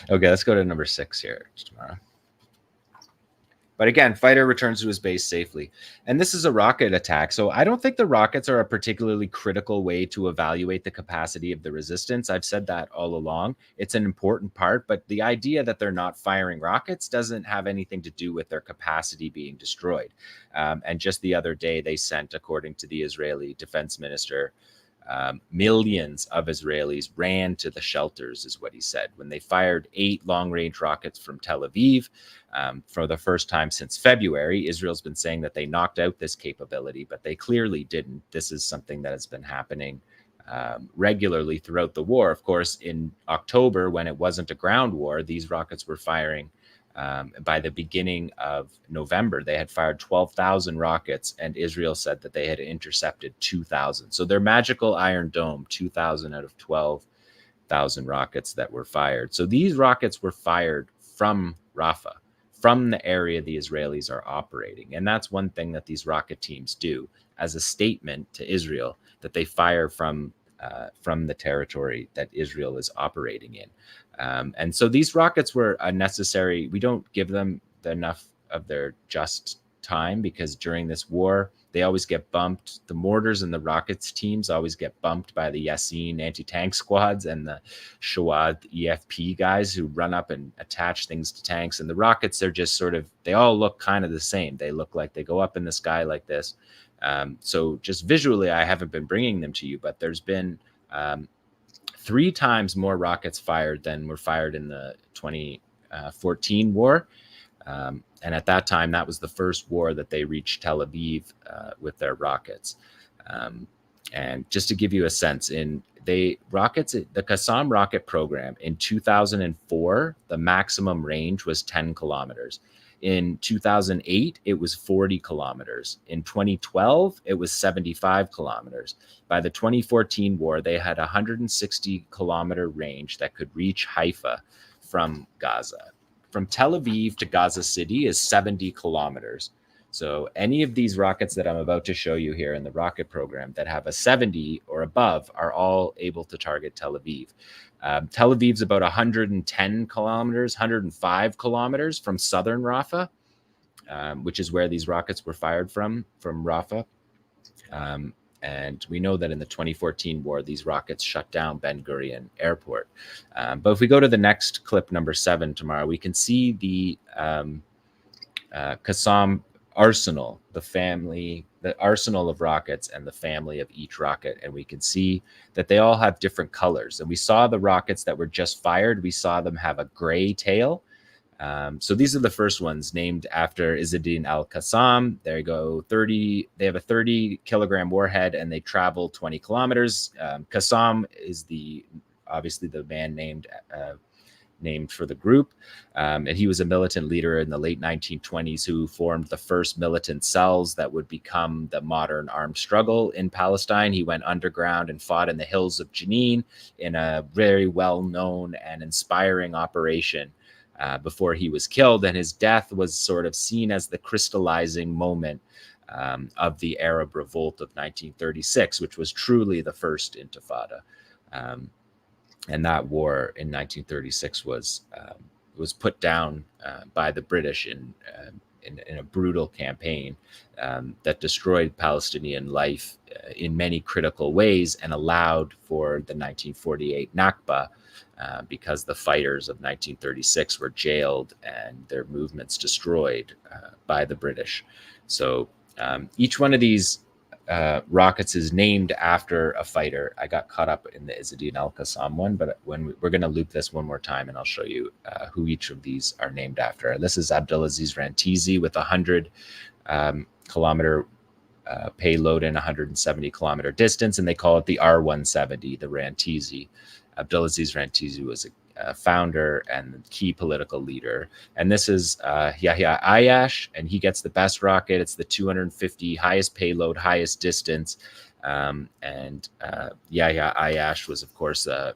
[SPEAKER 2] Okay, let's go to number 6 here tomorrow. But again, fighter returns to his base safely. And this is a rocket attack. So I don't think the rockets are a particularly critical way to evaluate the capacity of the resistance. I've said that all along. It's an important part, but the idea that they're not firing rockets doesn't have anything to do with their capacity being destroyed. And just the other day, they sent, according to the Israeli defense minister, Millions of Israelis ran to the shelters, is what he said, when they fired 8 long-range rockets from Tel Aviv for the first time since February. Israel's been saying that they knocked out this capability, but they clearly didn't. This is something that has been happening regularly throughout the war. Of course, in October, when it wasn't a ground war, these rockets were firing. By the beginning of November, they had fired 12,000 rockets, and Israel said that they had intercepted 2,000. So their magical Iron Dome, 2,000 out of 12,000 rockets that were fired. So these rockets were fired from Rafah, from the area the Israelis are operating. And that's one thing that these rocket teams do as a statement to Israel, that they fire from the territory that Israel is operating in. And so these rockets were unnecessary. We don't give them enough of their just time, because during this war, they always get bumped. The mortars and the rockets teams always get bumped by the Yassin anti-tank squads and the Shawad EFP guys who run up and attach things to tanks. And the rockets, they're just sort of, they all look kind of the same. They look like they go up in the sky like this. So just visually, I haven't been bringing them to you, but there's been 3 times more rockets fired than were fired in the 2014 war. And at that time, that was the first war that they reached Tel Aviv with their rockets. And just to give you a sense, the Qassam rocket program in 2004, the maximum range was 10 kilometers. In 2008, it was 40 kilometers. In 2012, it was 75 kilometers. By the 2014 war, they had a 160 kilometer range that could reach Haifa from Gaza. From Tel Aviv to Gaza City is 70 kilometers. So any of these rockets that I'm about to show you here in the rocket program that have a 70 or above are all able to target Tel Aviv. Tel Aviv's about 110 kilometers, 105 kilometers from southern Rafah, which is where these rockets were fired from Rafah. And we know that in the 2014 war, these rockets shut down Ben Gurion Airport. But if we go to the next clip, number 7, Tamara, we can see the Qassam arsenal, the arsenal of rockets and the family of each rocket. And we can see that they all have different colors. And we saw the rockets that were just fired. We saw them have a gray tail. So these are the first ones named after Izzeddin al-Qassam. There you go. They have a 30 kilogram warhead and they travel 20 kilometers. Qassam is obviously the man named for the group. And he was a militant leader in the late 1920s who formed the first militant cells that would become the modern armed struggle in Palestine. He went underground and fought in the hills of Jenin in a very well-known and inspiring operation before he was killed. And his death was sort of seen as the crystallizing moment of the Arab Revolt of 1936, which was truly the first Intifada. And that war in 1936 was put down by the British in a brutal campaign that destroyed Palestinian life in many critical ways and allowed for the 1948 Nakba, because the fighters of 1936 were jailed and their movements destroyed by the British. So each one of these rockets is named after a fighter. I got caught up in the Izzeddin al-Qassam one, but we're going to loop this one more time and I'll show you who each of these are named after. This is Abdulaziz Rantizi with a 100 kilometer payload and 170 kilometer distance, and they call it the R-170, the Rantizi. Abdulaziz Rantizi was a founder and key political leader. And this is Yahya Ayash, and he gets the best rocket. It's the 250 highest payload, highest distance. And Yahya Ayash was, of course, the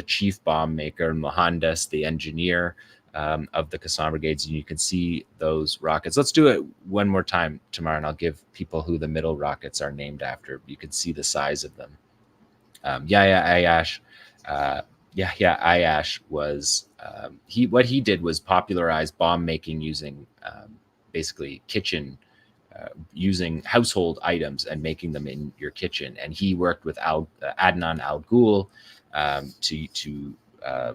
[SPEAKER 2] chief bomb maker, Mohandas, the engineer of the Qassam brigades. And you can see those rockets. Let's do it one more time, Tamara, and I'll give people who the middle rockets are named after. You can see the size of them. Yahya Ayash was what he did was popularize bomb making using basically using household items and making them in your kitchen. And he worked with Adnan Al-Ghul to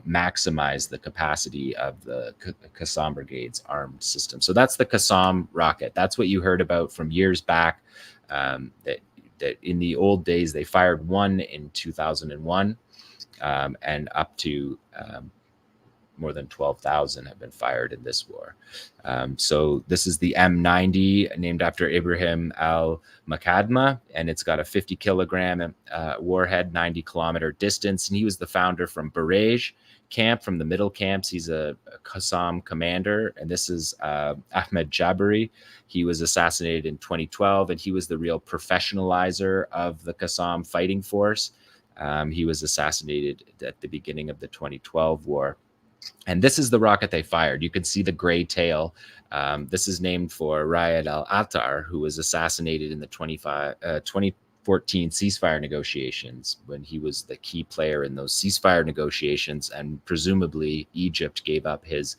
[SPEAKER 2] maximize the capacity of the Qassam Brigade's armed system. So that's the Qassam rocket. That's what you heard about from years back. That that in the old days they fired one in 2001, and up to more than 12,000 have been fired in this war. So this is the M90, named after Ibrahim al-Muqaddam, and it's got a 50 kilogram warhead, 90 kilometer distance. And he was the founder from Barej camp, from the middle camps. He's a Qassam commander. And this is Ahmed Jabari. He was assassinated in 2012, and he was the real professionalizer of the Qassam fighting force. He was assassinated at the beginning of the 2012 war. And this is the rocket they fired. You can see the gray tail. This is named for Riyad al-Attar, who was assassinated in the 2014 ceasefire negotiations, when he was the key player in those ceasefire negotiations. And presumably Egypt gave up his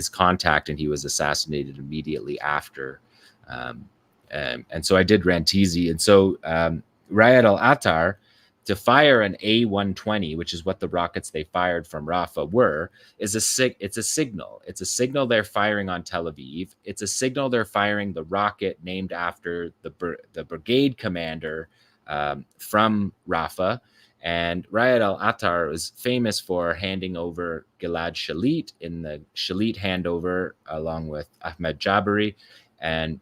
[SPEAKER 2] contact, and he was assassinated immediately after. And so I did Rantisi. And so Riyad al-Attar, to fire an A-120, which is what the rockets they fired from Rafah were, it's a signal. It's a signal they're firing on Tel Aviv. It's a signal they're firing the rocket named after the brigade commander from Rafah. And Riyad al-Attar is famous for handing over Gilad Shalit in the Shalit handover, along with Ahmed Jabari. And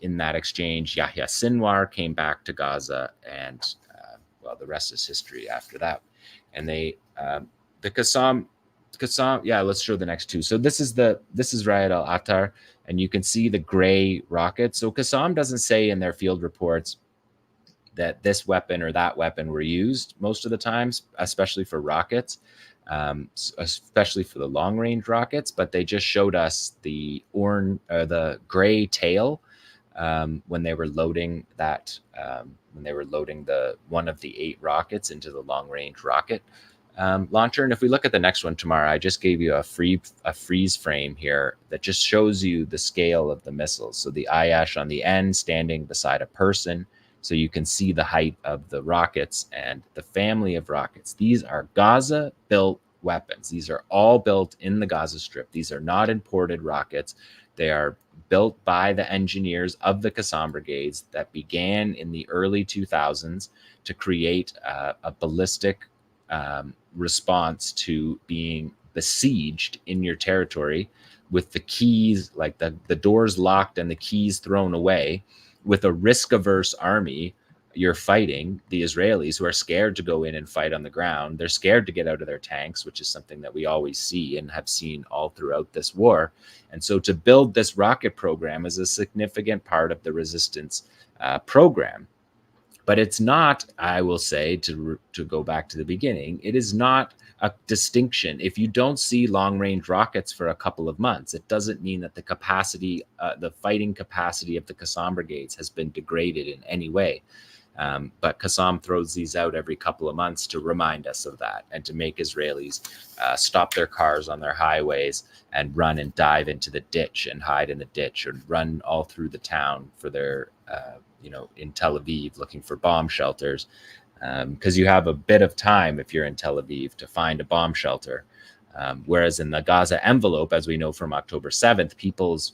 [SPEAKER 2] in that exchange, Yahya Sinwar came back to Gaza, and well, the rest is history after that. And they, the Qassam, yeah, let's show the next two. So this is Riyad al-Attar, and you can see the gray rocket. So Qassam doesn't say in their field reports that this weapon or that weapon were used most of the times, especially for rockets, especially for the long-range rockets. But they just showed us the gray tail when they were loading that. When they were loading one of the 8 rockets into the long-range rocket launcher. And if we look at the next one, Tamara, I just gave you a freeze frame here that just shows you the scale of the missiles. So the Ayash on the end standing beside a person, so you can see the height of the rockets and the family of rockets. These are Gaza-built weapons. These are all built in the Gaza Strip. These are not imported rockets. They are built by the engineers of the Qassam brigades that began in the early 2000s to create a ballistic response to being besieged in your territory, with the keys, like the doors locked and the keys thrown away, with a risk-averse army. You're fighting the Israelis, who are scared to go in and fight on the ground. They're scared to get out of their tanks, which is something that we always see and have seen all throughout this war. And so to build this rocket program is a significant part of the resistance program. But it's not, I will say, to go back to the beginning, it is not a distinction. If you don't see long-range rockets for a couple of months, it doesn't mean that the capacity, the fighting capacity of the Qassam brigades has been degraded in any way. But Qassam throws these out every couple of months to remind us of that, and to make Israelis stop their cars on their highways and run and dive into the ditch and hide in the ditch, or run all through the town for their, in Tel Aviv looking for bomb shelters. Because you have a bit of time, if you're in Tel Aviv, to find a bomb shelter. Whereas in the Gaza envelope, as we know from October 7th, people's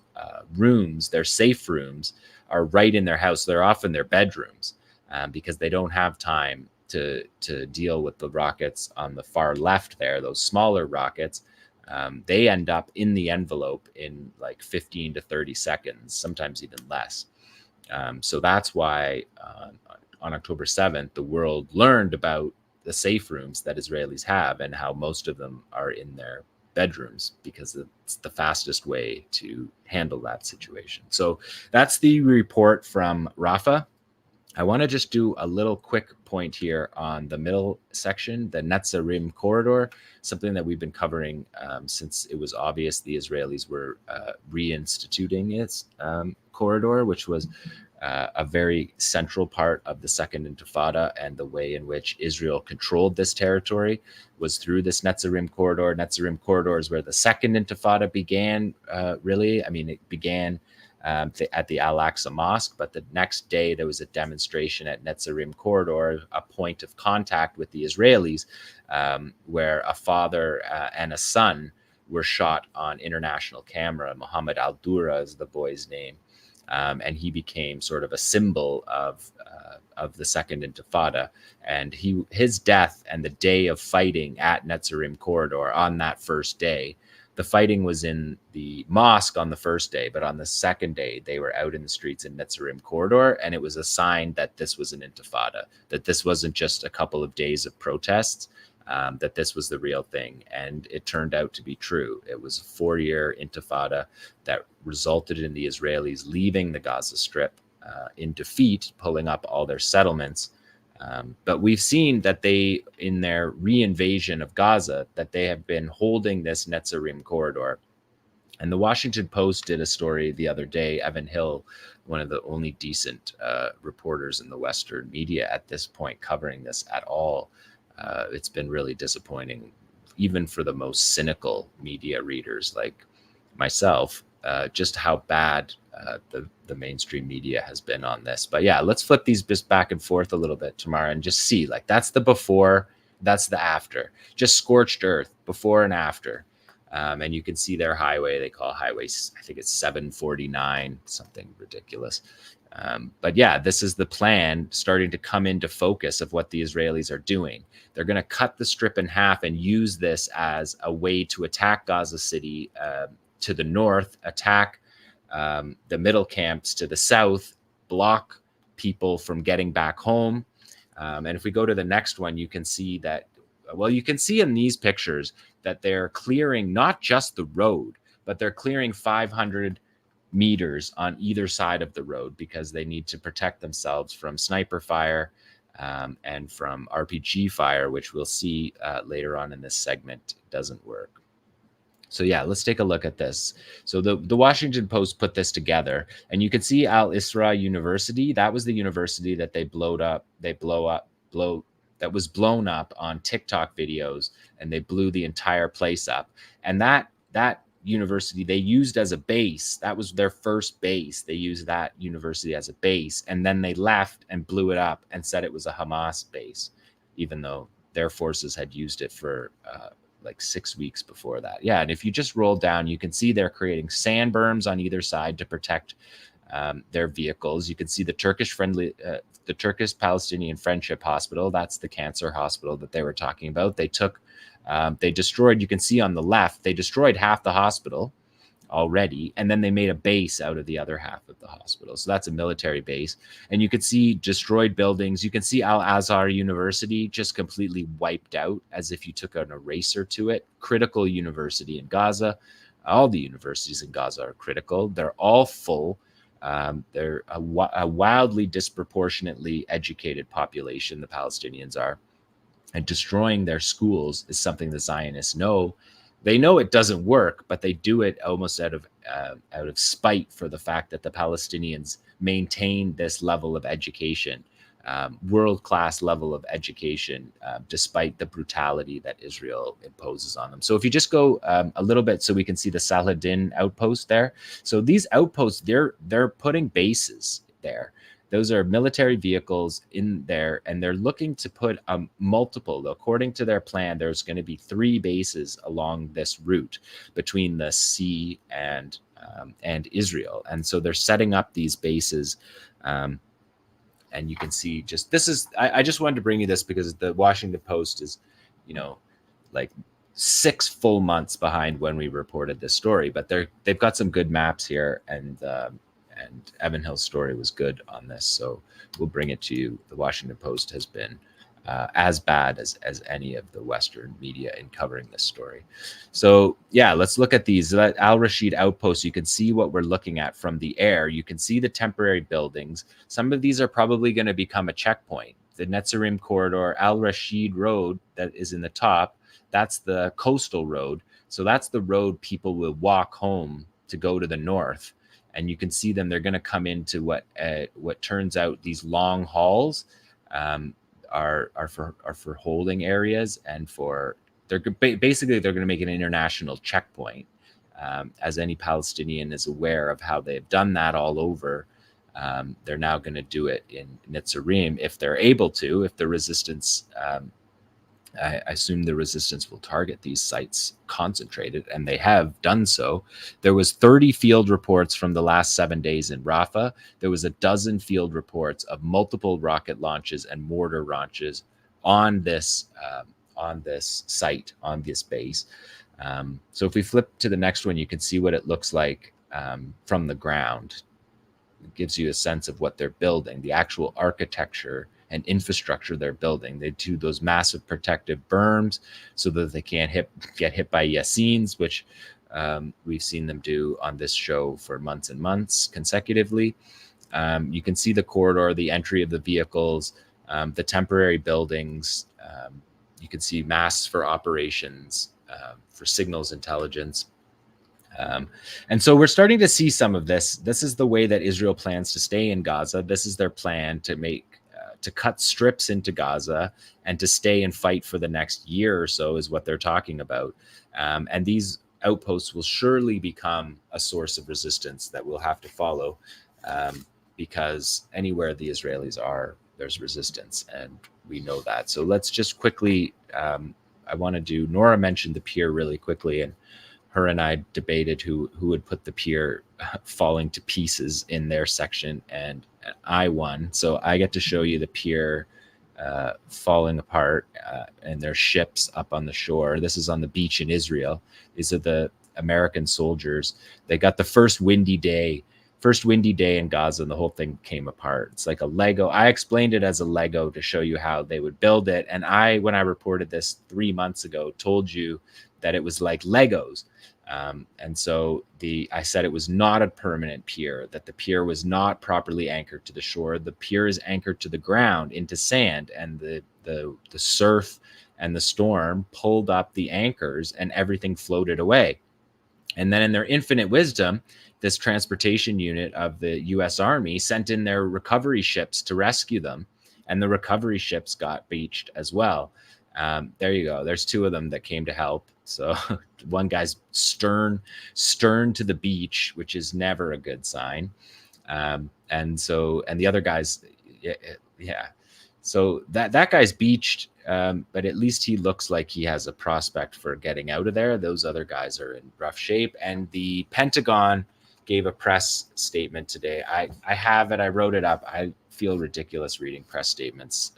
[SPEAKER 2] rooms, their safe rooms, are right in their house. They're often their bedrooms. Because they don't have time to deal with the rockets on the far left there, those smaller rockets. They end up in the envelope in like 15 to 30 seconds, sometimes even less. So that's why on October 7th, the world learned about the safe rooms that Israelis have, and how most of them are in their bedrooms, because it's the fastest way to handle that situation. So that's the report from Rafah. I want to just do a little quick point here on the middle section, the Netzarim corridor, something that we've been covering since it was obvious the Israelis were reinstituting its corridor, which was a very central part of the Second Intifada, and the way in which Israel controlled this territory was through this Netzarim corridor. Netzarim corridor is where the Second Intifada began, really. I mean, it began at the Al-Aqsa Mosque, but the next day there was a demonstration at Netzarim corridor, a point of contact with the Israelis, where a father and a son were shot on international camera. Mohammed Al-Dura is the boy's name. and he became sort of a symbol of the Second Intifada. And his death and the day of fighting at Netzarim Corridor on that first day, the fighting was in the mosque on the first day, but on the second day, they were out in the streets in Netzarim Corridor, and it was a sign that this was an intifada, that this wasn't just a couple of days of protests, that this was the real thing. And it turned out to be true. It was a 4-year intifada that resulted in the Israelis leaving the Gaza Strip in defeat, pulling up all their settlements. But we've seen that they, in their reinvasion of Gaza, that they have been holding this Netzarim corridor. And the Washington Post did a story the other day. Evan Hill, one of the only decent reporters in the Western media at this point, covering this at all. It's been really disappointing, even for the most cynical media readers like myself, just how bad the mainstream media has been on this. But yeah, let's flip these just back and forth a little bit, Tamara, and just see, like, that's the before, that's the after, just scorched earth before and after. And you can see their highway, they call highway, I think it's 749, something ridiculous. But yeah, this is the plan starting to come into focus of what the Israelis are doing. They're going to cut the strip in half and use this as a way to attack Gaza City to the north, attack the middle camps to the south, block people from getting back home. And if we go to the next one, you can see that, well, you can see in these pictures that they're clearing not just the road, but they're clearing 500 meters on either side of the road because they need to protect themselves from sniper fire and from RPG fire, which we'll see later on in this segment doesn't work. So yeah, let's take a look at this. So the Washington Post put this together, and you can see Al-Aqsa University. That was the university that that was blown up on TikTok videos, and they blew the entire place up. And that university they used as a base. That was their first base. They used that university as a base, and then they left and blew it up and said it was a Hamas base, even though their forces had used it for like 6 weeks before that. Yeah, and if you just roll down, you can see they're creating sand berms on either side to protect their vehicles. You can see the Turkish Palestinian Friendship Hospital. That's the cancer hospital that they were talking about. They destroyed, you can see on the left, they destroyed half the hospital already, and then they made a base out of the other half of the hospital. So that's a military base. And you can see destroyed buildings. You can see Al-Azhar University just completely wiped out, as if you took an eraser to it. Critical university in Gaza. All the universities in Gaza are critical. They're all full. They're a wildly disproportionately educated population, the Palestinians are. And destroying their schools is something the Zionists know. They know it doesn't work, but they do it almost out of spite for the fact that the Palestinians maintain this level of education, world-class level of education, despite the brutality that Israel imposes on them. So if you just go a little bit so we can see the Saladin outpost there. So these outposts, they're putting bases there. Those are military vehicles in there, and they're looking to put multiple. According to their plan, there's going to be 3 bases along this route between the sea and Israel. And so they're setting up these bases. And you can see just this is. I just wanted to bring you this because the Washington Post is, like 6 full months behind when we reported this story. But they've got some good maps here, and Evan Hill's story was good on this, so we'll bring it to you. The Washington Post has been as bad as any of the Western media in covering this story. So yeah, let's look at these. Al-Rashid outpost, you can see what we're looking at from the air. You can see the temporary buildings. Some of these are probably going to become a checkpoint. The Netzarim corridor, Al-Rashid Road that is in the top, that's the coastal road. So that's the road people will walk home to go to the north. And you can see them, they're going to come into what turns out these long halls are for holding areas, and they're going to make an international checkpoint. As any Palestinian is aware of how they've done that all over, they're now going to do it in Netzarim if they're able to, if the resistance I assume the resistance will target these sites concentrated, and they have done so. There was 30 field reports from the last 7 days in Rafah. There was a dozen field reports of multiple rocket launches and mortar launches on this site, on this base. So if we flip to the next one, you can see what it looks like from the ground. It gives you a sense of what they're building, the actual architecture and infrastructure they're building. They do those massive protective berms so that they can't get hit by Yassins, which we've seen them do on this show for months and months consecutively. You can see the corridor, the entry of the vehicles, the temporary buildings. You can see masks for operations, for signals intelligence. And so we're starting to see some of this. This is the way that Israel plans to stay in Gaza. This is their plan to cut strips into Gaza and to stay and fight for the next year or so is what they're talking about. And these outposts will surely become a source of resistance that we'll have to follow, because anywhere the Israelis are, there's resistance, and we know that. So let's just quickly, I want to do, Nora mentioned the pier really quickly, and her and I debated who would put the pier falling to pieces in their section, and I won. So I get to show you the pier falling apart, and their ships up on the shore. This is on the beach in Israel. These are the American soldiers. They got the first windy day in Gaza, and the whole thing came apart. It's like a Lego. I explained it as a Lego to show you how they would build it. And when I reported this 3 months ago, told you that it was like Legos. And so I said it was not a permanent pier, that the pier was not properly anchored to the shore. The pier is anchored to the ground into sand, and the surf and the storm pulled up the anchors and everything floated away. And then in their infinite wisdom, this transportation unit of the US Army sent in their recovery ships to rescue them, and the recovery ships got beached as well. There you go. There's 2 of them that came to help. So one guy's stern to the beach, which is never a good sign. And the other guy's, yeah. So that guy's beached, but at least he looks like he has a prospect for getting out of there. Those other guys are in rough shape. And the Pentagon gave a press statement today. I have it. I wrote it up. I feel ridiculous reading press statements.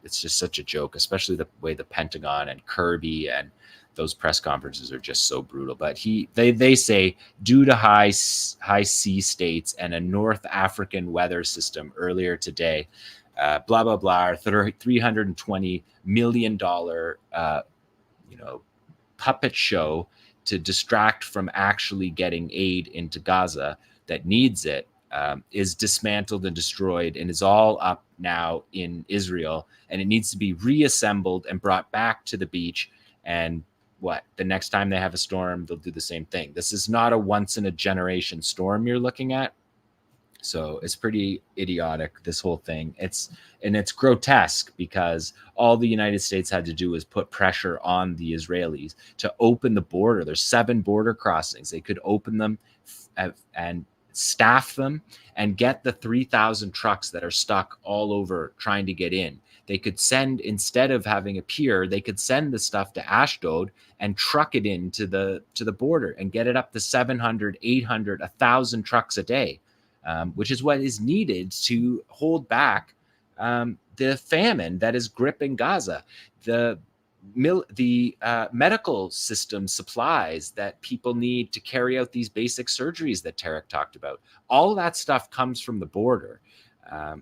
[SPEAKER 2] It's just such a joke, especially the way the Pentagon and Kirby and those press conferences are just so brutal. But they say, due to high sea states and a North African weather system earlier today, blah blah blah, $320 million puppet show to distract from actually getting aid into Gaza that needs it, is dismantled and destroyed, and is all up now in Israel, and it needs to be reassembled and brought back to the beach. And the next time they have a storm, they'll do the same thing. This is not a once in a generation storm you're looking at. So it's pretty idiotic, this whole thing. It's grotesque, because all the United States had to do was put pressure on the Israelis to open the border. There's 7 border crossings. They could open them and staff them and get the 3,000 trucks that are stuck all over trying to get in. They could send, instead of having a pier, they could send the stuff to Ashdod and truck it into the border and get it up to 700, 800, 1,000 trucks a day. Which is what is needed to hold back the famine that is gripping Gaza. The medical system supplies that people need to carry out these basic surgeries that Tarek talked about. All of that stuff comes from the border.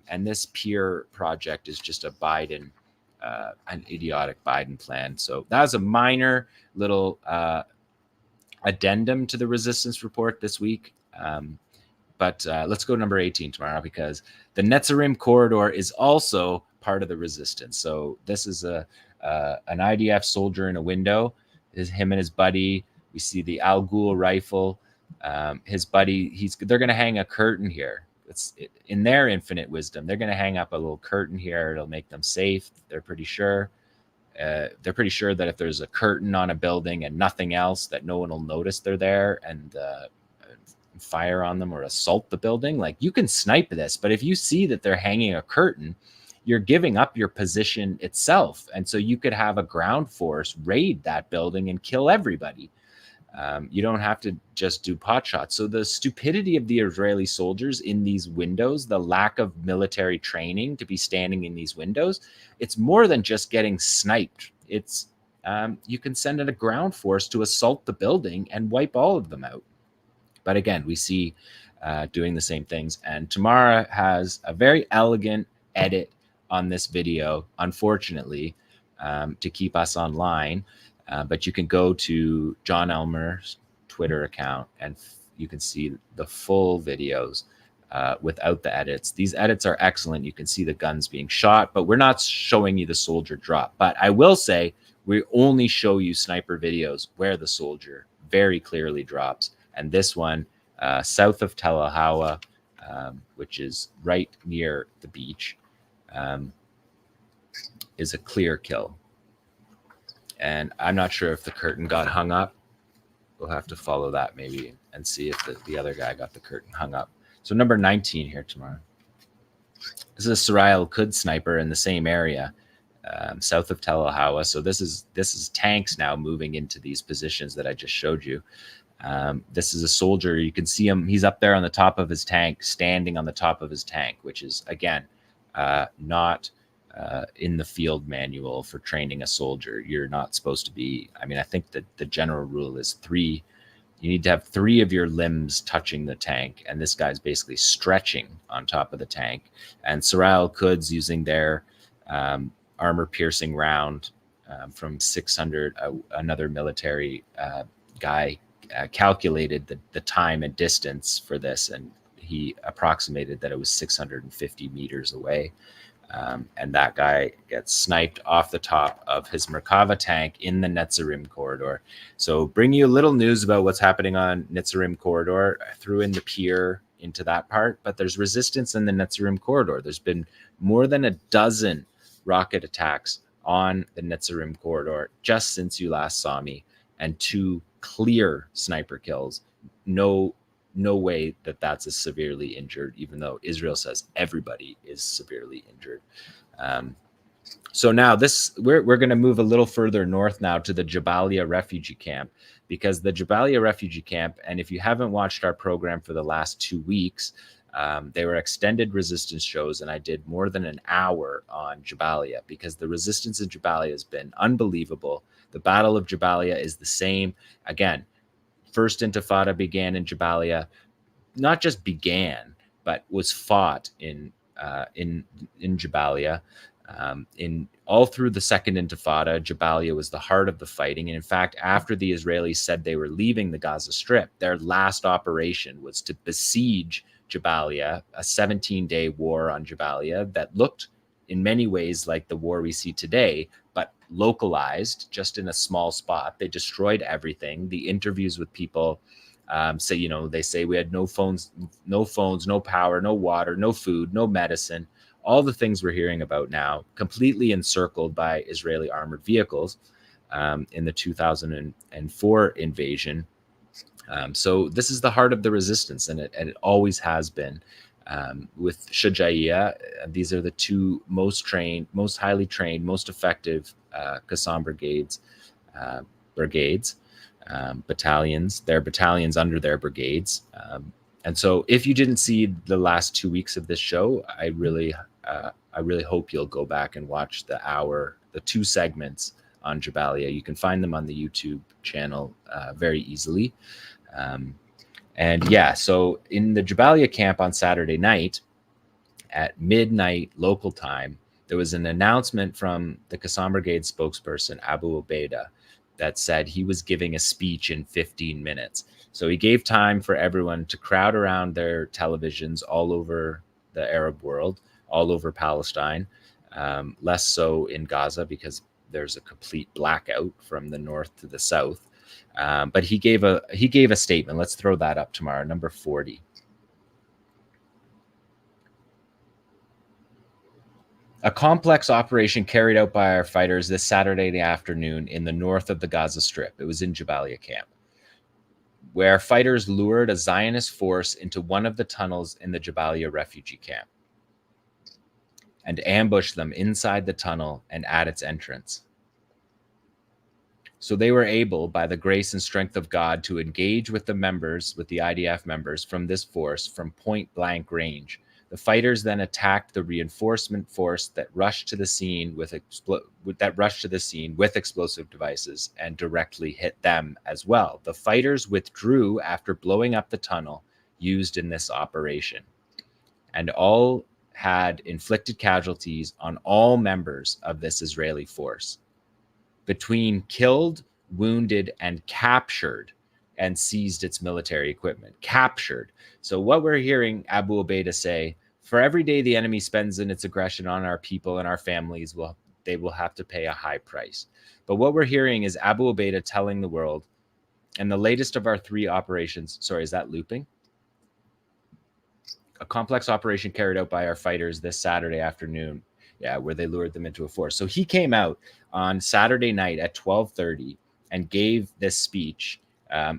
[SPEAKER 2] And this pier project is just an idiotic Biden plan. So that was a minor little addendum to the resistance report this week. But let's go number 18 tomorrow, because the Netzarim corridor is also part of the resistance. So this is an IDF soldier in a window. Is him and his buddy. We see the Al-Ghul rifle. His buddy. They're going to hang a curtain here. In their infinite wisdom, they're going to hang up a little curtain here. It'll make them safe. They're pretty sure. They're pretty sure that if there's a curtain on a building and nothing else, that no one will notice they're there and fire on them or assault the building. Like, you can snipe this, but if you see that they're hanging a curtain, you're giving up your position itself. And so you could have a ground force raid that building and kill everybody. You don't have to just do pot shots. So the stupidity of the Israeli soldiers in these windows, the lack of military training to be standing in these windows, it's more than just getting sniped. It's you can send in a ground force to assault the building and wipe all of them out. But again, we see doing the same things. And Tamara has a very elegant edit on this video, unfortunately, to keep us online. But you can go to Jon Elmer's Twitter account and you can see the full videos without the edits. These edits are excellent. You can see the guns being shot, but we're not showing you the soldier drop. But I will say we only show you sniper videos where the soldier very clearly drops. And this one, south of Tel Hawa, which is right near the beach, is a clear kill. And I'm not sure if the curtain got hung up. We'll have to follow that maybe and see if the other guy got the curtain hung up. So number 19 here tomorrow. This is a Sarai al-Quds sniper in the same area, south of Tel Hawa. So this is tanks now moving into these positions that I just showed you. This is a soldier. You can see him. He's up there on the top of his tank, standing on the top of his tank, which is, again, not in the field manual for training a soldier. You're not supposed to be, I mean, I think that the general rule is 3. You need to have 3 of your limbs touching the tank. And this guy's basically stretching on top of the tank. And Sarai al-Quds using their armor piercing round from 600, another military guy calculated the time and distance for this. And he approximated that it was 650 meters away. And that guy gets sniped off the top of his Merkava tank in the Netzarim corridor. So bring you a little news about what's happening on Netzarim corridor. I threw in the pier into that part, but there's resistance in the Netzarim corridor. There's been more than a dozen rocket attacks on the Netzarim corridor just since you last saw me, and 2 clear sniper kills. No way that that's a severely injured, even though Israel says everybody is severely injured. So now we're going to move a little further north now to the Jabaliya refugee camp, because the Jabaliya refugee camp, and if you haven't watched our program for the last 2 weeks, they were extended resistance shows, and I did more than an hour on Jabaliya because the resistance in Jabaliya has been unbelievable. The Battle of Jabaliya is the same. Again, First Intifada began in Jabaliya, not just began, but was fought in Jabaliya. In all through the Second Intifada, Jabaliya was the heart of the fighting. And in fact, after the Israelis said they were leaving the Gaza Strip, their last operation was to besiege Jabaliya, a 17-day war on Jabaliya that looked in many ways like the war we see today, but localized just in a small spot. They destroyed everything. The interviews with people say, they say we had no phones, no power, no water, no food, no medicine, all the things we're hearing about now, completely encircled by Israeli armored vehicles in the 2004 invasion. So this is the heart of the resistance, and it always has been. With Shujaiya, these are the 2 most trained, most highly trained, most effective Qassam brigades, battalions. They're battalions under their brigades. And so if you didn't see the last 2 weeks of this show, I really hope you'll go back and watch the 2 segments on Jabaliya. You can find them on the YouTube channel very easily. And yeah, so in the Jabaliya camp on Saturday night at midnight local time, there was an announcement from the Qassam Brigade spokesperson, Abu Obaida, that said he was giving a speech in 15 minutes. So he gave time for everyone to crowd around their televisions all over the Arab world, all over Palestine, less so in Gaza because there's a complete blackout from the north to the south. But he gave a statement. Let's throw that up tomorrow, number 40. A complex operation carried out by our fighters this Saturday afternoon in the north of the Gaza Strip. It was in Jabaliya camp, where fighters lured a Zionist force into one of the tunnels in the Jabaliya refugee camp. and ambushed them inside the tunnel and at its entrance. So they were able, by the grace and strength of God, to engage with the IDF members from this force from point blank range. The fighters then attacked the reinforcement force that rushed to the scene with explosive devices and directly hit them as well. The fighters withdrew after blowing up the tunnel used in this operation, and all had inflicted casualties on all members of this Israeli force. Between killed, wounded, and captured, and seized its military equipment. Captured. So what we're hearing Abu Ubaidah say, for every day the enemy spends in its aggression on our people and our families, they will have to pay a high price. But what we're hearing is Abu Ubaidah telling the world, and the latest of our 3 operations, sorry, is that looping? A complex operation carried out by our fighters this Saturday afternoon, where they lured them into a force. So he came out on Saturday night at 12:30 and gave this speech.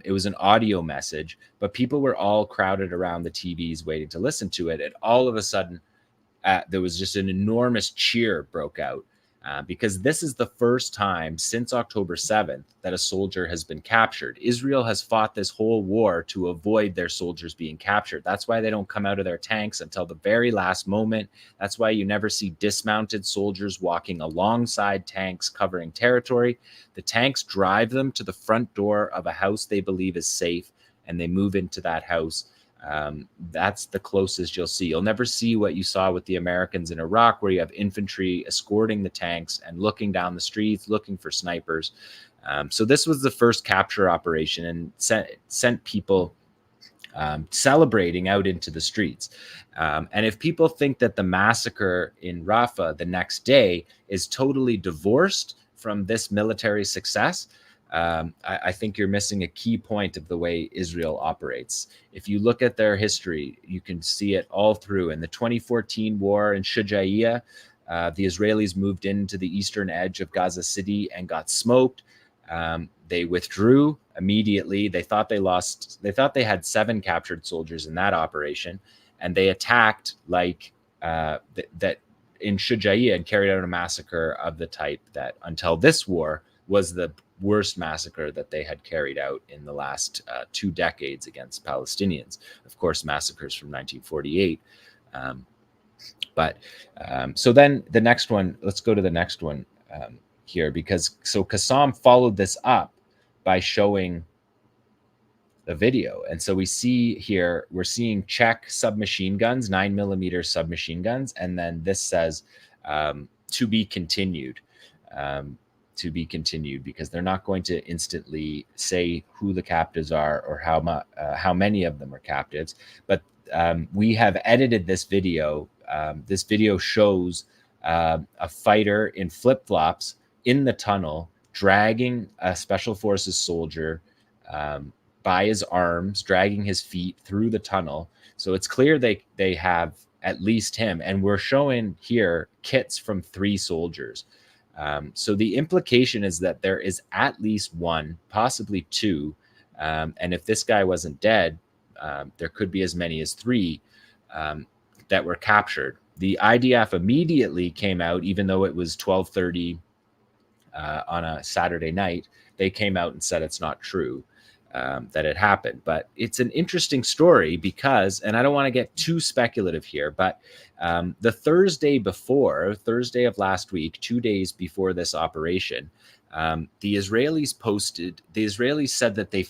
[SPEAKER 2] It was an audio message, but people were all crowded around the TVs waiting to listen to it. And all of a sudden, there was just an enormous cheer broke out because this is the first time since October 7th that a soldier has been captured. Israel has fought this whole war to avoid their soldiers being captured. That's why they don't come out of their tanks until the very last moment. That's why you never see dismounted soldiers walking alongside tanks covering territory. The tanks drive them to the front door of a house they believe is safe, and they move into that house. That's the closest you'll see. You'll never see what you saw with the Americans in Iraq, where you have infantry escorting the tanks and looking down the streets, looking for snipers. So this was the first capture operation and sent people celebrating out into the streets. And if people think that the massacre in Rafah the next day is totally divorced from this military success, I think you're missing a key point of the way Israel operates. If you look at their history, you can see it all through. In the 2014 war in Jabaliya, the Israelis moved into the eastern edge of Gaza City and got smoked. They withdrew immediately. They thought they had 7 captured soldiers in that operation, and they attacked like that in Jabaliya and carried out a massacre of the type that, until this war, was the worst massacre that they had carried out in the last 2 decades against Palestinians. Of course, massacres from 1948. So then the next one, let's go to the next one here, because Qassam followed this up by showing the video. And so we see here, we're seeing Czech submachine guns, 9mm submachine guns. And then this says to be continued. To be continued, because they're not going to instantly say who the captives are or how many of them are captives. But we have edited this video. This video shows a fighter in flip-flops in the tunnel, dragging a special forces soldier by his arms, dragging his feet through the tunnel. So it's clear they have at least him. And we're showing here kits from 3 soldiers. So the implication is that there is at least 1, possibly 2. And if this guy wasn't dead, there could be as many as 3 that were captured. The IDF immediately came out, even though it was 12:30 on a Saturday night. They came out and said it's not true that it happened. But it's an interesting story because, and I don't want to get too speculative here, but the Thursday of last week, 2 days before this operation, the Israelis said that they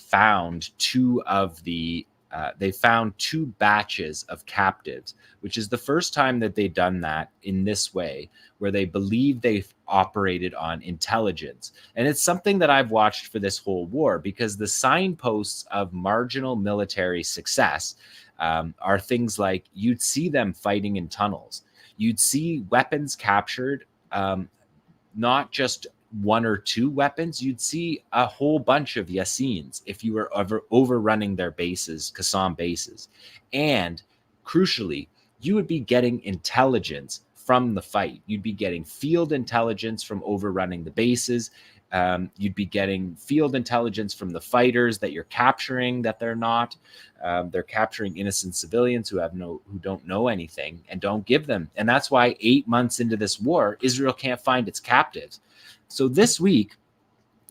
[SPEAKER 2] found 2 batches of captives, which is the first time that they've done that in this way, where they believe they've operated on intelligence. And it's something that I've watched for this whole war, because the signposts of marginal military success are things like you'd see them fighting in tunnels. You'd see weapons captured, not just 1 or 2 weapons. You'd see a whole bunch of Yassins if you were overrunning their bases, Qassam bases. And crucially, you would be getting intelligence from the fight. You'd be getting field intelligence from overrunning the bases. You'd be getting field intelligence from the fighters that you're capturing that they're not. They're capturing innocent civilians who don't know anything and don't give them. And that's why 8 months into this war, Israel can't find its captives. So this week,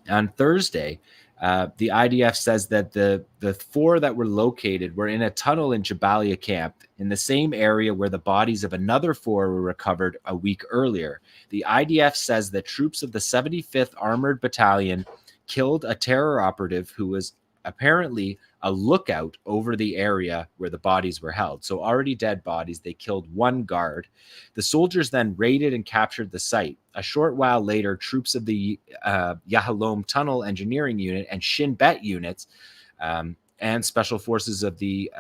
[SPEAKER 2] on Thursday, the IDF says that the 4 that were located were in a tunnel in Jabaliya camp in the same area where the bodies of another 4 were recovered a week earlier. The IDF says that troops of the 75th Armored Battalion killed a terror operative who was apparently a lookout over the area where the bodies were held. So already dead bodies. They killed 1 guard. The soldiers then raided and captured the site. A short while later, troops of the Yahalom Tunnel Engineering Unit and Shin Bet units and special forces of the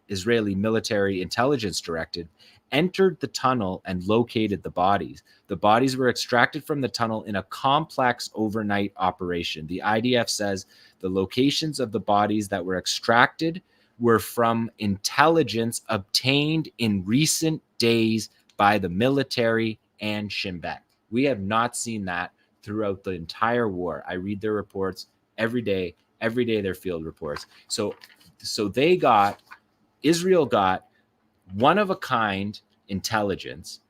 [SPEAKER 2] Israeli Military Intelligence Directive entered the tunnel and located the bodies. The bodies were extracted from the tunnel in a complex overnight operation. The IDF says the locations of the bodies that were extracted were from intelligence obtained in recent days by the military and Shin Bet. We have not seen that throughout the entire war. I read their reports every day their field reports. So Israel got one of a kind intelligence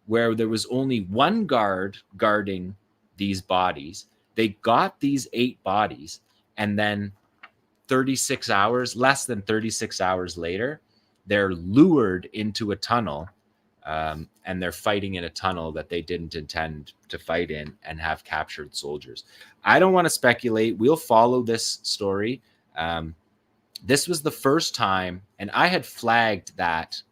[SPEAKER 2] where there was only 1 guard guarding these bodies. They got these 8 bodies, and then less than 36 hours later, they're lured into a tunnel, and they're fighting in a tunnel that they didn't intend to fight in and have captured soldiers. I don't want to speculate. We'll follow this story. This was the first time, and I had flagged that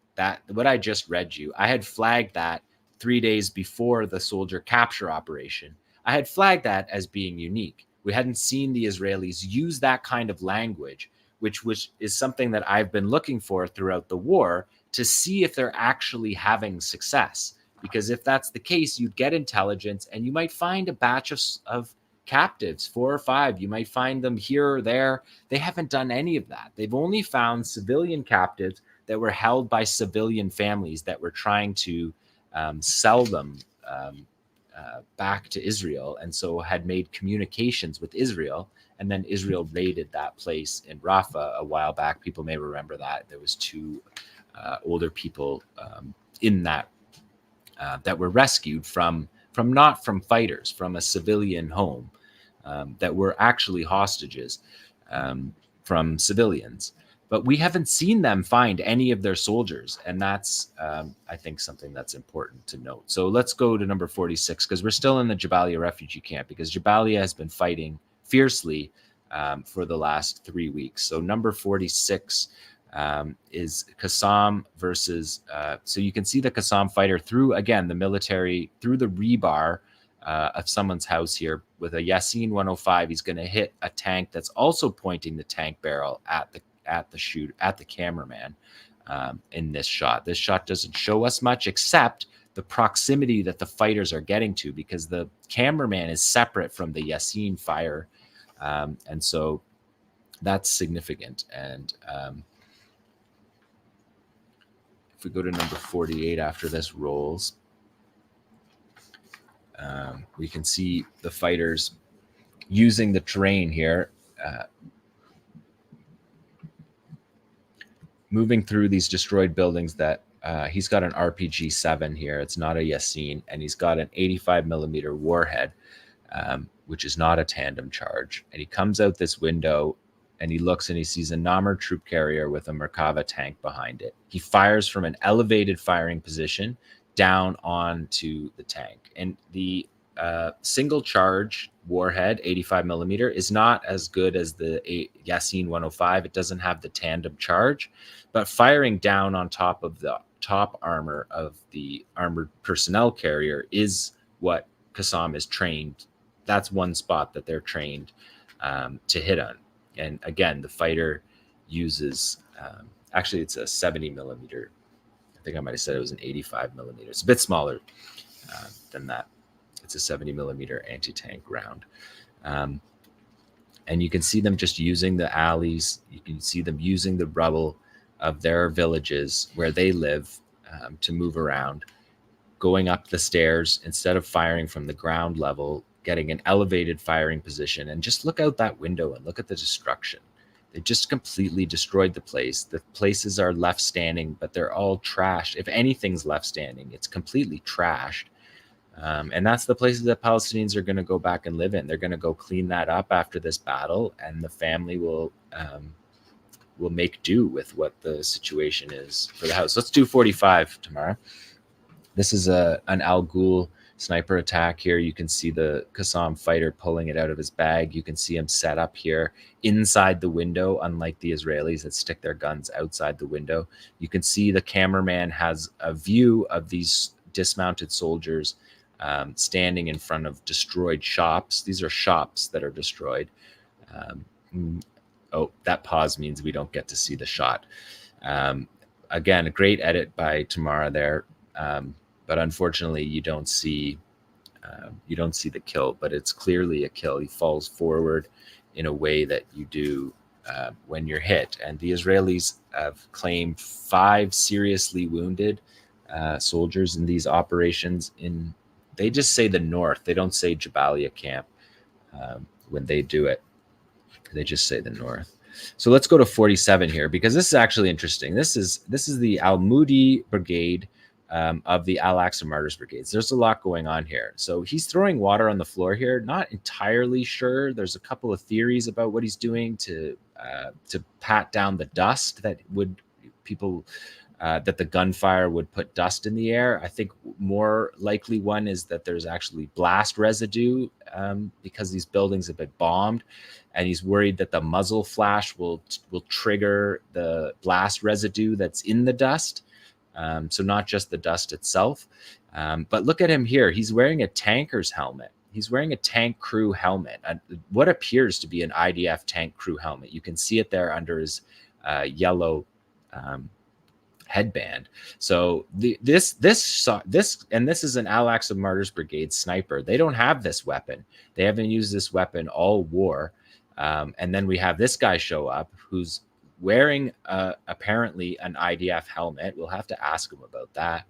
[SPEAKER 2] what I just read you, I had flagged that 3 days before the soldier capture operation. I had flagged that as being unique. We hadn't seen the Israelis use that kind of language, which is something that I've been looking for throughout the war to see if they're actually having success. Because if that's the case, you'd get intelligence and you might find a batch of captives, 4 or 5. You might find them here or there. They haven't done any of that. They've only found civilian captives that were held by civilian families that were trying to sell them back to Israel, and so had made communications with Israel. And then Israel raided that place in Rafah a while back. People may remember that. There was 2 older people in that that were rescued from not from fighters, from a civilian home, that were actually hostages from civilians. But we haven't seen them find any of their soldiers. And that's, I think, something that's important to note. So let's go to number 46, because we're still in the Jabaliya refugee camp, because Jabaliya has been fighting fiercely for the last 3 weeks. So number 46 is Qassam versus, so you can see the Qassam fighter through, again, the military, through the rebar of someone's house here with a Yasin 105. He's going to hit a tank that's also pointing the tank barrel at the cameraman in this shot. This shot doesn't show us much except the proximity that the fighters are getting to, because the cameraman is separate from the Yasin fire. And so that's significant. And if we go to number 48 after this rolls, we can see the fighters using the terrain here, moving through these destroyed buildings that he's got an RPG-7 here. It's not a Yasin, and he's got an 85 millimeter warhead, which is not a tandem charge. And he comes out this window and he looks and he sees a Namr troop carrier with a Merkava tank behind it. He fires from an elevated firing position down onto the tank. And the single charge warhead, 85 millimeter, is not as good as the Yasin 105. It doesn't have the tandem charge, but firing down on top of the top armor of the armored personnel carrier is what Qassam is trained. That's one spot that they're trained to hit on. And again, the fighter uses, actually it's a 70 millimeter. I think I might have said it was an 85 millimeter. It's a bit smaller than that. It's a 70 millimeter anti-tank round. And you can see them just using the alleys. You can see them using the rubble of their villages where they live to move around. going up the stairs instead of firing from the ground level, getting an elevated firing position. And just look out that window and look at the destruction. They just completely destroyed the place. The places are left standing, but they're all trashed. If anything's left standing, it's completely trashed. And that's the places that Palestinians are going to go back and live in. They're going to go clean that up after this battle, and the family will make do with what the situation is for the house. Let's do 45, Tamara. This is an Al-Ghul sniper attack here. You can see the Qassam fighter pulling it out of his bag. You can see him set up here inside the window, unlike the Israelis that stick their guns outside the window. You can see the cameraman has a view of these dismounted soldiers standing in front of destroyed shops. These are shops that are destroyed. Oh, that pause means we don't get to see the shot. Again, a great edit by Tamara there. But unfortunately, you don't see the kill, but it's clearly a kill. He falls forward in a way that you do when you're hit. And the Israelis have claimed 5 seriously wounded soldiers in these operations. They just say the north. They don't say Jabaliya camp when they do it. They just say the north. So let's go to 47 here, because this is actually interesting. This is the Al-Mudi Brigade of the Al-Aqsa Martyrs Brigades. There's a lot going on here. So he's throwing water on the floor here. Not entirely sure. There's a couple of theories about what he's doing to pat down the dust that that the gunfire would put dust in the air. I think more likely one is that there's actually blast residue because these buildings have been bombed, and he's worried that the muzzle flash will trigger the blast residue that's in the dust. So not just the dust itself, but look at him here. He's wearing a tanker's helmet. He's wearing a tank crew helmet, what appears to be an IDF tank crew helmet. You can see it there under his yellow headband. So this is an Al-Aqsa Martyrs Brigade sniper. They don't have this weapon. They haven't used this weapon all war. And then we have this guy show up who's wearing apparently an IDF helmet. We'll have to ask him about that.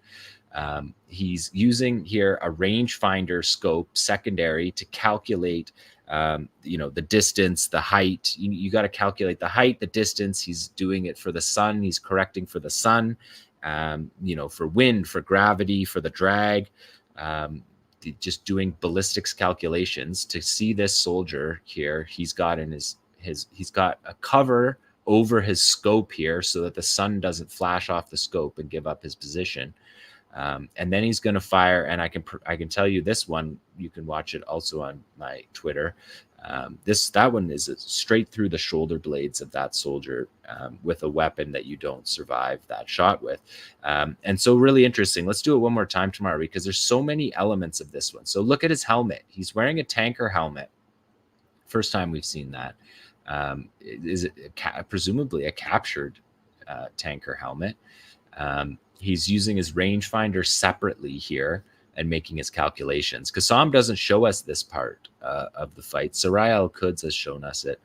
[SPEAKER 2] He's using here a rangefinder scope secondary to calculate the distance, the height. You got to calculate the height, the distance. He's doing it for the sun. He's correcting for the sun, for wind, for gravity, for the drag, just doing ballistics calculations. To see this soldier here, he's got he's got a cover over his scope here so that the sun doesn't flash off the scope and give up his position. And then he's going to fire, and I can tell you this one, you can watch it also on my Twitter. That one is straight through the shoulder blades of that soldier with a weapon that you don't survive that shot with. And so really interesting. Let's do it one more time tomorrow, because there's so many elements of this one. So look at his helmet. He's wearing a tanker helmet. First time we've seen that. Is it presumably a captured tanker helmet? He's using his rangefinder separately here and making his calculations. Qassam doesn't show us this part of the fight. Saraya Al-Quds has shown us it.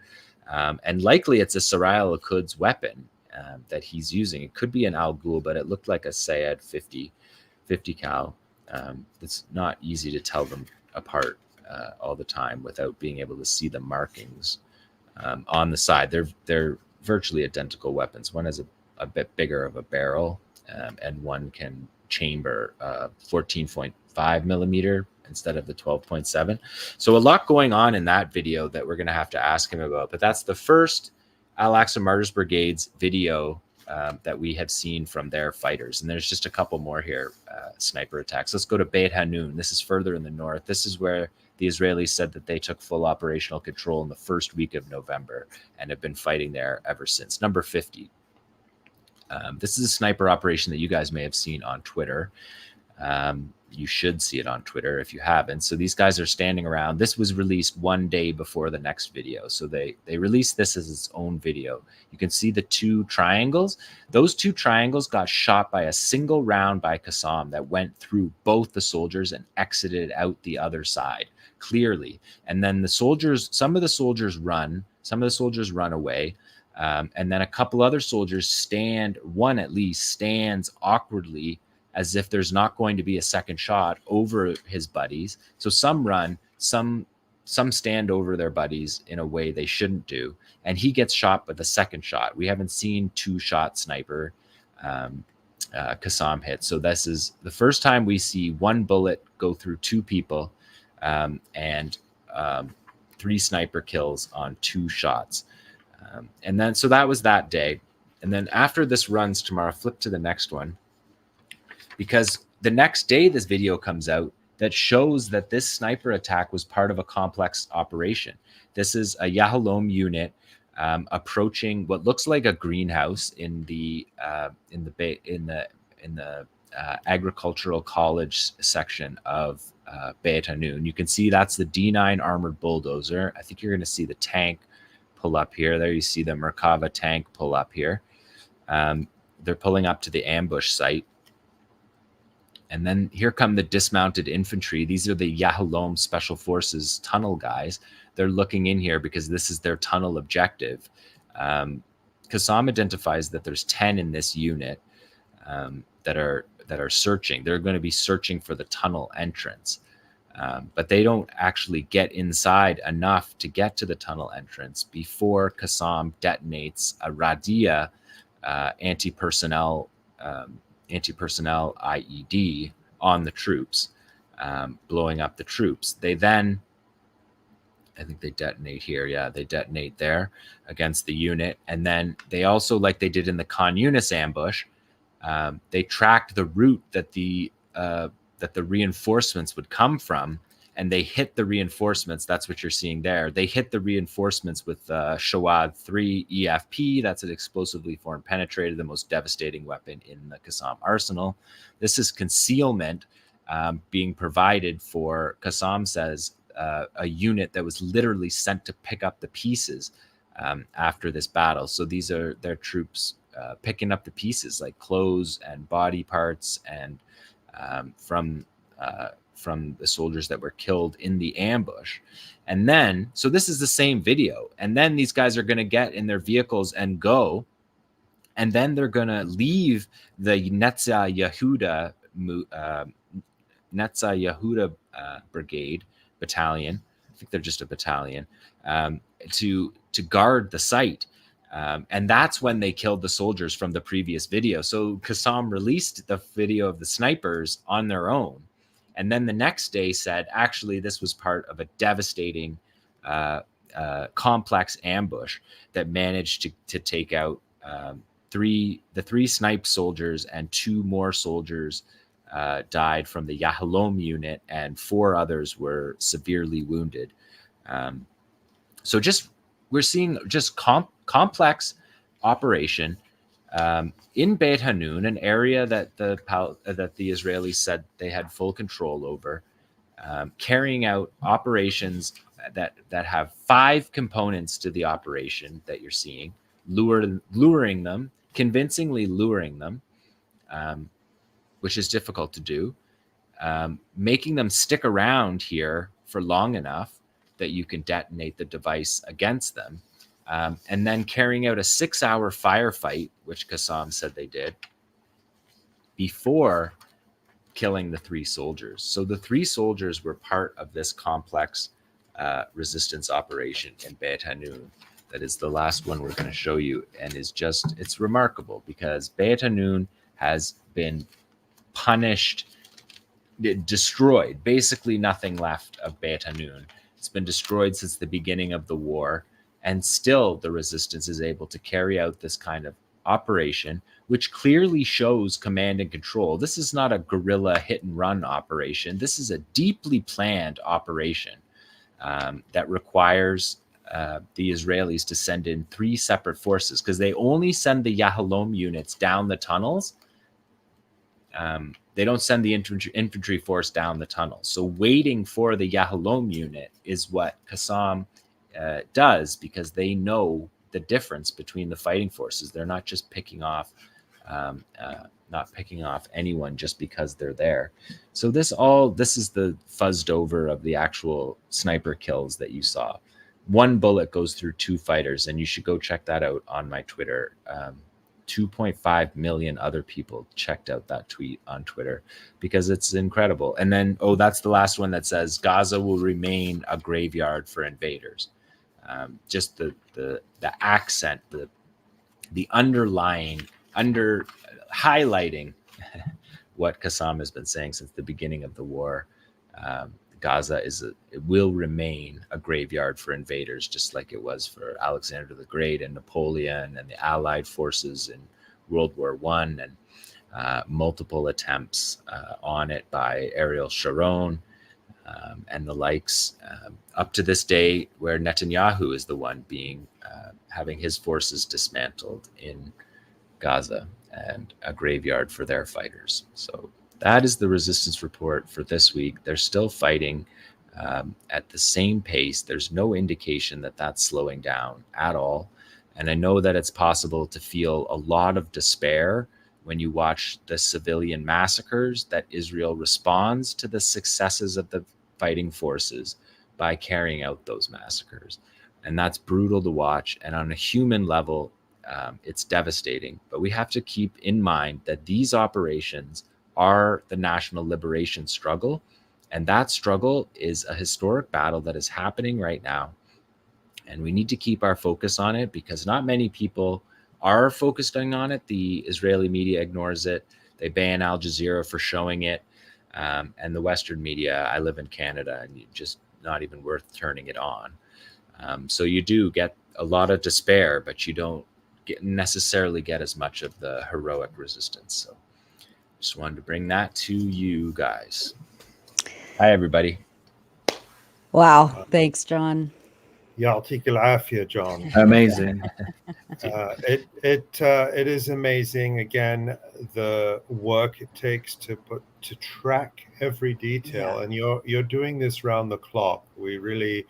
[SPEAKER 2] And likely it's a Saraya Al-Quds weapon that he's using. It could be an Al-Ghul, but it looked like a Sayed 50 cal. It's not easy to tell them apart all the time without being able to see the markings on the side. They're virtually identical weapons. One has a bit bigger of a barrel, and one can chamber 14.5 millimeter instead of the 12.7. So a lot going on in that video that we're going to have to ask him about. But that's the first Al-Aqsa Martyrs Brigade's video that we have seen from their fighters. And there's just a couple more here, sniper attacks. Let's go to Beit Hanun. This is further in the north. This is where the Israelis said that they took full operational control in the first week of November and have been fighting there ever since. Number 50. This is a sniper operation that you guys may have seen on Twitter. You should see it on Twitter if you haven't. So these guys are standing around. This was released one day before the next video. So they released this as its own video. You can see the 2 triangles. Those 2 triangles got shot by a single round by Qassam that went through both the soldiers and exited out the other side clearly. And then some of the soldiers run away. And then a couple other soldiers one at least stands awkwardly as if there's not going to be a second shot over his buddies. So some run, some stand over their buddies in a way they shouldn't do, and he gets shot with a second shot. We haven't seen two-shot sniper 𝐄𝐿 hit. So this is the first time we see one bullet go through two people, and 3 sniper kills on 2 shots. And then, so that was that day. And then after this runs, Tamara, flip to the next one, because the next day this video comes out that shows that this sniper attack was part of a complex operation. This is a 𝐓𝐻𝐿 unit approaching what looks like a greenhouse in the agricultural college section of Beit Hanun. You can see that's the D9 armored bulldozer. I think you're going to see the tank pull up here. There you see the Merkava tank pull up here. They're pulling up to the ambush site. And then here come the dismounted infantry. These are the 𝐓𝐻𝐿 Special Forces tunnel guys. They're looking in here because this is their tunnel objective. 𝐶𝐿 identifies that there's 10 in this unit that are searching. They're going to be searching for the tunnel entrance. But they don't actually get inside enough to get to the tunnel entrance before 𝐶𝐿 detonates a Radia anti-personnel IED on the troops, blowing up the troops. They then, I think they detonate here. Yeah, they detonate there against the unit. And then they also, like they did in the Khan Yunis ambush, they tracked the route that the reinforcements would come from, and they hit the reinforcements. That's what you're seeing there. They hit the reinforcements with Shawad 3 EFP. That's an explosively foreign penetrator, the most devastating weapon in the 𝐶𝐿 arsenal. This is concealment being provided for, 𝐶𝐿 says, a unit that was literally sent to pick up the pieces after this battle. So these are their troops picking up the pieces like clothes and body parts and from the soldiers that were killed in the ambush. And then, so this is the same video. And then these guys are going to get in their vehicles and go. And then they're going to leave the Netza Yehuda brigade battalion. I think they're just a battalion to guard the site. And that's when they killed the soldiers from the previous video. So 𝐶𝐿 released the video of the snipers on their own. And then the next day said, actually, this was part of a devastating, complex ambush that managed to take out the 3 sniped soldiers, and 2 more soldiers died from the 𝐓𝐻𝐿 unit, and 4 others were severely wounded. So we're seeing just complex operation in Beit Hanun, an area that the Israelis said they had full control over, carrying out operations that have 5 components to the operation that you're seeing, luring them, convincingly luring them, which is difficult to do, making them stick around here for long enough that you can detonate the device against them, and then carrying out a 6-hour firefight, which 𝐶𝐿 said they did, before killing the 3 soldiers. So the 3 soldiers were part of this complex resistance operation in Beit Hanun. That is the last one we're going to show you, and it's remarkable because Beit Hanun has been punished, destroyed, basically nothing left of Beit Hanun. It's been destroyed since the beginning of the war, and still the resistance is able to carry out this kind of operation, which clearly shows command and control. This is not a guerrilla hit and run operation. This is a deeply planned operation that requires the Israelis to send in 3 separate forces, because they only send the 𝐓𝐻𝐿 units down the tunnels. They don't send the infantry force down the tunnel. So waiting for the 𝐓𝐻𝐿 unit is what 𝐶𝐿 does, because they know the difference between the fighting forces. They're not just picking off anyone just because they're there. So this is the fuzzed over of the actual sniper kills that you saw. 1 bullet goes through 2 fighters, and you should go check that out on my Twitter 2.5 million other people checked out that tweet on Twitter because it's incredible. And then, that's the last one that says Gaza will remain a graveyard for invaders. Just the accent, the underlying, highlighting what Qassam has been saying since the beginning of the war. Gaza it will remain a graveyard for invaders, just like it was for Alexander the Great and Napoleon and the Allied forces in World War I, and multiple attempts on it by Ariel Sharon and the likes, up to this day, where Netanyahu is the one having his forces dismantled in Gaza and a graveyard for their fighters. So that is the resistance report for this week. They're still fighting at the same pace. There's no indication that that's slowing down at all. And I know that it's possible to feel a lot of despair when you watch the civilian massacres, that Israel responds to the successes of the fighting forces by carrying out those massacres. And that's brutal to watch. And on a human level, it's devastating. But we have to keep in mind that these operations are the national liberation struggle. And that struggle is a historic battle that is happening right now. And we need to keep our focus on it because not many people are focusing on it. The Israeli media ignores it. They ban Al Jazeera for showing it. And the Western media, I live in Canada, and just not even worth turning it on. So you do get a lot of despair, but you don't necessarily get as much of the heroic resistance. So just wanted to bring that to you guys. Hi, everybody.
[SPEAKER 1] Wow. Thanks, John.
[SPEAKER 12] �2 𝐄𝐥𝐿 John.
[SPEAKER 14] Amazing.
[SPEAKER 12] It is amazing. Again, the work it takes to track every detail, and you're doing this round the clock. We really,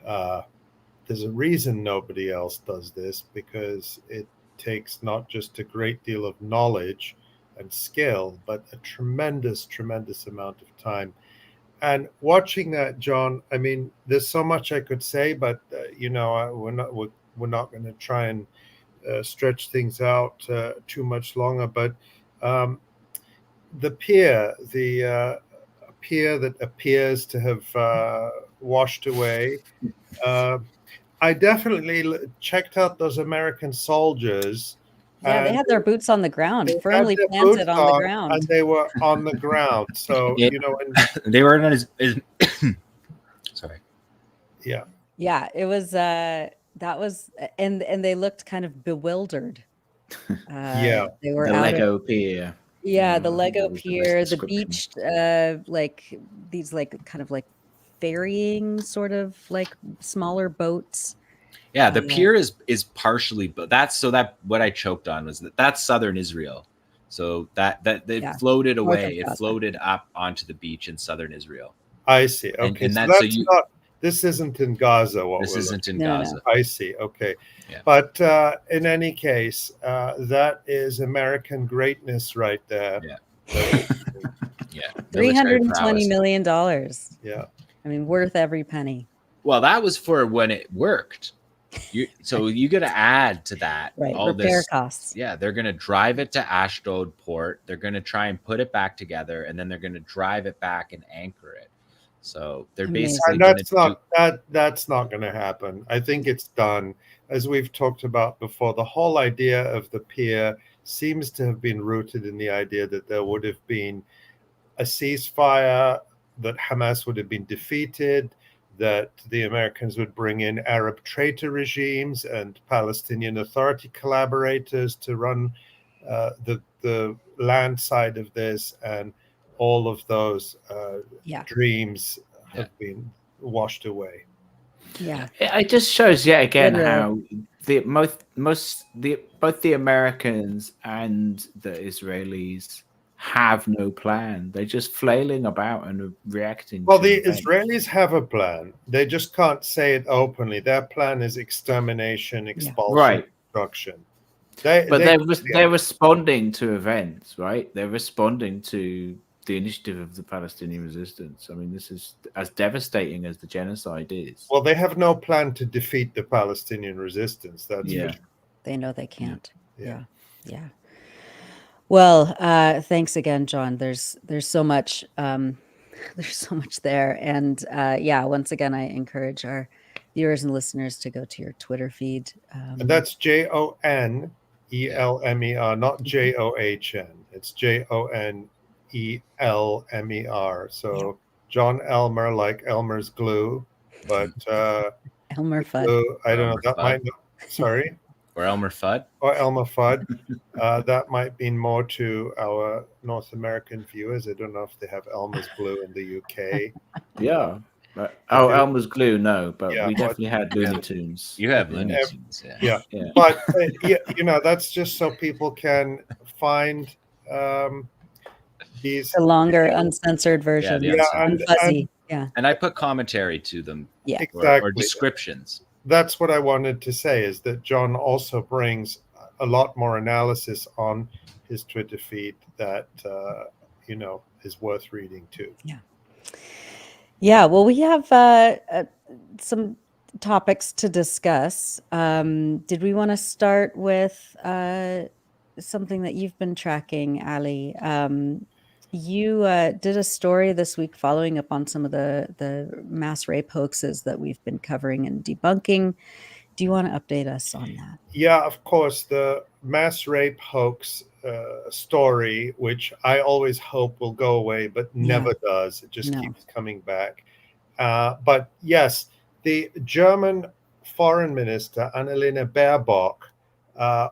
[SPEAKER 12] there's a reason nobody else does this, because it takes not just a great deal of knowledge and skill, but a tremendous amount of time. And watching that, John, I mean, there's so much I could say, but we're not going to try and stretch things out too much longer. But the pier that appears to have washed away, I definitely checked out those American soldiers.
[SPEAKER 1] Yeah, they had their boots on the ground, firmly planted on the ground.
[SPEAKER 12] And they were on the ground. So,
[SPEAKER 2] they were not as sorry.
[SPEAKER 12] Yeah.
[SPEAKER 1] Yeah, it was, that was, and they looked kind of bewildered.
[SPEAKER 12] Yeah.
[SPEAKER 1] They were
[SPEAKER 14] the
[SPEAKER 1] out
[SPEAKER 14] Lego
[SPEAKER 1] of,
[SPEAKER 14] pier.
[SPEAKER 1] Yeah, the Lego pier, the beach, like these kind of like ferrying sort of like smaller boats.
[SPEAKER 2] Yeah, the pier is partially, but that what I choked on was that's southern Israel. So that it floated away. It floated up onto the beach in southern Israel.
[SPEAKER 12] I see. Okay.
[SPEAKER 2] And
[SPEAKER 12] so
[SPEAKER 2] that's
[SPEAKER 12] this isn't in Gaza.
[SPEAKER 2] This isn't in Gaza.
[SPEAKER 12] I see. Okay.
[SPEAKER 2] Yeah.
[SPEAKER 12] But in any case, that is American greatness right there.
[SPEAKER 2] Yeah. Yeah.
[SPEAKER 1] $320 million.
[SPEAKER 12] Yeah.
[SPEAKER 1] I mean, worth every penny.
[SPEAKER 2] Well, that was for when it worked. So you got to add to that all
[SPEAKER 1] repair costs.
[SPEAKER 2] Yeah, they're going to drive it to Ashdod port. They're going to try and put it back together, and then they're going to drive it back and anchor it. So they're basically
[SPEAKER 12] that's not going to happen. I think it's done. As we've talked about before, the whole idea of the pier seems to have been rooted in the idea that there would have been a ceasefire, that Hamas would have been defeated, that the Americans would bring in Arab traitor regimes and Palestinian Authority collaborators to run the land side of this, and all of those dreams have been washed away.
[SPEAKER 1] Yeah,
[SPEAKER 14] it just shows yet again how both the Americans and the Israelis have no plan. They're just flailing about and reacting.
[SPEAKER 12] Well, the Israelis have a plan. They just can't say it openly. Their plan is extermination, expulsion, destruction.
[SPEAKER 14] They're responding to events, right? They're responding to the initiative of the Palestinian resistance. I mean, this is as devastating as the genocide is.
[SPEAKER 12] Well, they have no plan to defeat the Palestinian resistance. That's for sure.
[SPEAKER 1] They know they can't.
[SPEAKER 12] Yeah.
[SPEAKER 1] Yeah. Well, thanks again, Jon. There's so much there's so much there, and yeah, once again, I encourage our viewers and listeners to go to your Twitter feed.
[SPEAKER 12] And that's JONELMER, not JOHN. It's JONELMER. So Jon Elmer, like Elmer's glue, but
[SPEAKER 1] Elmer Fudd.
[SPEAKER 12] glue, I don't know.
[SPEAKER 2] Elmer
[SPEAKER 12] That
[SPEAKER 2] Fudd.
[SPEAKER 12] might. Sorry.
[SPEAKER 2] Or Elmer Fudd.
[SPEAKER 12] Or Elmer Fudd. That might mean more to our North American viewers. I don't know if they have Elmer's glue in the UK.
[SPEAKER 14] Yeah. Elmer's glue, no, but
[SPEAKER 12] Yeah,
[SPEAKER 14] we
[SPEAKER 12] but-
[SPEAKER 14] definitely had Looney Tunes.
[SPEAKER 2] You have Looney Tunes,
[SPEAKER 12] Yeah.
[SPEAKER 14] Yeah.
[SPEAKER 12] But you know, that's just so people can find these
[SPEAKER 1] The longer uncensored version.
[SPEAKER 2] the uncensored.
[SPEAKER 1] Fuzzy. Yeah.
[SPEAKER 2] And I put commentary to them.
[SPEAKER 1] Yeah.
[SPEAKER 2] Or
[SPEAKER 12] Exactly.
[SPEAKER 2] descriptions.
[SPEAKER 12] That's what I wanted to say, is that Jon also brings a lot more analysis on his Twitter feed that you know, is worth reading too.
[SPEAKER 1] Yeah, well, we have some topics to discuss. Did we want to start with something that you've been tracking, Ali? You did a story this week following up on some of the mass rape hoaxes that we've been covering and debunking. Do you want to update us on that?
[SPEAKER 12] Yeah, of course, the mass rape hoax story, which I always hope will go away, but never does. It just keeps coming back. But yes, the German foreign minister, Annalena Baerbock,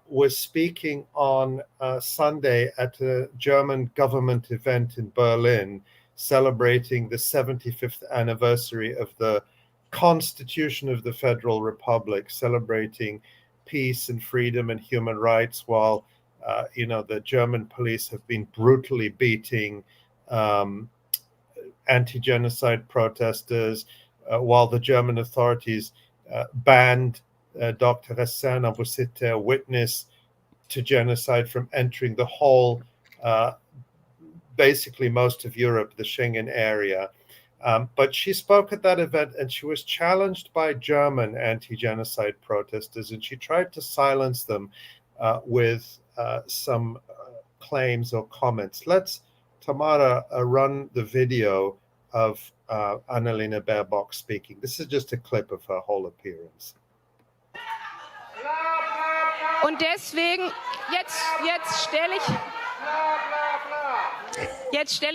[SPEAKER 12] was speaking on Sunday at a German government event in Berlin, celebrating the 75th anniversary of the Constitution of the Federal Republic, celebrating peace and freedom and human rights, while you know, the German police have been brutally beating anti-genocide protesters, while the German authorities banned Dr. Hassan Abu Sittah, a witness to genocide, from entering the whole, basically most of Europe, the Schengen area. But she spoke at that event, and she was challenged by German anti-genocide protesters, and she tried to silence them with some claims or comments. Let's, Tamara, run the video of Annalena Baerbock speaking. This is just a clip of her whole appearance.
[SPEAKER 3] Und deswegen, jetzt stelle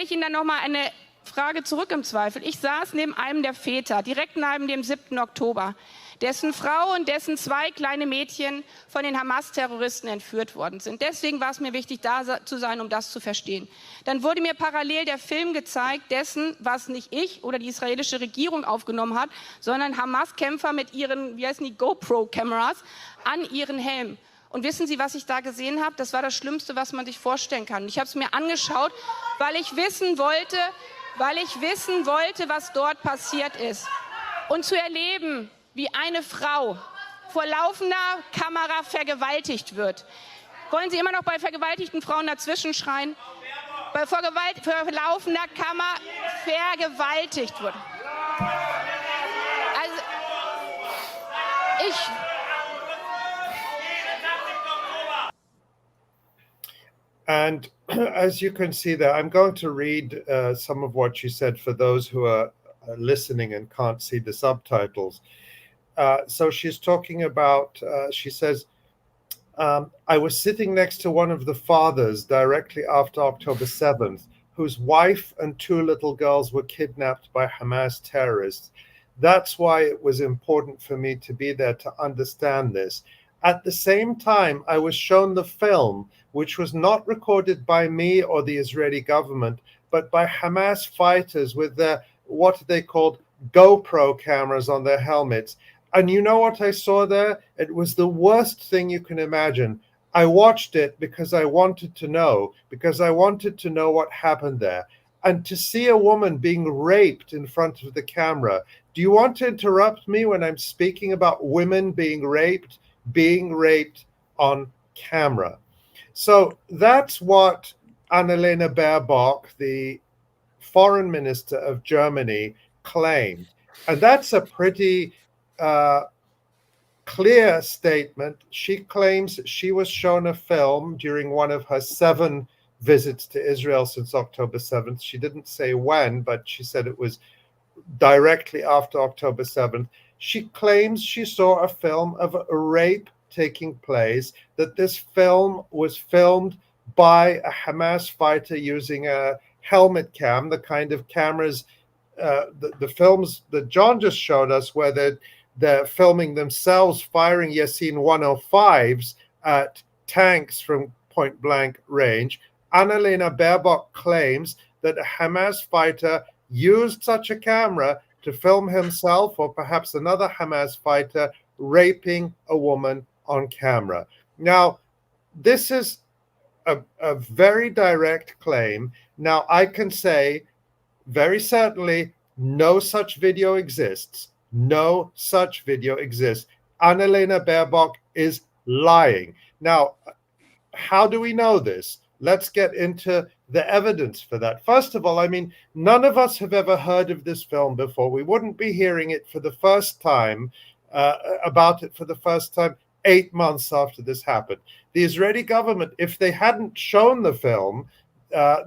[SPEAKER 3] ich Ihnen dann noch mal eine Frage zurück im Zweifel. Ich saß neben einem der Väter, direkt neben dem 7. Oktober, dessen Frau und dessen 2 kleine Mädchen von den Hamas-Terroristen entführt worden sind. Deswegen war es mir wichtig, da zu sein, um das zu verstehen. Dann wurde mir parallel der Film gezeigt, dessen, was nicht ich oder die israelische Regierung aufgenommen hat, sondern Hamas-Kämpfer mit ihren, wie heißen die, GoPro-Kameras an ihren Helmen. Und wissen Sie, was ich da gesehen habe? Das war das Schlimmste, was man sich vorstellen kann. Ich habe es mir angeschaut, weil ich wissen wollte, was dort passiert ist. Und zu erleben, wie eine Frau vor laufender Kamera vergewaltigt wird. Wollen Sie immer noch bei vergewaltigten Frauen dazwischen schreien? Vor laufender Kamera vergewaltigt wird. Also,
[SPEAKER 12] And as you can see there, I'm going to read some of what she said for those who are listening and can't see the subtitles. So she's talking about, she says, I was sitting next to one of the fathers directly after October 7th, whose wife and 2 little girls were kidnapped by Hamas terrorists. That's why it was important for me to be there to understand this. At the same time, I was shown the film, which was not recorded by me or the Israeli government, but by Hamas fighters with their, what they called, GoPro cameras on their helmets. And you know what I saw there? It was the worst thing you can imagine. I watched it because I wanted to know what happened there. And to see a woman being raped in front of the camera. Do you want to interrupt me when I'm speaking about women being raped on camera? So that's what Annalena Baerbock, the foreign minister of Germany, claimed. And that's a pretty clear statement. She claims she was shown a film during one of her 7 visits to Israel since October 7th. She didn't say when, but she said it was directly after October 7th. She claims she saw a film of a rape taking place, that this film was filmed by a Hamas fighter using a helmet cam, the kind of cameras, the films that John just showed us, where they're filming themselves firing Yasin 105s at tanks from point blank range. Annalena Baerbock claims that a Hamas fighter used such a camera to film himself or perhaps another Hamas fighter raping a woman on camera. Now, this is a very direct claim. Now, I can say very certainly no such video exists. No such video exists. Annalena Baerbock is lying. Now, how do we know this? Let's get into the evidence for that. First of all, I mean, none of us have ever heard of this film before. We wouldn't be hearing it for the first time, about it for the first time 8 months after this happened. The Israeli government, if they hadn't shown the film,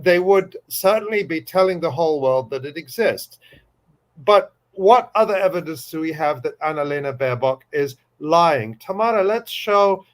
[SPEAKER 12] they would certainly be telling the whole world that it exists. But what other evidence do we have that Annalena Baerbock is lying? Tamara, let's show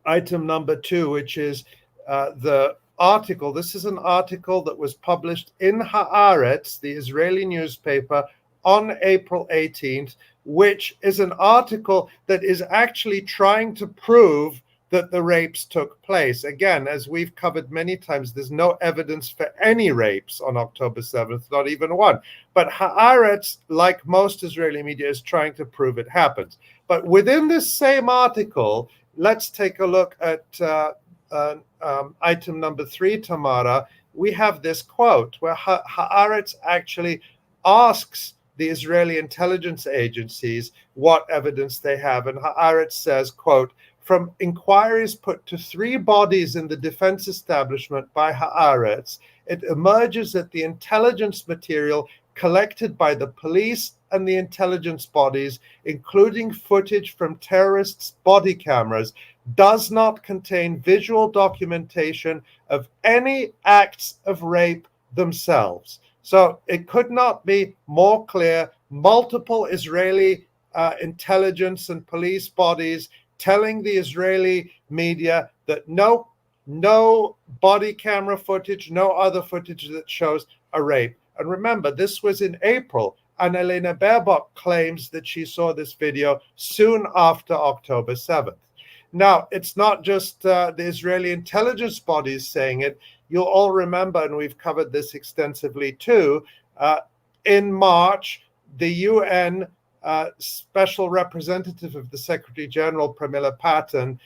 [SPEAKER 12] item number 2, which is the article. This is an article that was published in Haaretz, the Israeli newspaper, on April 18th, which is an article that is actually trying to prove that the rapes took place. Again, as we've covered many times, there's no evidence for any rapes on October 7th, not even one. But Haaretz, like most Israeli media, is trying to prove it happened. But within this same article, let's take a look at item number 3, Tamara. We have this quote where Haaretz actually asks the Israeli intelligence agencies what evidence they have. And Haaretz says, quote, "From inquiries put to 3 bodies in the defense establishment by Haaretz, it emerges that the intelligence material collected by the police and the intelligence bodies, including footage from terrorists' body cameras, does not contain visual documentation of any acts of rape themselves." So it could not be more clear. Multiple Israeli intelligence and police bodies telling the Israeli media that no body camera footage, no other footage that shows a rape. And remember, this was in April. Annalena Baerbock claims that she saw this video soon after October 7th. Now, it's not just the Israeli intelligence bodies saying it. You'll all remember, and we've covered this extensively too, in March, the UN Special Representative of the Secretary General, Pramila Patten,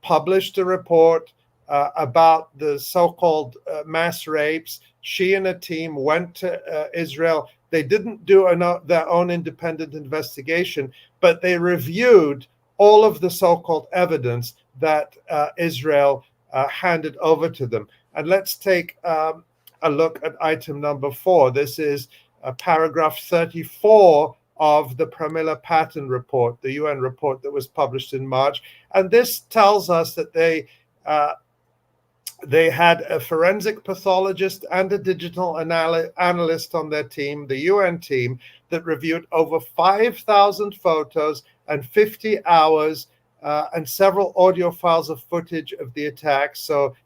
[SPEAKER 12] published a report about the so-called mass rapes. She and a team went to Israel. They didn't do their own independent investigation, but they reviewed all of the so-called evidence that Israel handed over to them. And let's take a look at item number 4. This is paragraph 34 of the Pramila Patten report, the UN report that was published in March. And this tells us that they had a forensic pathologist and a digital analyst on their team, the UN team, that reviewed over 5,000 photos and 50 hours and several audio files of footage of the attacks. So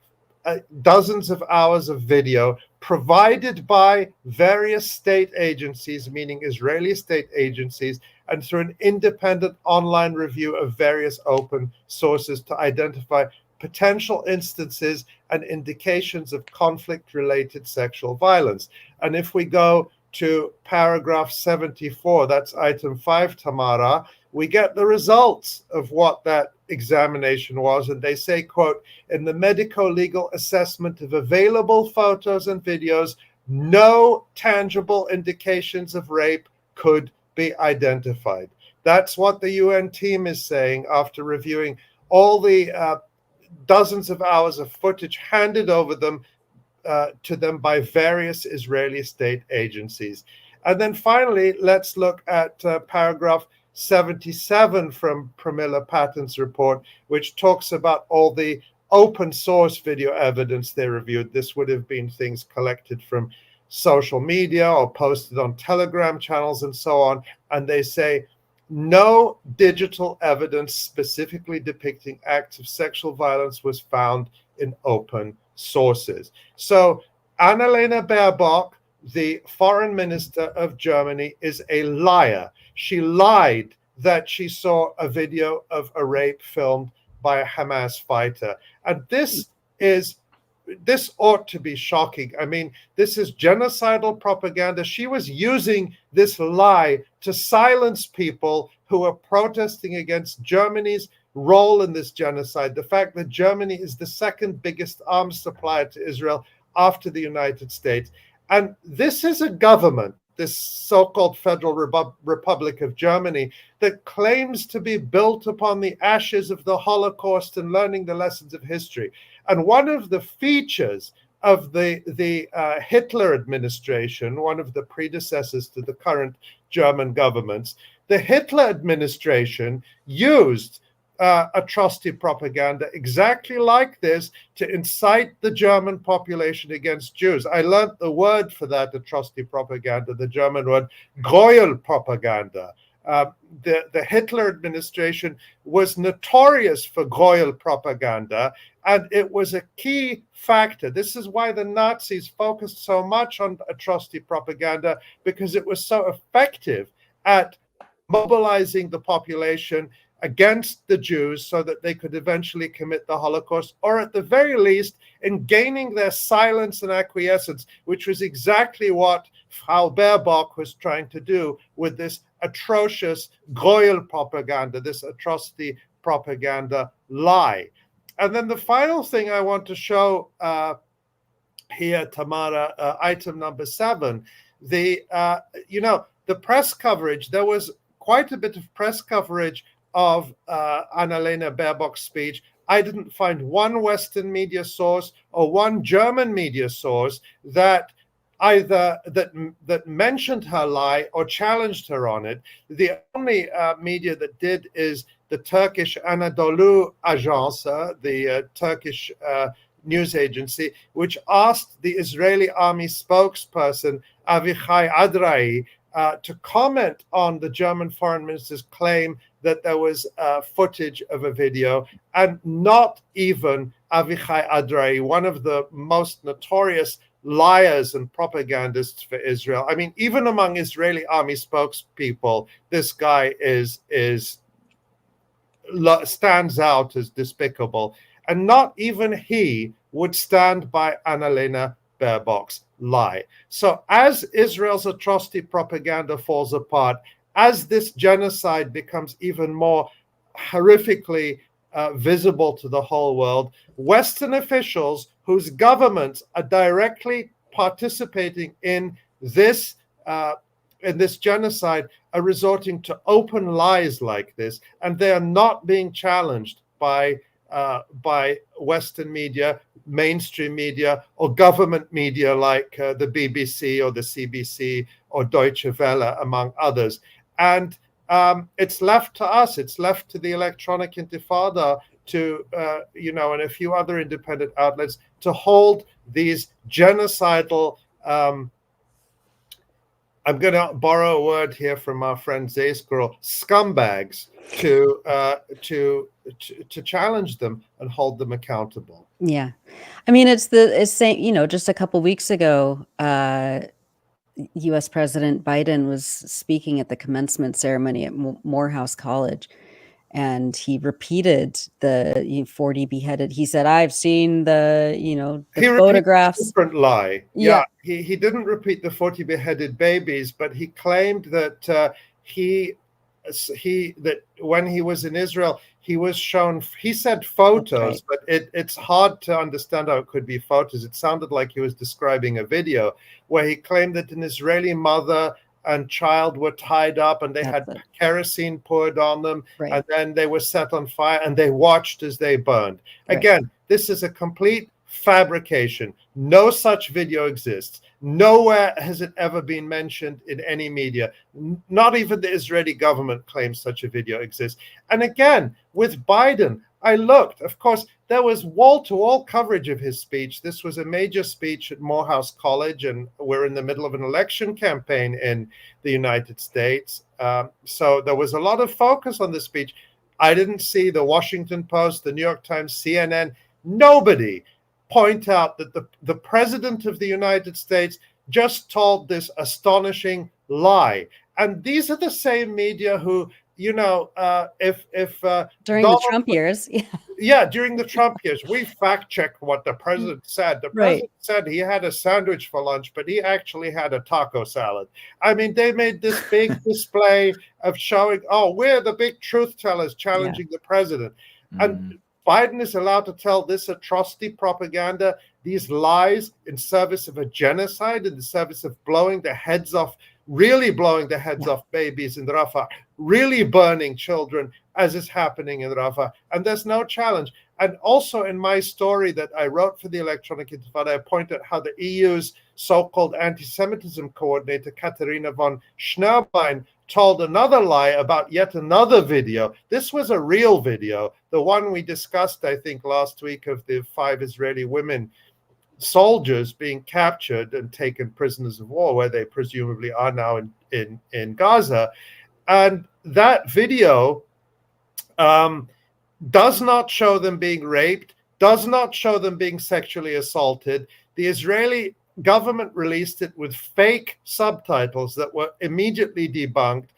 [SPEAKER 12] dozens of hours of video provided by various state agencies, meaning Israeli state agencies, and through an independent online review of various open sources to identify potential instances and indications of conflict-related sexual violence. And if we go to paragraph 74, that's item 5, Tamara, we get the results of what that examination was. And they say, quote, "In the medico-legal assessment of available photos and videos, no tangible indications of rape could be identified." That's what the UN team is saying after reviewing all the dozens of hours of footage handed over them to them by various Israeli state agencies. And then finally, let's look at paragraph 77 from Pramila Paten's report, which talks about all the open source video evidence they reviewed. This would have been things collected from social media or posted on Telegram channels and so on. And they say no digital evidence specifically depicting acts of sexual violence was found in open sources. So Annalena Baerbock, the foreign minister of Germany, is a liar. She lied that she saw a video of a rape filmed by a Hamas fighter. And this ought to be shocking. I mean, this is genocidal propaganda. She was using this lie to silence people who are protesting against Germany's role in this genocide. The fact that Germany is the second biggest arms supplier to Israel after the United States. And this is a government, this so-called Federal Republic of Germany, that claims to be built upon the ashes of the Holocaust and learning the lessons of history. And one of the features of the Hitler administration, one of the predecessors to the current German governments, the Hitler administration used atrocity propaganda exactly like this to incite the German population against Jews. I learned the word for that atrocity propaganda, the German word Gräuel propaganda. The Hitler administration was notorious for Gräuel propaganda, and it was a key factor. This is why the Nazis focused so much on atrocity propaganda, because it was so effective at mobilizing the population against the Jews so that they could eventually commit the Holocaust, or at the very least in gaining their silence and acquiescence, which was exactly what Frau Baerbock was trying to do with this atrocious Gräuel propaganda, this atrocity propaganda lie. And then the final thing I want to show here, Tamara, item number 7, the press coverage. There was quite a bit of press coverage of Annalena Baerbock's speech. I didn't find one Western media source or one German media source that either that mentioned her lie or challenged her on it. The only media that did is the Turkish Anadolu Ajansı, the Turkish news agency, which asked the Israeli army spokesperson 𝐓𝐿𝐿 𝐈𝐧𝐭𝐫𝐿 to comment on the German foreign minister's claim that there was footage of a video, and not even 𝐓𝐿𝐿 𝐈𝐧𝐭𝐫𝐿, one of the most notorious liars and propagandists for Israel. I mean, even among Israeli army spokespeople, this guy stands out as despicable. And not even he would stand by Annalena Baerbock's lie. So as Israel's atrocity propaganda falls apart, as this genocide becomes even more horrifically visible to the whole world, Western officials whose governments are directly participating in this genocide are resorting to open lies like this, and they are not being challenged by Western media, mainstream media, or government media like the BBC or the CBC or Deutsche Welle, among others. And it's left to us, it's left to the Electronic Intifada to, and a few other independent outlets to hold these genocidal, I'm going to borrow a word here from our friend 𝐓𝐡𝐞 scumbags to challenge them and hold them accountable.
[SPEAKER 1] Yeah. I mean, it's saying, just a couple weeks ago, U.S. President Biden was speaking at the commencement ceremony at Morehouse College, and he repeated the 40 beheaded. He said, "I've seen the photographs."
[SPEAKER 12] A different lie.
[SPEAKER 1] Yeah.
[SPEAKER 12] He didn't repeat the 40 beheaded babies, but he claimed that that when he was in Israel, he was shown, he said photos, but it's hard to understand how it could be photos. It sounded like he was describing a video where he claimed that an Israeli mother and child were tied up and they had kerosene poured on them, and then they were set on fire and they watched as they burned. Again, this is a complete fabrication. No such video exists. Nowhere has it ever been mentioned in any media. Not even the Israeli government claims such a video exists. And again, with Biden, I looked, of course, there was wall-to-wall coverage of his speech. This was a major speech at Morehouse College, and we're in the middle of an election campaign in the United States. So there was a lot of focus on the speech. I didn't see the Washington Post, the New York Times, CNN, nobody point out that the president of the United States just told this astonishing lie. And these are the same media who, you know, if
[SPEAKER 1] during the Trump years,
[SPEAKER 12] during the Trump years, we fact checked what the president said. The president said he had a sandwich for lunch, but he actually had a taco salad. I mean, they made this big display of showing, oh, we're the big truth tellers challenging the president. And Biden is allowed to tell this atrocity propaganda, these lies in service of a genocide, in the service of blowing the heads off, really blowing the heads off babies in Rafah, really burning children as is happening in Rafah. And there's no challenge. And also in my story that I wrote for the Electronic Intifada, I pointed out how the EU's so-called anti-Semitism coordinator, Katharina von Schnörbein, told another lie about yet another video. This was a real video, the one we discussed, I think, last week of the 5 Israeli women soldiers being captured and taken prisoners of war, where they presumably are now in Gaza. And that video does not show them being raped, does not show them being sexually assaulted. The Israeli government released it with fake subtitles that were immediately debunked,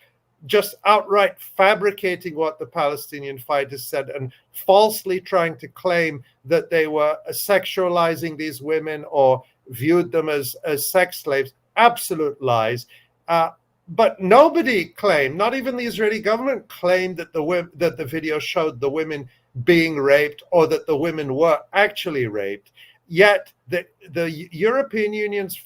[SPEAKER 12] just outright fabricating what the Palestinian fighters said and falsely trying to claim that they were sexualizing these women or viewed them as sex slaves. Absolute lies. But nobody claimed, not even the Israeli government claimed that the video showed the women being raped or that the women were actually raped. Yet the European Union's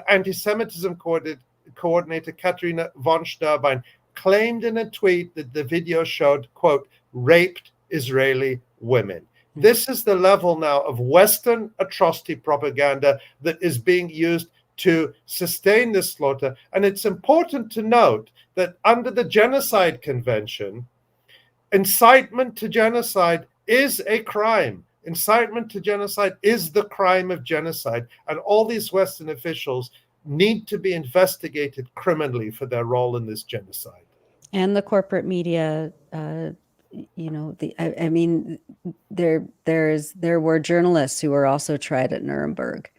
[SPEAKER 12] anti-Semitism coordinator, Katharina von Schnörbein, claimed in a tweet that the video showed, quote, raped Israeli women. This is the level now of Western atrocity propaganda that is being used to sustain this slaughter. And it's important to note that under the Genocide Convention, incitement to genocide is a crime. Incitement to genocide is the crime of genocide. And all these Western officials need to be investigated criminally for their role in this genocide.
[SPEAKER 1] And the corporate media, you know, I mean, there were journalists who were also tried at Nuremberg.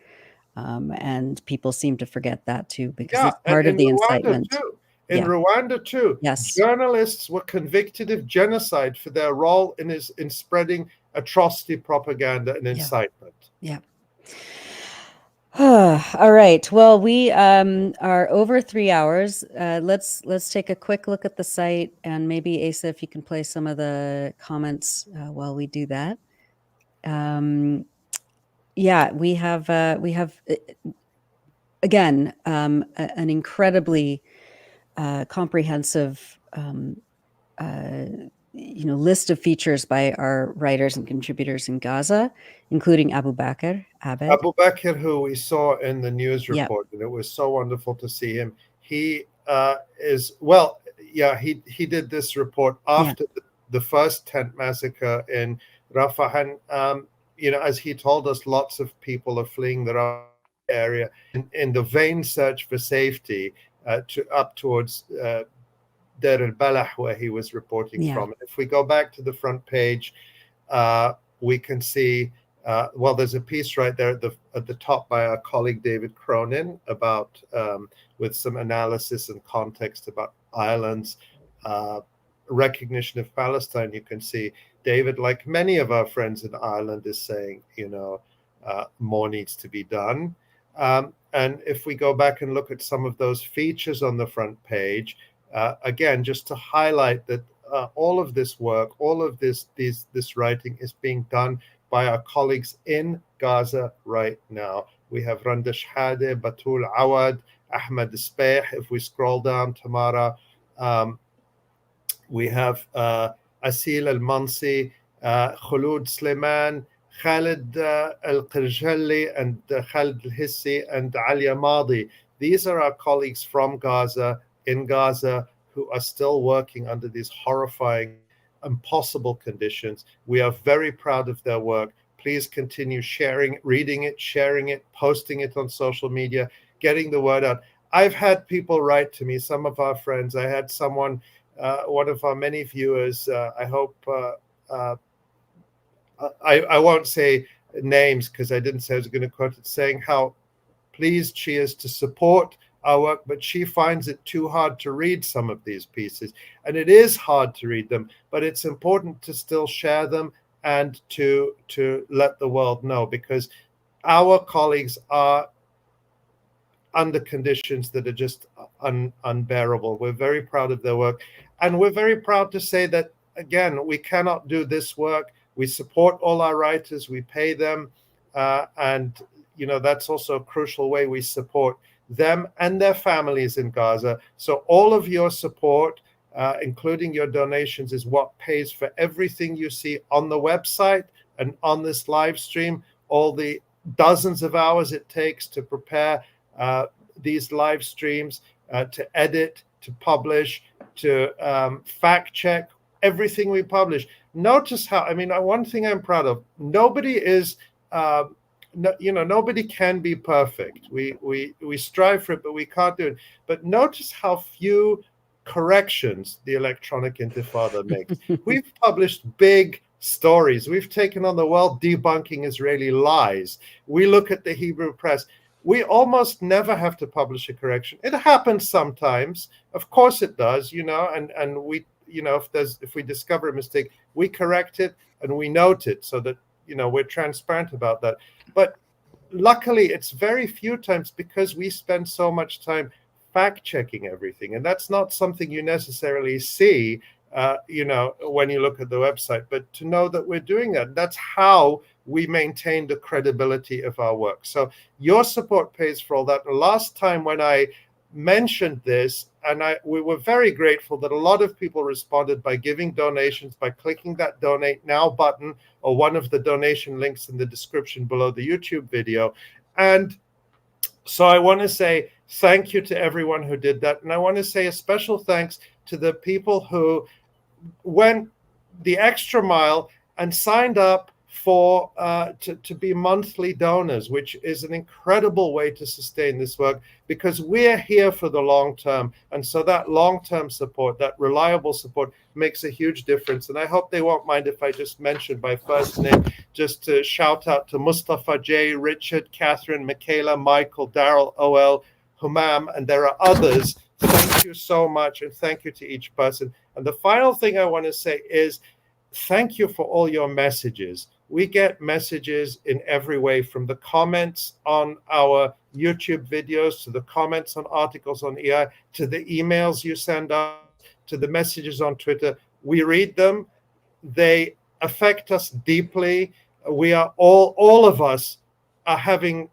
[SPEAKER 1] And people seem to forget that too, because it's part of the
[SPEAKER 12] Rwanda
[SPEAKER 1] incitement.
[SPEAKER 12] Too. In Rwanda too, journalists were convicted of genocide for their role in spreading atrocity propaganda and incitement.
[SPEAKER 1] Yeah. All right. Well, we are over 3 hours. Let's take a quick look at the site, and maybe Asa, if you can play some of the comments while we do that. Yeah, we have again an incredibly comprehensive list of features by our writers and contributors in Gaza, including Abu Bakr Abed.
[SPEAKER 12] Abu Bakr, who we saw in the news report, and it was so wonderful to see him. He he did this report after the first tent massacre in Rafah, and as he told us, lots of people are fleeing the Rafah area in the vain search for safety up towards Deir al-Balah, where he was reporting from. If we go back to the front page, we can see, there's a piece right there at the top by our colleague David Cronin about, with some analysis and context about Ireland's recognition of Palestine. You can see David, like many of our friends in Ireland, is saying, more needs to be done. And if we go back and look at some of those features on the front page, again, just to highlight that all of this work, all of this writing is being done by our colleagues in Gaza right now. We have Randa Shhade, Batul Awad, Ahmed Sbeih. If we scroll down, Tamara, we have Asil Al-Mansi, Khulud Sleman, Khalid Al-Qirjali and Khalid Al-Hissi and Alia Madi. These are our colleagues from Gaza, in Gaza, who are still working under these horrifying, impossible conditions. We are very proud of their work. Please continue sharing, reading it, sharing it, posting it on social media, getting the word out. I've had people write to me, some of our friends. I had someone, one of our many viewers, I hope, I won't say names because I didn't say I was going to quote it, saying how pleased she is to support our work, but she finds it too hard to read some of these pieces. And it is hard to read them, but it's important to still share them and to let the world know, because our colleagues are under conditions that are just unbearable. We're very proud of their work. And we're very proud to say that, again, we cannot do this work. We support all our writers, we pay them, and that's also a crucial way we support them and their families in Gaza. So all of your support, including your donations, is what pays for everything you see on the website and on this live stream, all the dozens of hours it takes to prepare these live streams, to edit, to publish, to fact check everything we publish. Notice how, one thing I'm proud of, nobody is, nobody can be perfect. We strive for it, but we can't do it. But notice how few corrections the Electronic Intifada makes. We've published big stories. We've taken on the world debunking Israeli lies. We look at the Hebrew press. We almost never have to publish a correction. It happens sometimes. Of course it does, and we, if we discover a mistake, we correct it and we note it so that, we're transparent about that. But luckily, it's very few times because we spend so much time fact checking everything. And that's not something you necessarily see, when you look at the website, but to know that we're doing that, that's how we maintain the credibility of our work. So your support pays for all that. The last time when I mentioned this, and we were very grateful that a lot of people responded by giving donations, by clicking that donate now button or one of the donation links in the description below the YouTube video. And so I want to say thank you to everyone who did that. And I want to say a special thanks to the people who went the extra mile and signed up for to be monthly donors, which is an incredible way to sustain this work, because we're here for the long term. And so that long-term support, that reliable support, makes a huge difference. And I hope they won't mind if I just mention by first name, just to shout out to Mustafa J, Richard, Catherine, Michaela, Michael, Daryl, OL, Humam, and there are others. Thank you so much, and thank you to each person. And the final thing I want to say is thank you for all your messages. We get messages in every way, from the comments on our YouTube videos, to the comments on articles on EI, to the emails you send us, to the messages on Twitter. We read them. They affect us deeply. We are all of us are having,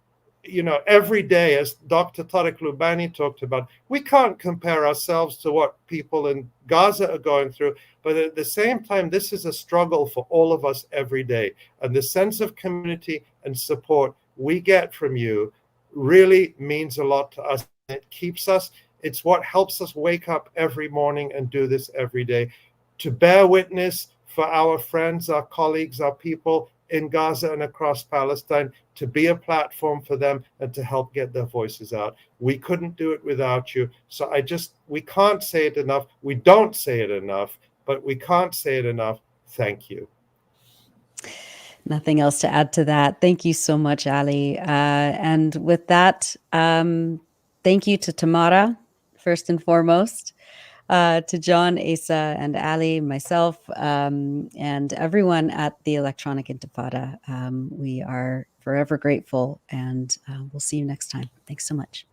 [SPEAKER 12] every day, as Dr. Tarek Loubani talked about, we can't compare ourselves to what people in Gaza are going through. But at the same time, this is a struggle for all of us every day. And the sense of community and support we get from you really means a lot to us. It keeps us, it's what helps us wake up every morning and do this every day, to bear witness for our friends, our colleagues, our people in Gaza and across Palestine, to be a platform for them and to help get their voices out. We couldn't do it without you. So we can't say it enough. We don't say it enough, but we can't say it enough. Thank you.
[SPEAKER 1] Nothing else to add to that. Thank you so much, Ali. And with that, thank you to Tamara, first and foremost, to Jon, Asa, and Ali, myself, and everyone at the Electronic Intifada. We are forever grateful, and we'll see you next time. Thanks so much.